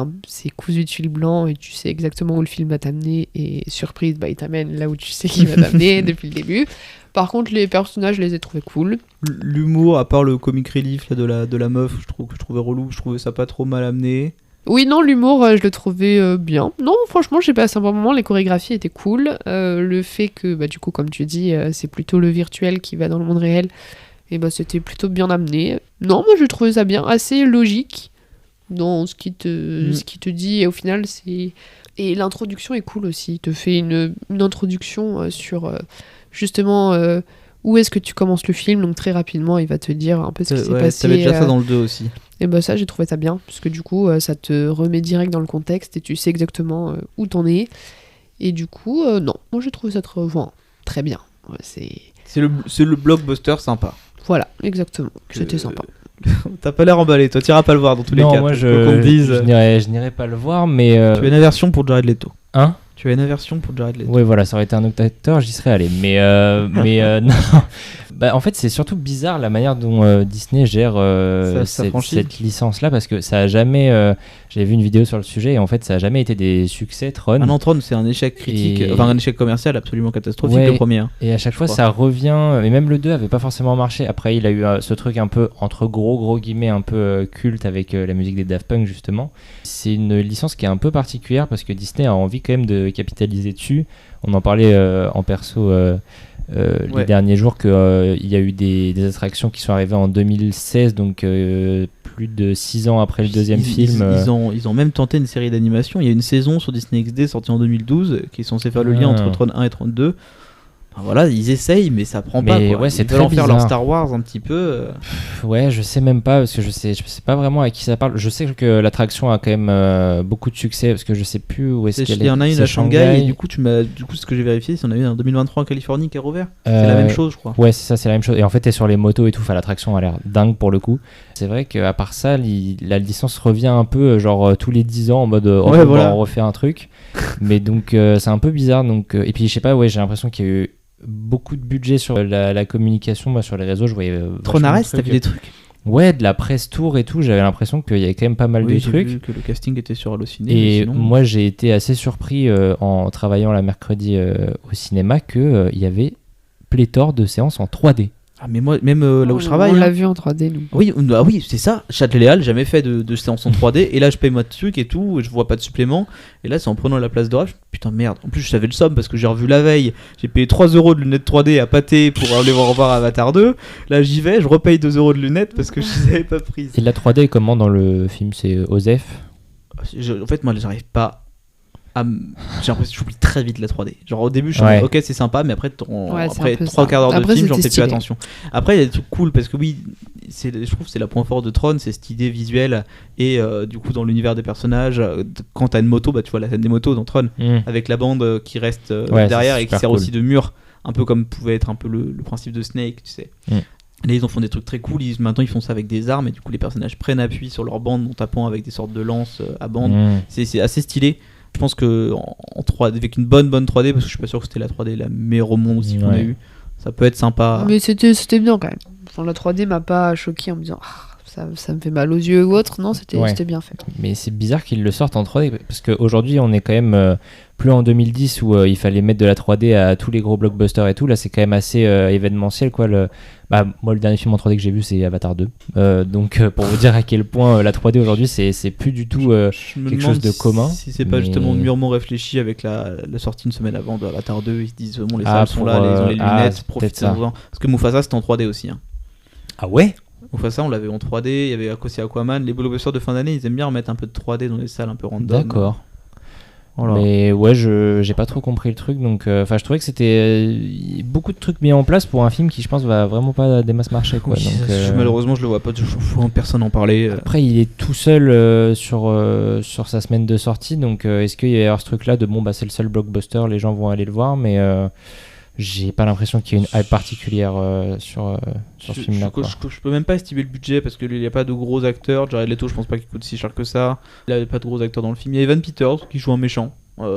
cousu de fil blanc et tu sais exactement où le film va t'amener. Et surprise, bah, il t'amène là où tu sais qu'il va t'amener depuis le début. Par contre, les personnages, je les ai trouvés cool. L'humour, à part le comic relief là, de la meuf, que je trouvais relou, je trouvais ça pas trop mal amené. Oui, non, l'humour, je le trouvais bien. Non, franchement, j'ai passé un bon moment, les chorégraphies étaient cool. Le fait que, bah, du coup, comme tu dis, c'est plutôt le virtuel qui va dans le monde réel, et bah, c'était plutôt bien amené. Non, moi, je trouvais ça bien, assez logique dans ce qui te dit, et au final, c'est... Et l'introduction est cool aussi, il te fait une introduction sur... justement où est-ce que tu commences le film, donc très rapidement il va te dire un peu ce qui s'est passé. T'avais déjà ça dans le 2 aussi. Et bah ça j'ai trouvé ça bien, parce que du coup ça te remet direct dans le contexte et tu sais exactement où t'en es. Et du coup non, moi j'ai trouvé ça très bien. Ouais, c'est le blockbuster sympa. Voilà, exactement, c'était sympa. T'as pas l'air emballé, toi t'iras pas le voir dans tous les cas. Non, moi je n'irai pas le voir, mais... Tu as une aversion pour Jared Leto. Hein? Tu as une aversion pour Jared Leto. Oui, voilà, ça aurait été un autre acteur, j'y serais allé. Mais non. Bah, en fait, c'est surtout bizarre la manière dont Disney gère cette licence-là, parce que ça a jamais... j'avais vu une vidéo sur le sujet, et en fait, ça a jamais été des succès, Tron. Ah non, Tron, c'est un échec critique, enfin un échec commercial absolument catastrophique, le premier. Hein, et à chaque fois, ça revient... Et même le 2 avait pas forcément marché. Après, il a eu ce truc un peu, entre gros guillemets, un peu culte avec la musique des Daft Punk, justement. C'est une licence qui est un peu particulière, parce que Disney a envie quand même de capitaliser dessus. On en parlait en perso les derniers jours qu'il y a eu des attractions qui sont arrivées en 2016, donc plus de 6 ans après le deuxième film. Ils ont même tenté une série d'animation. Il y a une saison sur Disney XD sortie en 2012 qui est censée faire le lien entre Tron 1 et Tron 2. Enfin, voilà, ils essayent, mais ça prend pas. Quoi. Ouais, c'est ils veulent très en faire bizarre. leur Star Wars un petit peu. Ouais, je sais même pas parce que je sais pas vraiment à qui ça parle. Je sais que l'attraction a quand même beaucoup de succès parce que je sais plus où est-ce qu'elle est. Il y en a une C'est à Shanghai et du coup ce que j'ai vérifié, c'est qu'il y en a une en 2023 en Californie qui a rouvert. C'est la même chose, je crois. Ouais, c'est ça, c'est la même chose. Et en fait, t'es sur les motos et tout. Enfin, l'attraction a l'air dingue pour le coup. C'est vrai qu'à part ça, la licence revient un peu genre tous les 10 ans en mode on refait un truc. Mais donc c'est un peu bizarre. Donc et puis je sais pas, ouais, j'ai l'impression qu'il y a eu beaucoup de budget sur la communication. Moi, sur les réseaux, je voyais Tron Arrest, t'as vu des trucs? Ouais, de la presse tour et tout, j'avais l'impression qu'il y avait quand même pas mal de trucs. Vu que le casting était sur Allociné. Et sinon... moi, j'ai été assez surpris en travaillant la mercredi au cinéma qu'il y avait pléthore de séances en 3D. Ah, mais moi, même là où je travaille. On l'a vu en 3D, nous. Oui, c'est ça. Châtelet-Léal, jamais fait de séance en 3D. Et là, je paye moi de trucs et tout. Et je vois pas de supplément. Et là, c'est en prenant la place de rêve. Putain, merde. En plus, je savais le somme parce que j'ai revu la veille. J'ai payé 3 € de lunettes 3D à pâté pour aller voir Avatar 2. Là, j'y vais. Je repaye 2 € de lunettes parce que je les avais pas prises. Et la 3D, comment dans le film? C'est Osef? En fait, moi, j'arrive pas. J'ai l'impression que j'oublie très vite la 3D. Genre au début je suis en mode, ok c'est sympa, mais après 3 quarts d'heure de film j'en fais plus attention. Après il y a des trucs cool parce que oui, je trouve que c'est la point fort de Tron, c'est cette idée visuelle et du coup dans l'univers des personnages, quand t'as une moto, bah tu vois la scène des motos dans Tron avec la bande qui reste derrière et qui sert aussi de mur, un peu comme pouvait être un peu le principe de Snake, tu sais. Là ils en font des trucs très cool, maintenant ils font ça avec des armes et du coup les personnages prennent appui sur leur bande en tapant avec des sortes de lances à bande. C'est assez stylé. Je pense que en 3D, avec une bonne 3D, parce que je suis pas sûr que c'était la 3D la meilleure au monde aussi qu'on a eu, ça peut être sympa. Mais c'était bien quand même. Enfin, la 3D m'a pas choqué en me disant ça me fait mal aux yeux ou autre. Non, c'était bien fait. Mais c'est bizarre qu'ils le sortent en 3D parce qu'aujourd'hui on est quand même plus en 2010 où il fallait mettre de la 3D à tous les gros blockbusters et tout. Là c'est quand même assez événementiel quoi. Moi le dernier film en 3D que j'ai vu c'est Avatar 2. Donc pour vous dire à quel point la 3D aujourd'hui c'est plus du tout quelque chose de commun. Si c'est pas justement mûrement réfléchi avec la sortie une semaine avant de Avatar 2, ils se disent bon les salles sont là, ils ont les lunettes, profitez-en. Parce que Mufasa c'était en 3D aussi. Ah ouais? Mufasa on l'avait en 3D, il y avait aussi Aquaman. Les blockbusters de fin d'année ils aiment bien remettre un peu de 3D dans les salles un peu random. D'accord. Voilà. Mais ouais, j'ai pas trop compris le truc, donc je trouvais que c'était beaucoup de trucs mis en place pour un film qui je pense va vraiment pas des masses marcher quoi. Oui, donc, malheureusement je le vois pas, je vois personne en parler. Après il est tout seul sur sa semaine de sortie, donc est-ce qu'il y a ce truc là de bon bah c'est le seul blockbuster, les gens vont aller le voir, mais j'ai pas l'impression qu'il y ait une hype particulière sur ce film là. Je peux même pas estimer le budget parce qu'il y a pas de gros acteurs. Jared Leto je pense pas qu'il coûte si cher que ça. Il y a pas de gros acteurs dans le film. Il y a Evan Peters qui joue un méchant.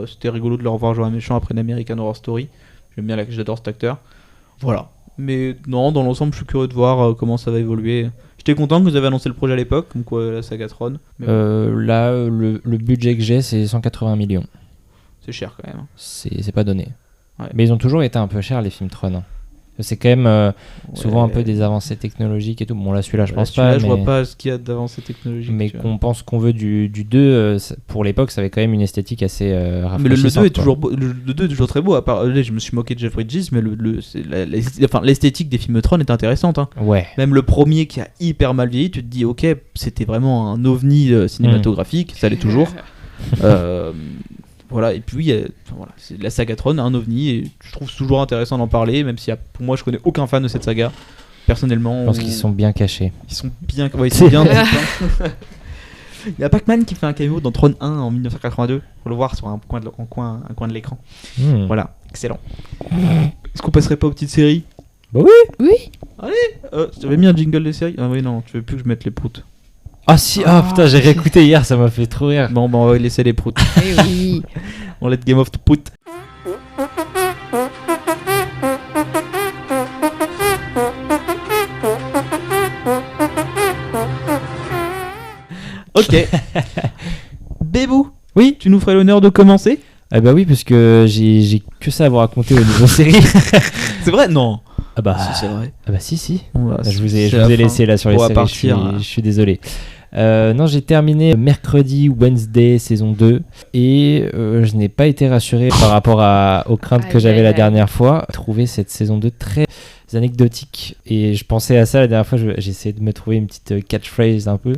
C'était rigolo de le revoir jouer un méchant après l'American Horror Story. J'adore cet acteur. Voilà. Mais non, dans l'ensemble je suis curieux de voir comment ça va évoluer. J'étais content que vous avez annoncé le projet à l'époque, comme quoi la saga Tron. Mais là le budget que j'ai c'est 180 millions. C'est cher quand même. C'est pas donné. Ouais. Mais ils ont toujours été un peu chers les films Tron. C'est quand même souvent un peu des avancées technologiques et tout. Bon là celui-là je pense pas. Là je vois pas ce qu'il y a d'avancées technologiques. Mais qu'on pense qu'on veut du 2, pour l'époque ça avait quand même une esthétique assez rafraîchissante. Mais le 2 est toujours très beau. À part, je me suis moqué de Jeff Bridges, mais l'esthétique des films Tron est intéressante. Ouais. Même le premier qui a hyper mal vieilli, tu te dis ok c'était vraiment un ovni cinématographique, ça l'est toujours. Voilà, et puis c'est la saga Tron, un ovni, et je trouve toujours intéressant d'en parler, même si pour moi je connais aucun fan de cette saga, personnellement. Je pense qu'ils sont bien cachés. Ils sont bien dans le temps. Il y a Pac-Man qui fait un cameo dans Tron 1 en 1982, faut le voir sur un coin de l'écran. Voilà, excellent. Est-ce qu'on passerait pas aux petites séries? Bah oui. Oui. Allez, j'avais mis un jingle des séries. Ah oui non, tu veux plus que je mette les proutes. Ah si, putain, j'ai réécouté hier, ça m'a fait trop rire. Bon, on va laisser les proutes. Eh oui. On let Game of the Prout. Ok. Bébou. Oui. Tu nous ferais l'honneur de commencer? Ah bah oui, parce que j'ai que ça à vous raconter au niveau série. C'est vrai? Non. Ah bah si, c'est vrai. Ah bah si. Bon, bah, je vous ai laissé là sur les séries, je suis désolé. Non, j'ai terminé mercredi Wednesday saison 2 et je n'ai pas été rassuré par rapport aux craintes que j'avais la dernière fois. J'ai trouvé cette saison 2 très anecdotique et je pensais à ça la dernière fois, j'ai essayé de me trouver une petite catchphrase un peu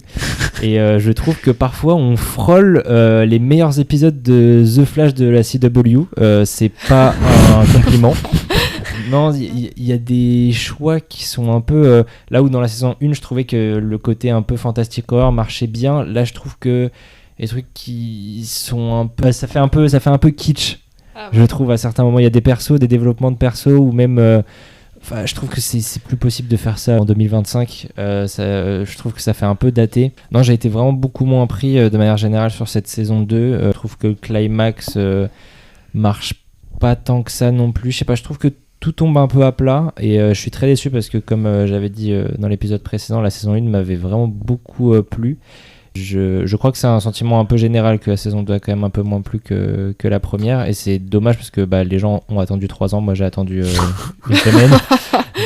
et je trouve que parfois on frôle les meilleurs épisodes de The Flash de la CW, c'est pas un compliment. Non, il y a des choix qui sont un peu là où dans la saison 1 je trouvais que le côté un peu fantastique horror marchait bien, là je trouve que les trucs qui sont un peu ça fait un peu kitsch. Je trouve à certains moments il y a des persos, des développements de persos ou même enfin, je trouve que c'est plus possible de faire ça en 2025. Je trouve que ça fait un peu daté. Non, j'ai été vraiment beaucoup moins pris de manière générale sur cette saison 2. Je trouve que le climax marche pas tant que ça non plus. Je sais pas, je trouve que tout tombe un peu à plat et je suis très déçu parce que comme j'avais dit dans l'épisode précédent, la saison 1 m'avait vraiment beaucoup plu. Je crois que c'est un sentiment un peu général que la saison 2 a quand même un peu moins plu que la première et c'est dommage parce que les gens ont attendu 3 ans, moi j'ai attendu une semaine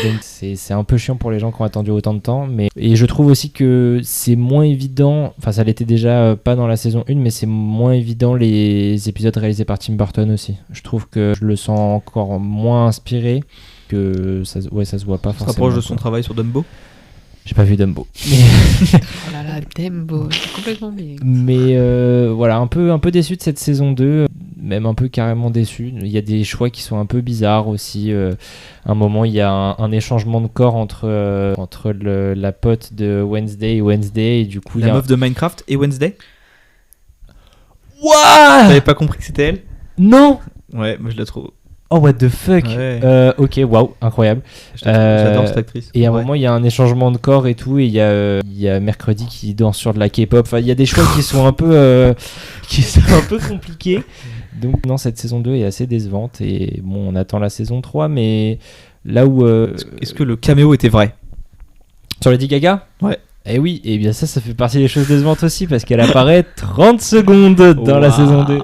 donc c'est un peu chiant pour les gens qui ont attendu autant de temps et je trouve aussi que c'est moins évident, enfin ça l'était déjà pas dans la saison 1 mais c'est moins évident les épisodes réalisés par Tim Burton aussi. Je trouve que je le sens encore moins inspiré, que ça se voit pas forcément. Ça se rapproche de son travail sur Dumbo. J'ai pas vu Dumbo. Oh là là, Dumbo, c'est complètement bien. Mais voilà, un peu déçu de cette saison 2, même un peu carrément déçu. Il y a des choix qui sont un peu bizarres aussi. À un moment, il y a un échangement de corps entre la pote de Wednesday et du coup... La meuf de Minecraft et Wednesday. Wouah! T'avais pas compris que c'était elle? Non! Ouais, moi je la trouve... Oh what the fuck, ouais. Ok, waouh, incroyable. J'adore cette actrice. Et à un moment il y a un échangement de corps et tout et il y a Mercredi qui danse sur de la K-pop. Enfin il y a des choix qui sont un peu compliqués. Donc non, cette saison 2 est assez décevante et bon on attend la saison 3 mais là où est-ce que le caméo était vrai sur Lady Gaga? Ouais. Et oui, et bien ça fait partie des choses décevantes aussi parce qu'elle apparaît 30 secondes dans la saison 2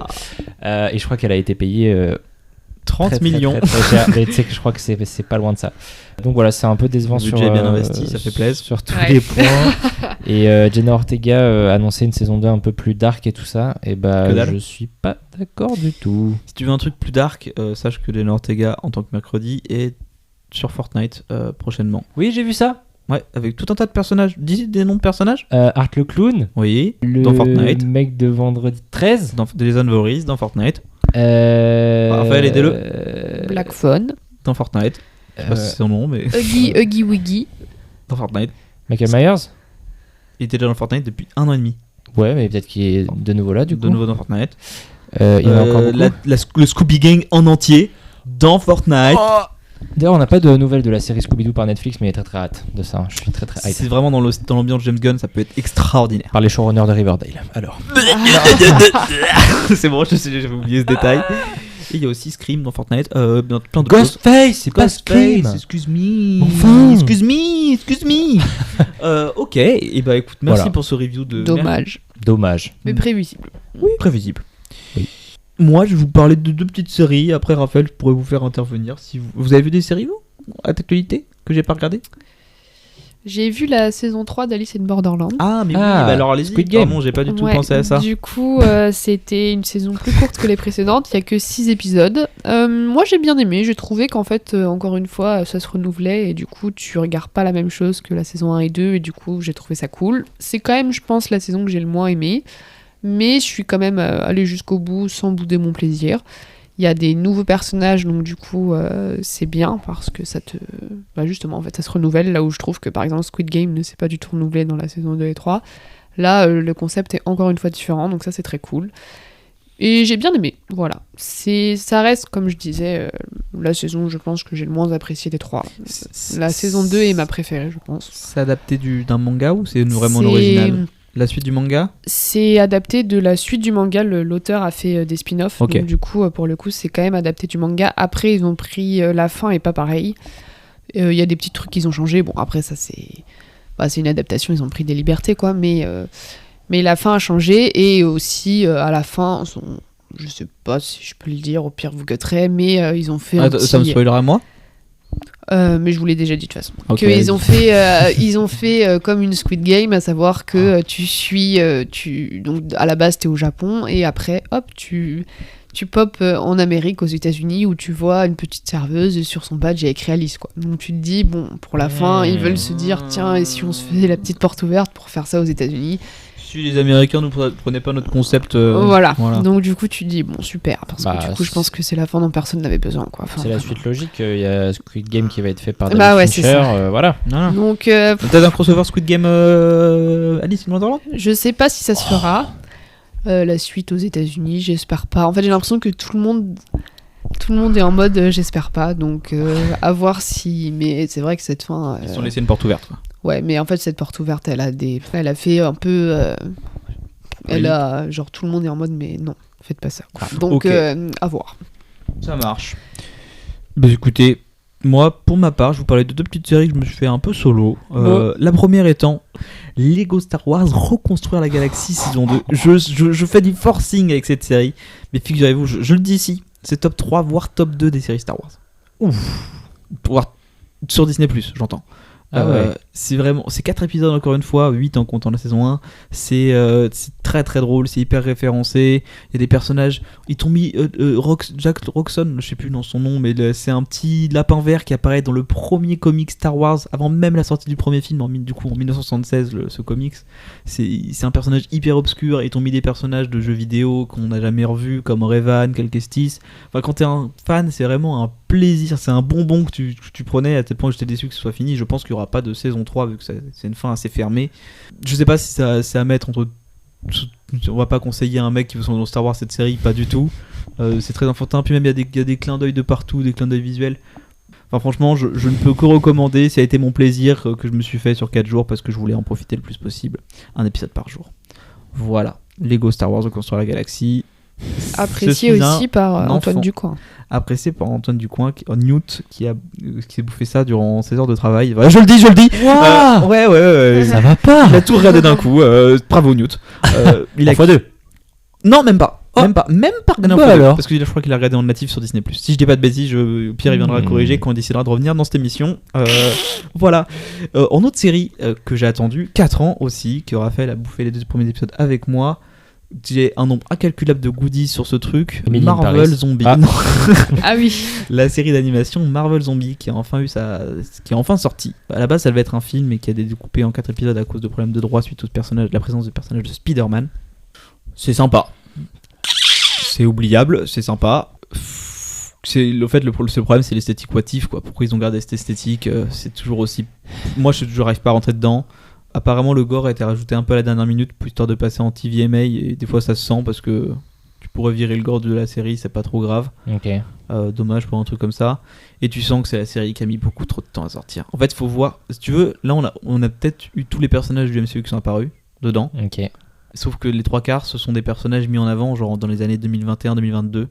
et je crois qu'elle a été payée 30 millions. Très cher. Mais tu sais que je crois que c'est pas loin de ça. Donc voilà, c'est un peu décevant sur budget bien investi, ça fait plaisir sur tous les points. Et Jenna Ortega annonçait une saison 2 un peu plus dark et tout ça. Et je suis pas d'accord du tout. Si tu veux un truc plus dark, sache que Jenna Ortega en tant que Mercredi est sur Fortnite prochainement. Oui, j'ai vu ça. Ouais, avec tout un tas de personnages. Dis des noms de personnages. Art le clown. Oui. Dans Fortnite. Le mec de Vendredi 13. Dans Jason Voorhees dans Fortnite. Raphaël, aidez-le. Black Phone. Dans Fortnite. Je sais pas si c'est son nom, mais. Huggy Wuggy. Dans Fortnite. Michael Myers. Il était déjà dans Fortnite depuis 1 an et demi. Ouais, mais peut-être qu'il est de nouveau là, du coup. De nouveau dans Fortnite. Il y en a encore beaucoup. Le Scooby Gang en entier dans Fortnite. Oh, d'ailleurs, on n'a pas de nouvelles de la série Scooby-Doo par Netflix, mais il est très hâte de ça. Je suis très hype. C'est vraiment dans l'ambiance James Gunn, ça peut être extraordinaire. Par les showrunners de Riverdale. Alors. C'est bon, j'avais oublié ce détail. Et il y a aussi Scream dans Fortnite. Plein de Ghostface, c'est pas Scream. Excuse me. Enfin. Excuse me. Ok. Et bah écoute, merci pour ce review de. Dommage. Mais prévisible. Oui, prévisible. Oui. Moi, je vais vous parler de 2 petites séries. Après, Raphaël, je pourrais vous faire intervenir. Si vous avez vu des séries, vous, à l'actualité, que j'ai pas regardé? J'ai vu la saison 3 d'Alice in Borderland. Ah, mais oui, alors allez-y. Squid Game. Pardon, j'ai pas du tout pensé à ça. Du coup, c'était une saison plus courte que les précédentes. Il y a que 6 épisodes. Moi, j'ai bien aimé. J'ai trouvé qu'en fait, encore une fois, ça se renouvelait. Et du coup, tu regardes pas la même chose que la saison 1 et 2. Et du coup, j'ai trouvé ça cool. C'est quand même, je pense, la saison que j'ai le moins aimée. Mais je suis quand même allée jusqu'au bout sans bouder mon plaisir. Il y a des nouveaux personnages, donc du coup, c'est bien parce que ça te... justement, en fait, ça se renouvelle. Là où je trouve que, par exemple, Squid Game ne s'est pas du tout renouvelé dans la saison 2 et 3. Là, le concept est encore une fois différent, donc ça, c'est très cool. Et j'ai bien aimé, voilà. Ça reste, comme je disais, la saison, je pense, que j'ai le moins apprécié des 3. La saison 2 est ma préférée, je pense. C'est adapté d'un manga ou c'est vraiment l'original ? La suite du manga ? C'est adapté de la suite du manga. L'auteur a fait des spin-offs. Okay. Donc du coup, pour le coup, c'est quand même adapté du manga. Après, ils ont pris la fin est pas pareil. Il y a des petits trucs qu'ils ont changé. Bon, après, ça, c'est une adaptation. Ils ont pris des libertés, quoi. Mais la fin a changé. Et aussi, à la fin, je sais pas si je peux le dire. Au pire, vous gutterez. Mais ils ont fait un petit... Ça me spoilera moi ? Mais je vous l'ai déjà dit de toute façon. Ok, Que ils ont fait comme une Squid Game, à savoir que tu suis, donc à la base t'es au Japon et après hop tu pop en Amérique, aux États-Unis, où tu vois une petite serveuse sur son badge il y a écrit Alice quoi. Donc tu te dis bon pour la fin ils veulent se dire tiens et si on se faisait la petite porte ouverte pour faire ça aux États-Unis. Si les Américains ne prenaient pas notre concept. Voilà. Donc du coup tu te dis bon super parce que du coup je pense que c'est la fin dont personne n'avait besoin quoi. Enfin, C'est la vraiment. suite logique. Il y a Squid Game qui va être fait par Bah David ouais, c'est Fincher. ça. Voilà. Voilà. Donc T'as un crossover Squid Game Alice in Wonderland? je sais pas si ça se fera. La suite aux États-Unis, j'espère pas. En fait, j'ai l'impression que tout le monde est en mode j'espère pas. Donc, à voir si. Mais c'est vrai que cette fin. Ils ont laissé une porte ouverte. Quoi. Ouais, mais en fait, cette porte ouverte, elle a fait un peu. Elle Oui. a. Genre, tout le monde est en mode mais non, faites pas ça. Quoi. Donc, Ok. à voir. Ça marche. Bah écoutez, moi, pour ma part, je vous parlais de 2 petites séries que je me suis fait un peu solo. La première étant Lego Star Wars Reconstruire la Galaxie saison 2. Je fais du forcing avec cette série, mais figurez-vous, je le dis ici, c'est top 3 voire top 2 des séries Star Wars. Ouf. Sur Disney+, j'entends. Ah ouais. C'est 4 épisodes encore une fois, 8 en comptant la saison 1. C'est très très drôle, c'est hyper référencé. Il y a des personnages, ils t'ont mis Jack Roxon, je sais plus dans son nom, mais c'est un petit lapin vert qui apparaît dans le premier comic Star Wars avant même la sortie du premier film en 1976, ce comics. C'est un personnage hyper obscur. Ils t'ont mis des personnages de jeux vidéo qu'on n'a jamais revus comme Revan, Cal Kestis. Enfin, quand t'es un fan, c'est vraiment un plaisir, c'est un bonbon que tu prenais à tel point que j'étais déçu que ce soit fini. Je pense qu'il n'y aura pas de saison 3 vu que c'est une fin assez fermée. Je sais pas si c'est à mettre entre. On va pas conseiller à un mec qui veut son Star Wars cette série, pas du tout. C'est très enfantin, puis même il y a des clins d'œil de partout, des clins d'œil visuels. Enfin franchement, je ne peux que recommander, ça a été mon plaisir que je me suis fait sur 4 jours parce que je voulais en profiter le plus possible. Un épisode par jour. Voilà, Lego Star Wars Reconstruire la Galaxie. Apprécié Je suis aussi par un Antoine enfant. Ducoin. Apprécié par Antoine Ducoin, Newt, qui s'est bouffé ça durant 16 heures de travail. Voilà, je le dis Wow. Ouais. Ça va pas. Il a tout regardé d'un coup. Bravo Newt. Il a fois 2. Non, même pas. Oh. Même pas regardé en Bah fois deux, alors. parce que je crois qu'il a regardé en natif sur Disney+. Si je dis pas de bêtises, Pierre il viendra corriger quand on décidera de revenir dans cette émission. Voilà. En autre série que j'ai attendu 4 ans aussi, que Raphaël a bouffé les 2 premiers épisodes avec moi. J'ai un nombre incalculable de goodies sur ce truc. Emily in Marvel Paris. Zombie. Ah. Non. Ah oui. La série d'animation Marvel Zombie qui a enfin sorti. À la base, ça devait être un film mais qui a été découpé en 4 épisodes à cause de problèmes de droit suite la présence de personnages de Spider-Man. C'est sympa. C'est oubliable, c'est sympa. Le problème c'est l'esthétique what if, quoi. Pourquoi ils ont gardé cette esthétique, c'est toujours aussi. Moi je n'arrive pas à rentrer dedans. Apparemment le gore a été rajouté un peu à la dernière minute pour histoire de passer en TVMA et des fois ça se sent parce que tu pourrais virer le gore de la série, c'est pas trop grave. Ok. Dommage pour un truc comme ça. Et tu sens que c'est la série qui a mis beaucoup trop de temps à sortir. En fait, faut voir. Si tu veux, là on a peut-être eu tous les personnages du MCU qui sont apparus dedans. Ok. Sauf que les 3/4 ce sont des personnages mis en avant genre dans les années 2021-2022.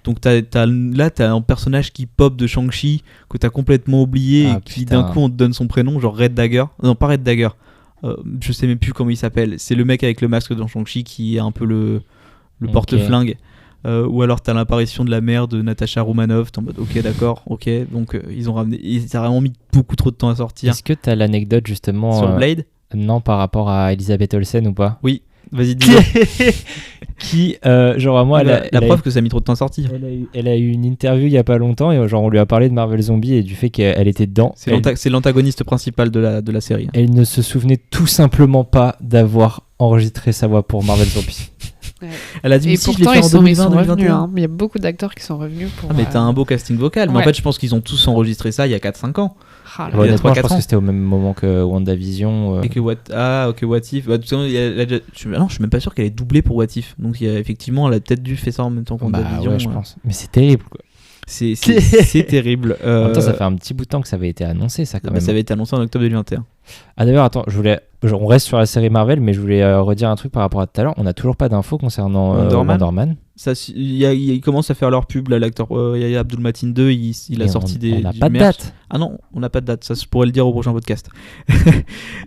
Donc t'as un personnage qui pop de Shang-Chi que t'as complètement oublié Ah, et qui putain. d'un coup on te donne son prénom, genre Red Dagger. Non, pas Red Dagger. Je sais même plus comment il s'appelle. C'est le mec avec le masque dans Shang-Chi qui est un peu le Ok. porte-flingue. Ou alors t'as l'apparition de la mère de Natasha Romanoff. T'es en mode ok d'accord, ok. Donc ils ont ramené. Ça a vraiment mis beaucoup trop de temps à sortir. Est-ce que t'as l'anecdote justement Sur le Blade. non, par rapport à Elisabeth Olsen ou pas? Vas-y dis. Qui, genre, moi, La preuve que ça a mis trop de temps à sortir. elle a eu une interview il y a pas longtemps et genre on lui a parlé de Marvel Zombie et du fait qu'elle était dedans. C'est l'antagoniste principal de la série. Elle ne se souvenait tout simplement pas d'avoir enregistré sa voix pour Marvel Zombie. Elle a dit Et si je l'ai pourtant, fait en ils sont 2020, revenus. 2021. Hein. Il y a beaucoup d'acteurs qui sont revenus pour. Ah mais t'as un beau casting vocal. Mais en Ouais. fait je pense qu'ils ont tous enregistré ça il y a 4-5 ans. Ah là Il y a là. Honnêtement, je 3-4 pense ans. que c'était au même moment que WandaVision. Et que What If. Bah, de toute façon, je suis même pas sûr qu'elle est doublée pour What If. Donc effectivement elle a peut-être dû faire ça en même temps que Bah WandaVision. ouais, je pense. Mais c'est terrible quoi. C'est terrible. En même temps, ça fait un petit bout de temps que ça avait été annoncé, ça quand bah, même. ça avait été annoncé en octobre 2021. Ah d'ailleurs, attends, on reste sur la série Marvel, mais je voulais redire un truc par rapport à tout à l'heure. On n'a toujours pas d'infos concernant Wonder Man. Wonder Man. Ils commencent à faire leur pub, là, l'acteur Yahya Abdul-Mateen 2, il a Et sorti on n'a du pas de merch. date. Ah non, on n'a pas de date, ça je pourrais le dire au prochain podcast.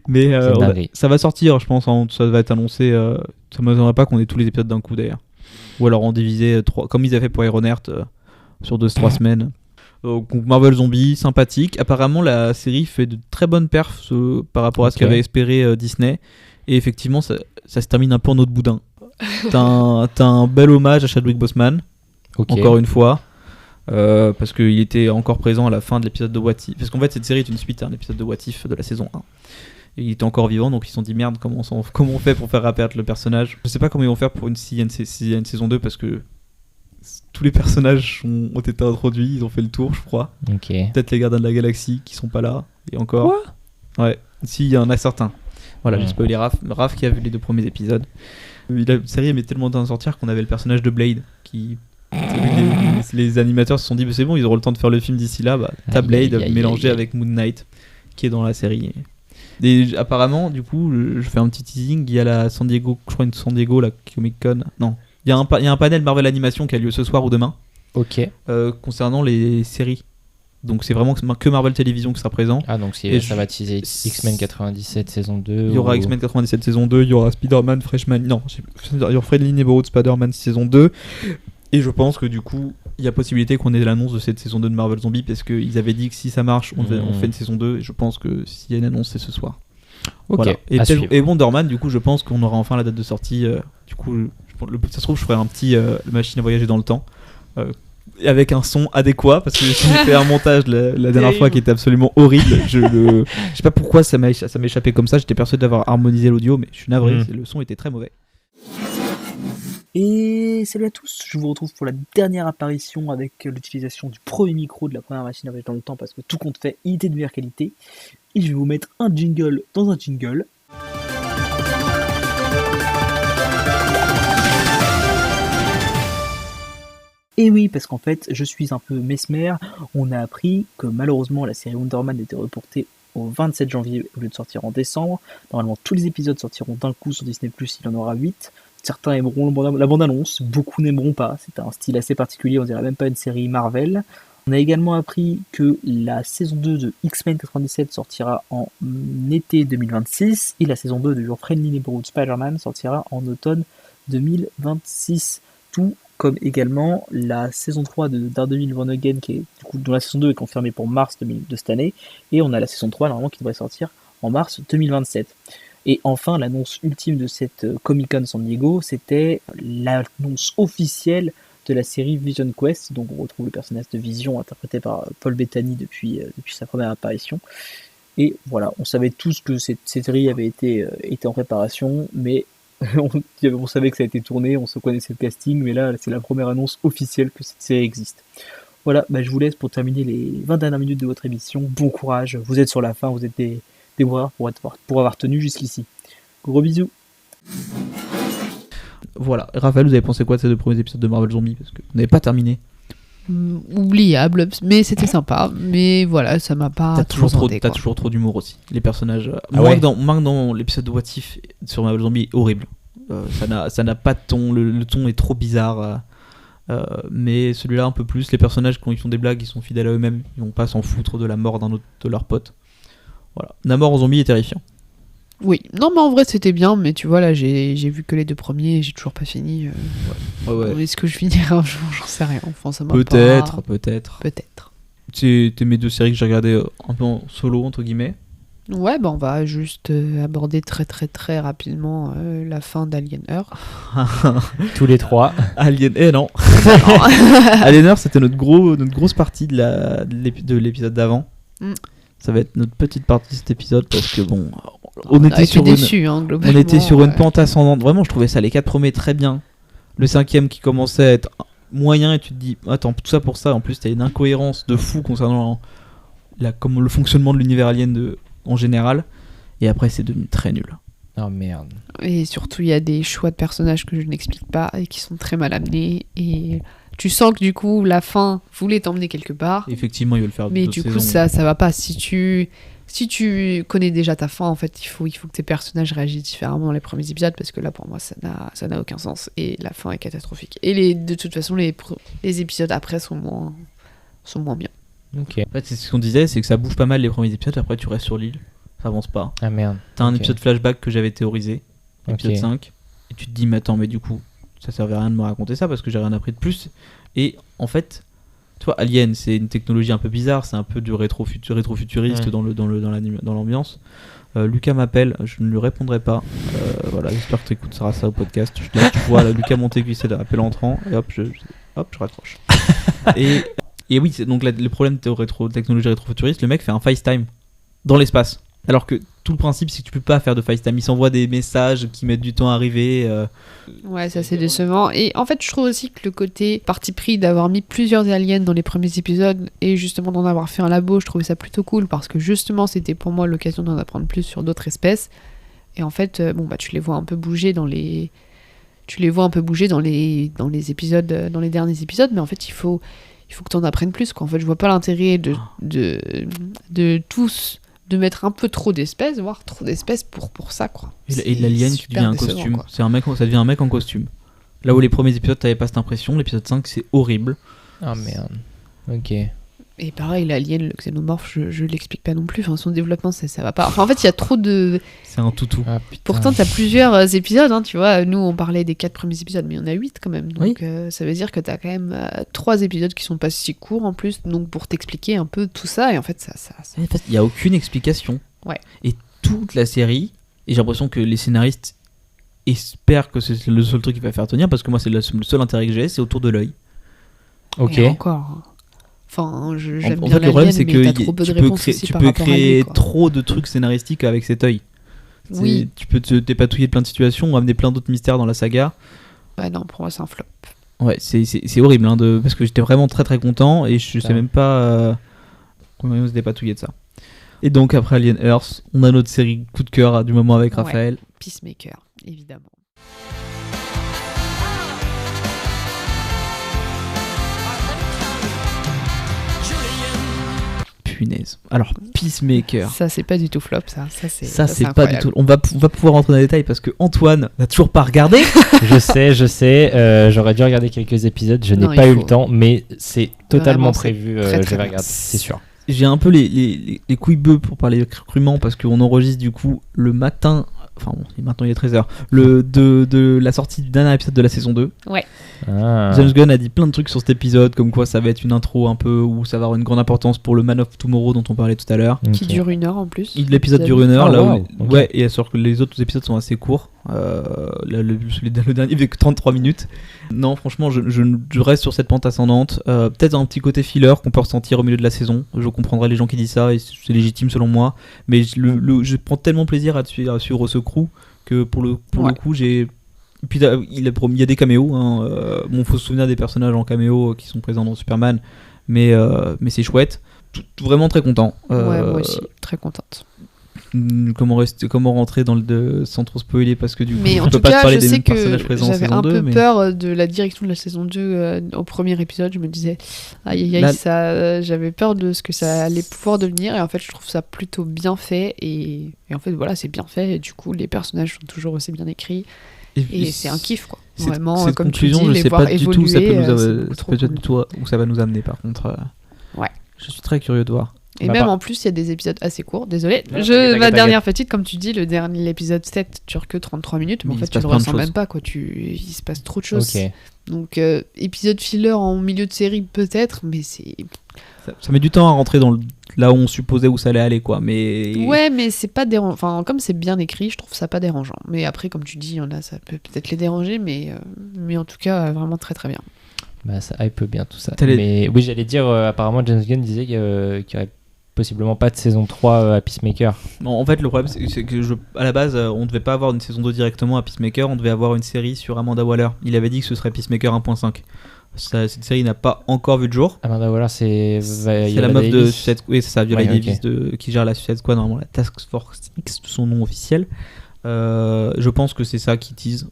Mais C'est une dinguerie. ça va sortir, je pense, ça va être annoncé. Ça ne m'étonnerait pas qu'on ait tous les épisodes d'un coup d'ailleurs. Ou alors en diviser 3, comme ils avaient fait pour Iron Heart sur 2-3 semaines. Donc Marvel Zombie, sympathique. Apparemment, la série fait de très bonnes perfs par rapport à ce Ok. qu'avait espéré Disney. Et effectivement, ça se termine un peu en eau de boudin. T'as un bel hommage à Chadwick Boseman, Ok. encore une fois. Parce qu'il était encore présent à la fin de l'épisode de What If. Parce qu'en fait, cette série est une suite à un épisode de What If de la saison 1. Et il était encore vivant, donc ils se sont dit merde, comment on fait pour faire réapparaître le personnage. Je sais pas comment ils vont faire pour s'il y a une saison 2, parce que tous les personnages ont été introduits, ils ont fait le tour, je crois. Ok. Peut-être les gardiens de la galaxie qui sont pas là, et encore. Ouais, si, il y en a certains. Voilà, j'ai Ouais. spoilé Raph qui a vu les 2 premiers épisodes. La série aimait tellement d'en sortir qu'on avait le personnage de Blade qui. Les animateurs se sont dit bah, c'est bon, ils auront le temps de faire le film d'ici là. Bah, t'as Aïe, Blade aïe, aïe, mélangé aïe. avec Moon Knight qui est dans la série. Et apparemment, du coup, je fais un petit teasing. Il y a la San Diego, je crois une San Diego, la Comic Con. Non, il y a un panel Marvel Animation qui a lieu ce soir ou demain Ok. concernant les séries. Donc c'est vraiment que Marvel Télévision qui sera présent. Ah, donc Et ça va teaser X-Men 97 saison 2. Il y aura X-Men 97 saison 2, il y aura Spider-Man Freshman, non, il y aura Friendly Neighborhood Spider-Man saison 2. Et je pense que du coup, il y a possibilité qu'on ait l'annonce de cette saison 2 de Marvel Zombie parce qu'ils avaient dit que si ça marche, on fait une saison 2. Et je pense que s'il y a une annonce, c'est ce soir. Ok. Voilà. À suivre. Et Wonder Man, du coup, je pense qu'on aura enfin la date de sortie. Du coup, ça se trouve, je ferai un petit machine à voyager dans le temps. Avec un son adéquat parce que j'ai fait un montage la dernière fois qui était absolument horrible. Je sais pas pourquoi ça m'a échappé comme ça. J'étais persuadé d'avoir harmonisé l'audio, mais je suis navré. Le son était très mauvais. Et salut à tous, je vous retrouve pour la dernière apparition avec l'utilisation du premier micro de la première machine à voyager dans le temps parce que tout compte fait, il était de meilleure qualité. Et je vais vous mettre un jingle dans un jingle. Et oui, parce qu'en fait, je suis un peu mesmer. On a appris que malheureusement, la série Wonder Man était reportée au 27 janvier au lieu de sortir en décembre. Normalement, tous les épisodes sortiront d'un coup sur Disney+, il y en aura 8. Certains aimeront la bande-annonce, beaucoup n'aimeront pas. C'est un style assez particulier, on dirait même pas une série Marvel. On a également appris que la saison 2 de X-Men 97 sortira en été 2026 et la saison 2 de Your Friendly Neighborhood Spider-Man sortira en automne 2026. Tout comme également la saison 3 de Daredevil Born Again, qui est, du coup, dont la saison 2 est confirmée pour mars de cette année, et on a la saison 3 normalement qui devrait sortir en mars 2027. Et enfin, l'annonce ultime de cette Comic-Con San Diego, c'était l'annonce officielle de la série Vision Quest, donc on retrouve le personnage de Vision interprété par Paul Bettany depuis sa première apparition. Et voilà, on savait tous que cette série avait été en préparation, mais on savait que ça a été tourné, on se connaissait le casting, mais là c'est la première annonce officielle que cette série existe. Voilà, je vous laisse pour terminer les 20 dernières minutes de votre émission. Bon courage, vous êtes sur la fin, vous êtes des warriors pour avoir tenu jusqu'ici. Gros bisous. Voilà, Raphaël, vous avez pensé quoi de ces 2 premiers épisodes de Marvel Zombie parce que vous n'avez pas terminé. Oubliable, mais c'était sympa. Mais voilà, ça m'a pas. T'as transcendé, toujours trop d'humour aussi. Les personnages. Ah ouais. Moins que dans l'épisode de What If sur Marvel Zombie est horrible. Ça n'a pas de ton. Le ton est trop bizarre. Mais celui-là un peu plus. Les personnages quand ils font des blagues, ils sont fidèles à eux-mêmes. Ils vont pas s'en foutre de la mort de leur pote. Voilà. Namor en zombie est terrifiant. Oui, non, mais en vrai c'était bien. Mais tu vois, là j'ai vu que les 2 premiers et j'ai toujours pas fini. Ouais. Est-ce que je finirai un jour? J'en sais rien. Enfin, ça m'a Peut-être. Peut-être. C'est mes 2 séries que j'ai regardées un peu en solo, entre guillemets. Ouais, on va juste aborder très très très rapidement la fin d'Alien Earth. Tous les 3. Alien. Non. Alien Earth, c'était notre grosse partie de l'épisode d'avant. Ça va être notre petite partie de cet épisode parce que bon, on était sur une pente ascendante. Vraiment, je trouvais ça les 4 premiers très bien. Le 5e qui commençait à être moyen et tu te dis attends, tout ça pour ça. En plus, t'as une incohérence de fou concernant comme le fonctionnement de l'univers alien en général. Et après, c'est devenu très nul. Oh merde. Et surtout, il y a des choix de personnages que je n'explique pas et qui sont très mal amenés. Et tu sens que du coup, la fin voulait t'emmener quelque part. Effectivement, il veut le faire. Mais du coup, ça va pas. Si tu connais déjà ta fin, en fait, il faut que tes personnages réagissent différemment dans les premiers épisodes parce que là, pour moi, ça n'a aucun sens. Et la fin est catastrophique. Et de toute façon, les épisodes après sont moins bien. Ok. En fait, c'est ce qu'on disait, c'est que ça bouge pas mal les premiers épisodes. Après, tu restes sur l'île. Ça avance pas. Ah merde. T'as un épisode flashback que j'avais théorisé, l'épisode 5, et tu te dis mais attends, mais du coup ça servait à rien de me raconter ça parce que j'ai rien appris de plus. Et en fait Tu vois, Alien, c'est une technologie un peu bizarre, c'est un peu du rétro-futuriste dans l'ambiance. Lucas m'appelle, je ne lui répondrai pas. Voilà, j'espère que tu écouteras ça au podcast. Là, tu vois, là, Lucas Montaigu, c'est l'appel entrant, et hop, je raccroche. et oui, c'est donc le problème de technologie rétro-futuriste, le mec fait un FaceTime dans l'espace. Alors que tout le principe, c'est que tu peux pas faire de FaceTime. Il s'envoie des messages qui mettent du temps à arriver. Ouais, ça c'est décevant. Et en fait, je trouve aussi que le côté parti pris d'avoir mis plusieurs aliens dans les premiers épisodes et justement d'en avoir fait un labo, je trouvais ça plutôt cool parce que justement, c'était pour moi l'occasion d'en apprendre plus sur d'autres espèces. Et en fait, tu les vois un peu bouger dans les épisodes, dans les derniers épisodes, mais en fait, il faut que tu en apprennes plus, quoi. En fait, je vois pas l'intérêt de tous de mettre un peu trop d'espèces, voire trop d'espèces pour ça, quoi. Et l'alien qui devient un costume. Quoi. Ça devient un mec en costume. Là où les premiers épisodes, t'avais pas cette impression, l'épisode 5, c'est horrible. Ah merde. Ok. Et pareil, l'alien, le xénomorphe, je l'explique pas non plus. Enfin, son développement, ça va pas. Enfin, en fait, il y a trop de... C'est un toutou. Ah, Pourtant, t'as plusieurs épisodes, hein, tu vois. Nous, on parlait des 4 premiers épisodes, mais il y en a 8 quand même. Donc, ça veut dire que t'as quand même 3 épisodes qui sont pas si courts en plus, donc pour t'expliquer un peu tout ça. Et en fait, ça... Il y a aucune explication. Ouais. Et toute la série, et j'ai l'impression que les scénaristes espèrent que c'est le seul truc qui va faire tenir, parce que moi, c'est le seul intérêt que j'ai, c'est autour de l'œil. Ok. Et encore... Enfin, j'aime en bien fait, le problème, c'est que tu peux créer trop de trucs scénaristiques avec cet œil. Oui. Tu peux te dépatouiller de plein de situations, amener plein d'autres mystères dans la saga. Ouais, non, pour moi, c'est un flop. Ouais, c'est horrible, hein, parce que j'étais vraiment très très content et je sais même pas comment on se dépatouiller de ça. Et donc, après Alien Earth, on a notre série coup de cœur du moment avec Raphaël. Peacemaker, évidemment. Punaise. Alors, Peacemaker. Ça, c'est pas du tout flop, ça. Ça, c'est pas du tout. On va pouvoir rentrer dans les détails parce que Antoine n'a toujours pas regardé. Je sais. J'aurais dû regarder quelques épisodes. Je n'ai pas eu le temps, mais c'est totalement prévu. Je vais regarder, c'est sûr. J'ai un peu les couilles bœufs pour parler crûment parce qu'on enregistre du coup le matin. Enfin, bon, maintenant il est 13h. De la sortie du dernier épisode de la saison 2. Ouais. Ah. James Gunn a dit plein de trucs sur cet épisode, comme quoi ça va être une intro un peu où ça va avoir une grande importance pour le Man of Tomorrow dont on parlait tout à l'heure. Qui dure 1 heure en plus. L'épisode dure 1 heure, oh, là wow. où ouais, et sûr que les autres épisodes sont assez courts. Le dernier fait que 33 minutes. Non, franchement, je reste sur cette pente ascendante. Peut-être un petit côté filler qu'on peut ressentir au milieu de la saison. Je comprendrai les gens qui disent ça et c'est légitime selon moi. Mais je prends tellement plaisir à suivre ce crew que pour le coup, j'ai. Puis il y a des caméos. Bon, faut se souvenir des personnages en caméo qui sont présents dans Superman, mais c'est chouette. Vraiment très content. Ouais, moi aussi, très contente. Comment rentrer dans sans trop spoiler parce que du coup mais je en peux tout pas cas, te parler je des sais personnages que présents en j'avais saison un 2, peu peur de la direction de la saison 2 au premier épisode. Je me disais j'avais peur de ce que ça allait pouvoir devenir et en fait je trouve ça plutôt bien fait et en fait voilà, c'est bien fait et du coup les personnages sont toujours aussi bien écrits et c'est un kiff, quoi. Vraiment, cette comme conclusion, tu dis, je les sais voir pas du évoluer, tout où ça va nous amener par contre. Ouais. Je suis très curieux de voir. Et même en plus, il y a des épisodes assez courts. Désolé. Ouais, Ma dernière petite, comme tu dis, l'épisode 7 dure que 33 minutes, mais en fait, tu le ressens même pas, quoi. Il se passe trop de choses. Okay. Donc, épisode filler en milieu de série, peut-être, mais c'est. Ça met du temps à rentrer dans là où on supposait où ça allait aller, quoi. Mais. Ouais, mais c'est pas dérangeant. Enfin, comme c'est bien écrit, je trouve ça pas dérangeant. Mais après, comme tu dis, il y en a, ça peut peut-être les déranger, mais en tout cas, vraiment très très bien. Bah, ça hype bien tout ça. Mais oui, j'allais dire, apparemment, James Gunn disait qu'il y aurait possiblement pas de saison 3 à Peacemaker. Non, en fait, le problème, c'est que à la base, on devait pas avoir une saison 2 directement à Peacemaker, on devait avoir une série sur Amanda Waller. Il avait dit que ce serait Peacemaker 1.5. Cette série n'a pas encore vu de jour. Amanda Waller, c'est la meuf de Suicide Squad. Oui, c'est ça, Viola Davis qui gère la Suicide Squad, normalement la Task Force X de son nom officiel. Je pense que c'est ça qui tease,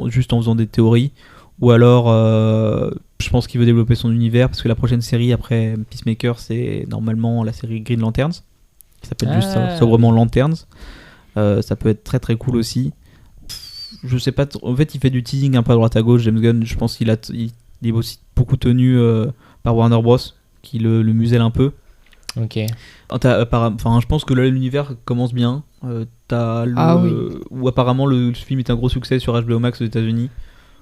juste en faisant des théories. Ou alors, je pense qu'il veut développer son univers parce que la prochaine série après Peacemaker, c'est normalement la série Green Lanterns, qui s'appelle juste sobrement Lanterns. Ça peut être très très cool aussi. Je sais pas, en fait, il fait du teasing un peu à droite à gauche. James Gunn, je pense qu'il est aussi beaucoup tenu par Warner Bros, qui le muselle un peu. Ok. Enfin, je pense que là, l'univers commence bien. Oui. Où apparemment le film est un gros succès sur HBO Max aux États-Unis.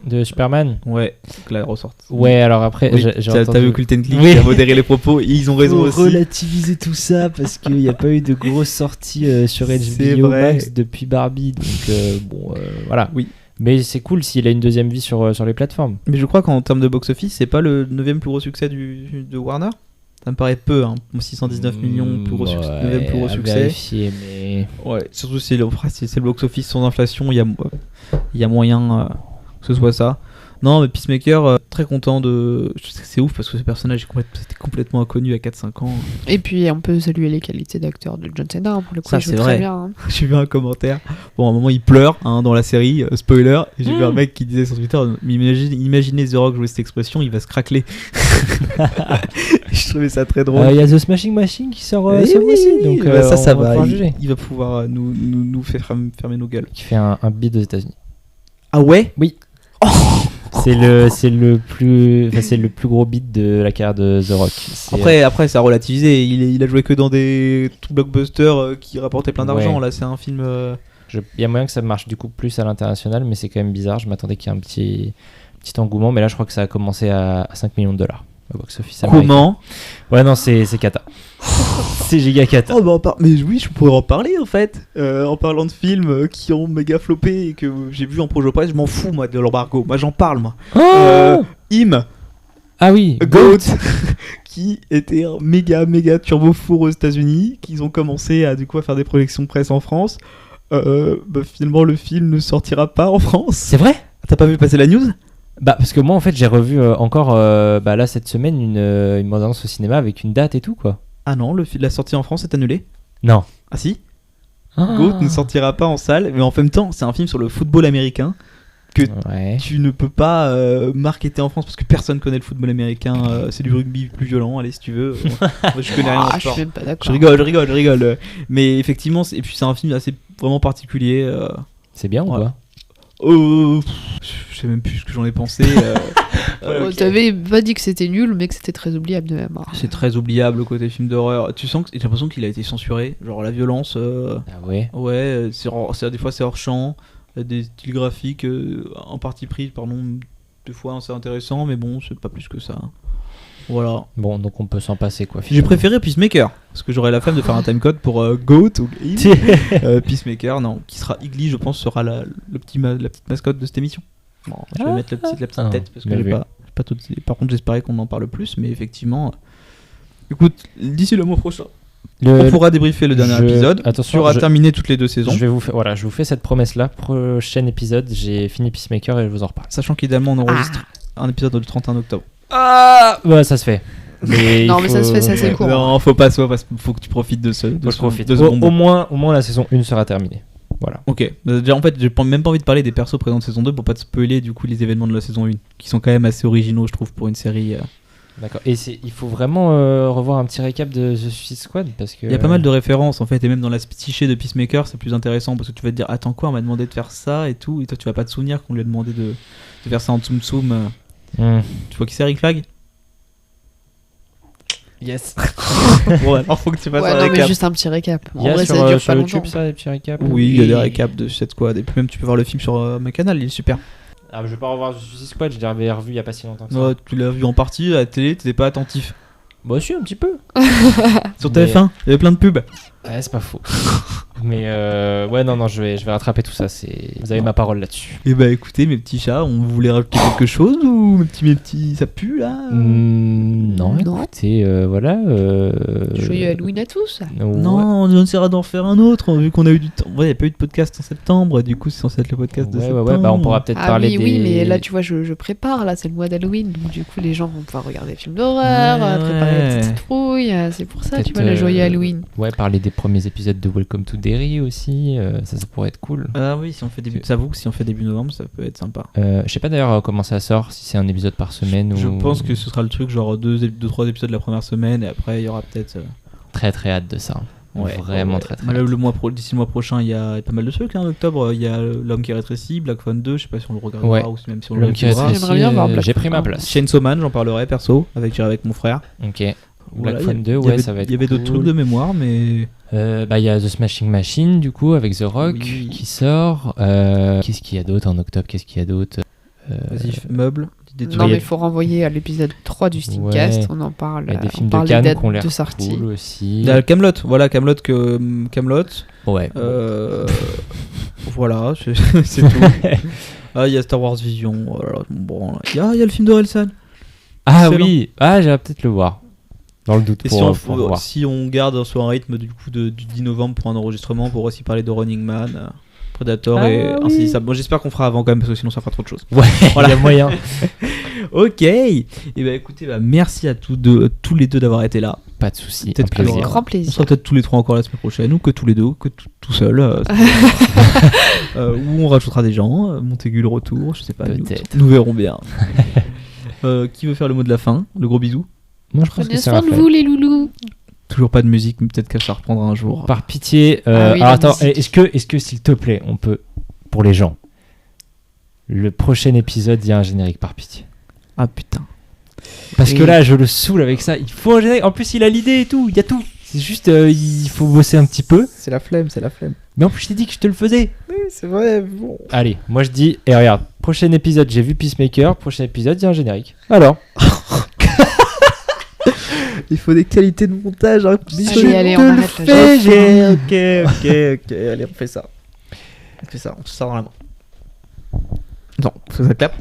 De Superman. Ouais, donc la ressortie. Ouais, alors après, Oui, j'ai t'as entendu... vu que le Ten Click Oui. a modéré les propos, et ils ont raison Faut aussi. relativiser tout ça parce qu'il n'y a pas eu de grosses sorties sur C'est HBO vrai. Max depuis Barbie. Donc voilà. Oui. Mais c'est cool s'il a une deuxième vie sur les plateformes. Mais je crois qu'en termes de box-office, c'est pas le 9ème plus gros succès de Warner. Ça me paraît peu, hein. 619 millions, plus gros succès, 9ème plus gros à succès. vérifier, mais... Ouais, surtout c'est le box-office sans inflation, il y a moyen que ce soit ça. Non, mais Peacemaker, très content de. Je sais que c'est ouf parce que ce personnage c'était complètement inconnu à 4-5 ans. Et puis on peut saluer les qualités d'acteur de John Cena, pour le coup, Ça, il joue c'est très vrai. bien. Hein. J'ai vu un commentaire. Bon, à un moment, il pleure dans la série, spoiler. Et j'ai vu un mec qui disait sur Twitter, mais imaginez The Rock jouer cette expression, il va se craqueler. Je trouvais ça très drôle. Il y a The Smashing Machine qui sort Eh ce oui, mois-ci, donc ça on va va. pouvoir juger. Il va pouvoir nous faire fermer nos gueules. Qui fait un beat aux États-Unis. Ah ouais? Oui. C'est le plus gros beat de la carrière de The Rock. Après, ça a relativisé. Il a joué que dans des blockbusters qui rapportaient plein d'argent. Ouais. Là, c'est un film. Il y a moyen que ça marche du coup plus à l'international, mais c'est quand même bizarre. Je m'attendais qu'il y ait un petit engouement, mais là je crois que ça a commencé à 5 millions de dollars au box-office américain. Comment? Ouais, non, c'est cata. C'est giga cata. Oh, bah, mais oui, je pourrais en parler en fait. En parlant de films qui ont méga floppé et que j'ai vu en projet presse, je m'en fous moi de l'embargo. Moi, j'en parle moi. Him. Ah oui, Goat qui était un méga turbo four aux États-Unis, qu'ils ont commencé à faire des projections presse en France. Finalement le film ne sortira pas en France. C'est vrai? T'as pas vu passer la news? Bah parce que moi en fait j'ai revu encore là cette semaine une bande-annonce au cinéma avec une date et tout quoi. Ah non, la sortie en France est annulée. Non. Ah si. Goat ne sortira pas en salle, mais en même temps c'est un film sur le football américain que Ouais. tu ne peux pas marketer en France parce que personne connaît le football américain. C'est du rugby plus violent, allez si tu veux. Moi, je connais rien en Ah, je sport. suis même pas d'accord. Je rigole. Mais effectivement, et puis c'est un film assez vraiment particulier. C'est bien ou Ouais. pas? Je sais même plus ce que j'en ai pensé. Ok. T'avais pas dit que c'était nul, mais que c'était très oubliable de même. C'est très oubliable le côté film d'horreur. Tu sens que j'ai l'impression qu'il a été censuré. Genre la violence. Ah ouais. Ouais, des fois c'est hors champ. Des styles graphiques en partie pris, pardon. Des fois c'est intéressant, mais bon, c'est pas plus que ça. Voilà. Bon, donc on peut s'en passer quoi. J'ai préféré Peacemaker parce que j'aurais la flemme de faire un timecode pour Goat ou Peacemaker, non, qui sera Igly, je pense, sera la petite mascotte de cette émission. Bon, je vais mettre la petite Ah, tête parce que bien j'ai vu. pas tout. Par contre, j'espérais qu'on en parle plus, mais effectivement, écoute, d'ici le mois prochain, on pourra débriefer le dernier épisode. Attention, Tu auras terminé toutes les 2 saisons, je vous fais cette promesse là. Prochain épisode, j'ai fini Peacemaker et je vous en reparle. sachant qu'idéalement on enregistre un épisode le 31 octobre. Ah ouais, ça se fait. Mais Non, mais ça se fait, ça, c'est court. Non, faut pas parce qu'il faut que tu profites de ce Au moins la saison 1 sera terminée. Voilà. Ok, déjà en fait j'ai même pas envie de parler des persos présents de saison 2 pour pas te spoiler du coup les événements de la saison 1 qui sont quand même assez originaux je trouve pour une série. D'accord. Et il faut vraiment revoir un petit récap de The Suicide Squad parce que Il y a pas mal de références en fait et même dans la psyché de Peacemaker c'est plus intéressant parce que tu vas te dire attends quoi on m'a demandé de faire ça et tout et toi tu vas pas te souvenir qu'on lui a demandé de faire ça en tsum tsum. Tu vois qui c'est Rick Flag? Yes. Bon alors faut que tu fasses Ouais, un non, mais récap. juste un petit récap. Il En y a vrai, sur, ça dure sur pas YouTube longtemps. ça, des petits récaps. Oui il y a des récaps de Suicide Squad et puis même tu peux voir le film sur mon canal il est super. Ah, je vais pas revoir The Suicide Squad, je l'avais revu il y a pas si longtemps que ça. Ouais, tu l'as vu en partie à la télé t'étais pas attentif. Bah si, un petit peu. Sur Mais- TF1 il y avait plein de pubs. Ouais, c'est pas faux. Mais ouais, non, je vais rattraper tout ça. Vous avez ma parole là-dessus. Et bah écoutez mes petits chats, on voulait rajouter quelque chose ou mes petits ça pue là Non, Non. écoutez, voilà. Joyeux Halloween à tous. Ouais. Non, on essaiera d'en faire un autre vu qu'on a eu du temps. Ouais, il n'y a pas eu de podcast en septembre, du coup c'est censé être le podcast de Ouais, septembre. ouais, bah on pourra peut-être Ah parler oui, des... oui, mais là tu vois, je prépare, là c'est le mois d'Halloween, donc du coup les gens vont pouvoir regarder des films d'horreur, Ouais. préparer la petite citrouille, c'est pour ça, tu Peut-être, vois, le joyeux Halloween. Ouais, parler des premiers épisodes de Welcome to Derry aussi, ça pourrait être cool. Ah oui, si on fait j'avoue que si on fait début novembre, ça peut être sympa. Je sais pas d'ailleurs comment ça sort, si c'est un épisode par semaine Je ou... pense que ce sera le truc genre 2-3 épisodes la première semaine et après il y aura peut-être Très très hâte de ça. Vraiment très très hâte. d'ici le mois prochain, il y a pas mal de trucs en octobre, il y a L'homme qui rétrécit, Black Phone 2, je sais pas si on le regardera Ouais. ou même si on le L'homme qui reviendra. rétrécit, J'aimerais bien voir Black j'ai pris ma Phone. place. Chainsaw Man, j'en parlerai perso j'irai avec mon frère. Ok. Voilà, Black Phone 2, il y ouais, avait- ça va être Il y avait d'autres cool. trucs de mémoire, mais Bah il y a The Smashing Machine du coup avec The Rock Oui. qui sort. Qu'est-ce qu'il y a d'autre en octobre? Qu'est-ce qu'il y a d'autre? Vas-y, meuble. Des Non, il y mais a- il faut renvoyer à l'épisode 3 du Steamcast. Ouais. On en parle. Il y a des films on de parle des Cannes dates qui ont l'air de sortie. cool aussi. Camelot, voilà Camelot Ouais. Voilà, c'est tout. Ah, il y a Star Wars Vision. Voilà, bon, il y a le film d'Orelsan. Ah excellent. oui, j'irai peut-être le voir. Dans le doute Et pour voir. si on garde sur un rythme du coup du 10 novembre pour un enregistrement, pour aussi parler de Running Man, Predator et Ah ainsi oui. de suite. Bon, j'espère qu'on fera avant quand même parce que sinon ça fera trop de choses. Ouais, Voilà. il y a moyen. Ok. Et écoutez, merci à tous les deux d'avoir été là. Pas de souci. Peut-être un que- plaisir. Avec grand On plaisir. sera peut-être tous les trois encore la semaine prochaine, ou que tous les deux, ou que tout seul. Ou on rajoutera des gens. Montaigu le retour, je sais pas. Peut-être. Nous verrons bien. Qui veut faire le mot de la fin? Le gros bisou. Moi, je pense que Prenez ça soin va de faire. vous, les loulous. Toujours pas de musique, mais peut-être que ça reprendra un jour. Par pitié. Ah oui, alors la attends, musique. est-ce que s'il te plaît, on peut, pour les gens, le prochain épisode, il y a un générique par pitié. Ah putain. Parce que Oui. là, je le saoule avec ça. Il faut un générique. En plus, il a l'idée et tout. Il y a tout. C'est juste, il faut bosser un petit peu. C'est la flemme, c'est la flemme. Mais en plus, je t'ai dit que je te le faisais. Oui, c'est vrai. Bon. Allez, moi je dis, et regarde, prochain épisode, j'ai vu Peacemaker. Prochain épisode, il y a un générique. Alors, Il faut des qualités de montage. Hein. Allez, on arrête là. Ok. Allez, on fait ça. On fait ça, on se sort dans la main. Non, faut que ça clappe.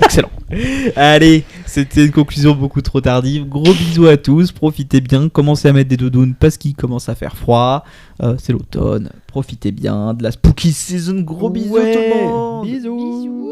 Excellent. Allez, c'était une conclusion beaucoup trop tardive. Gros bisous à tous, profitez bien. Commencez à mettre des doudounes parce qu'il commence à faire froid. C'est l'automne. Profitez bien de la spooky season. Gros bisous tout le monde. Bisous. Bisous.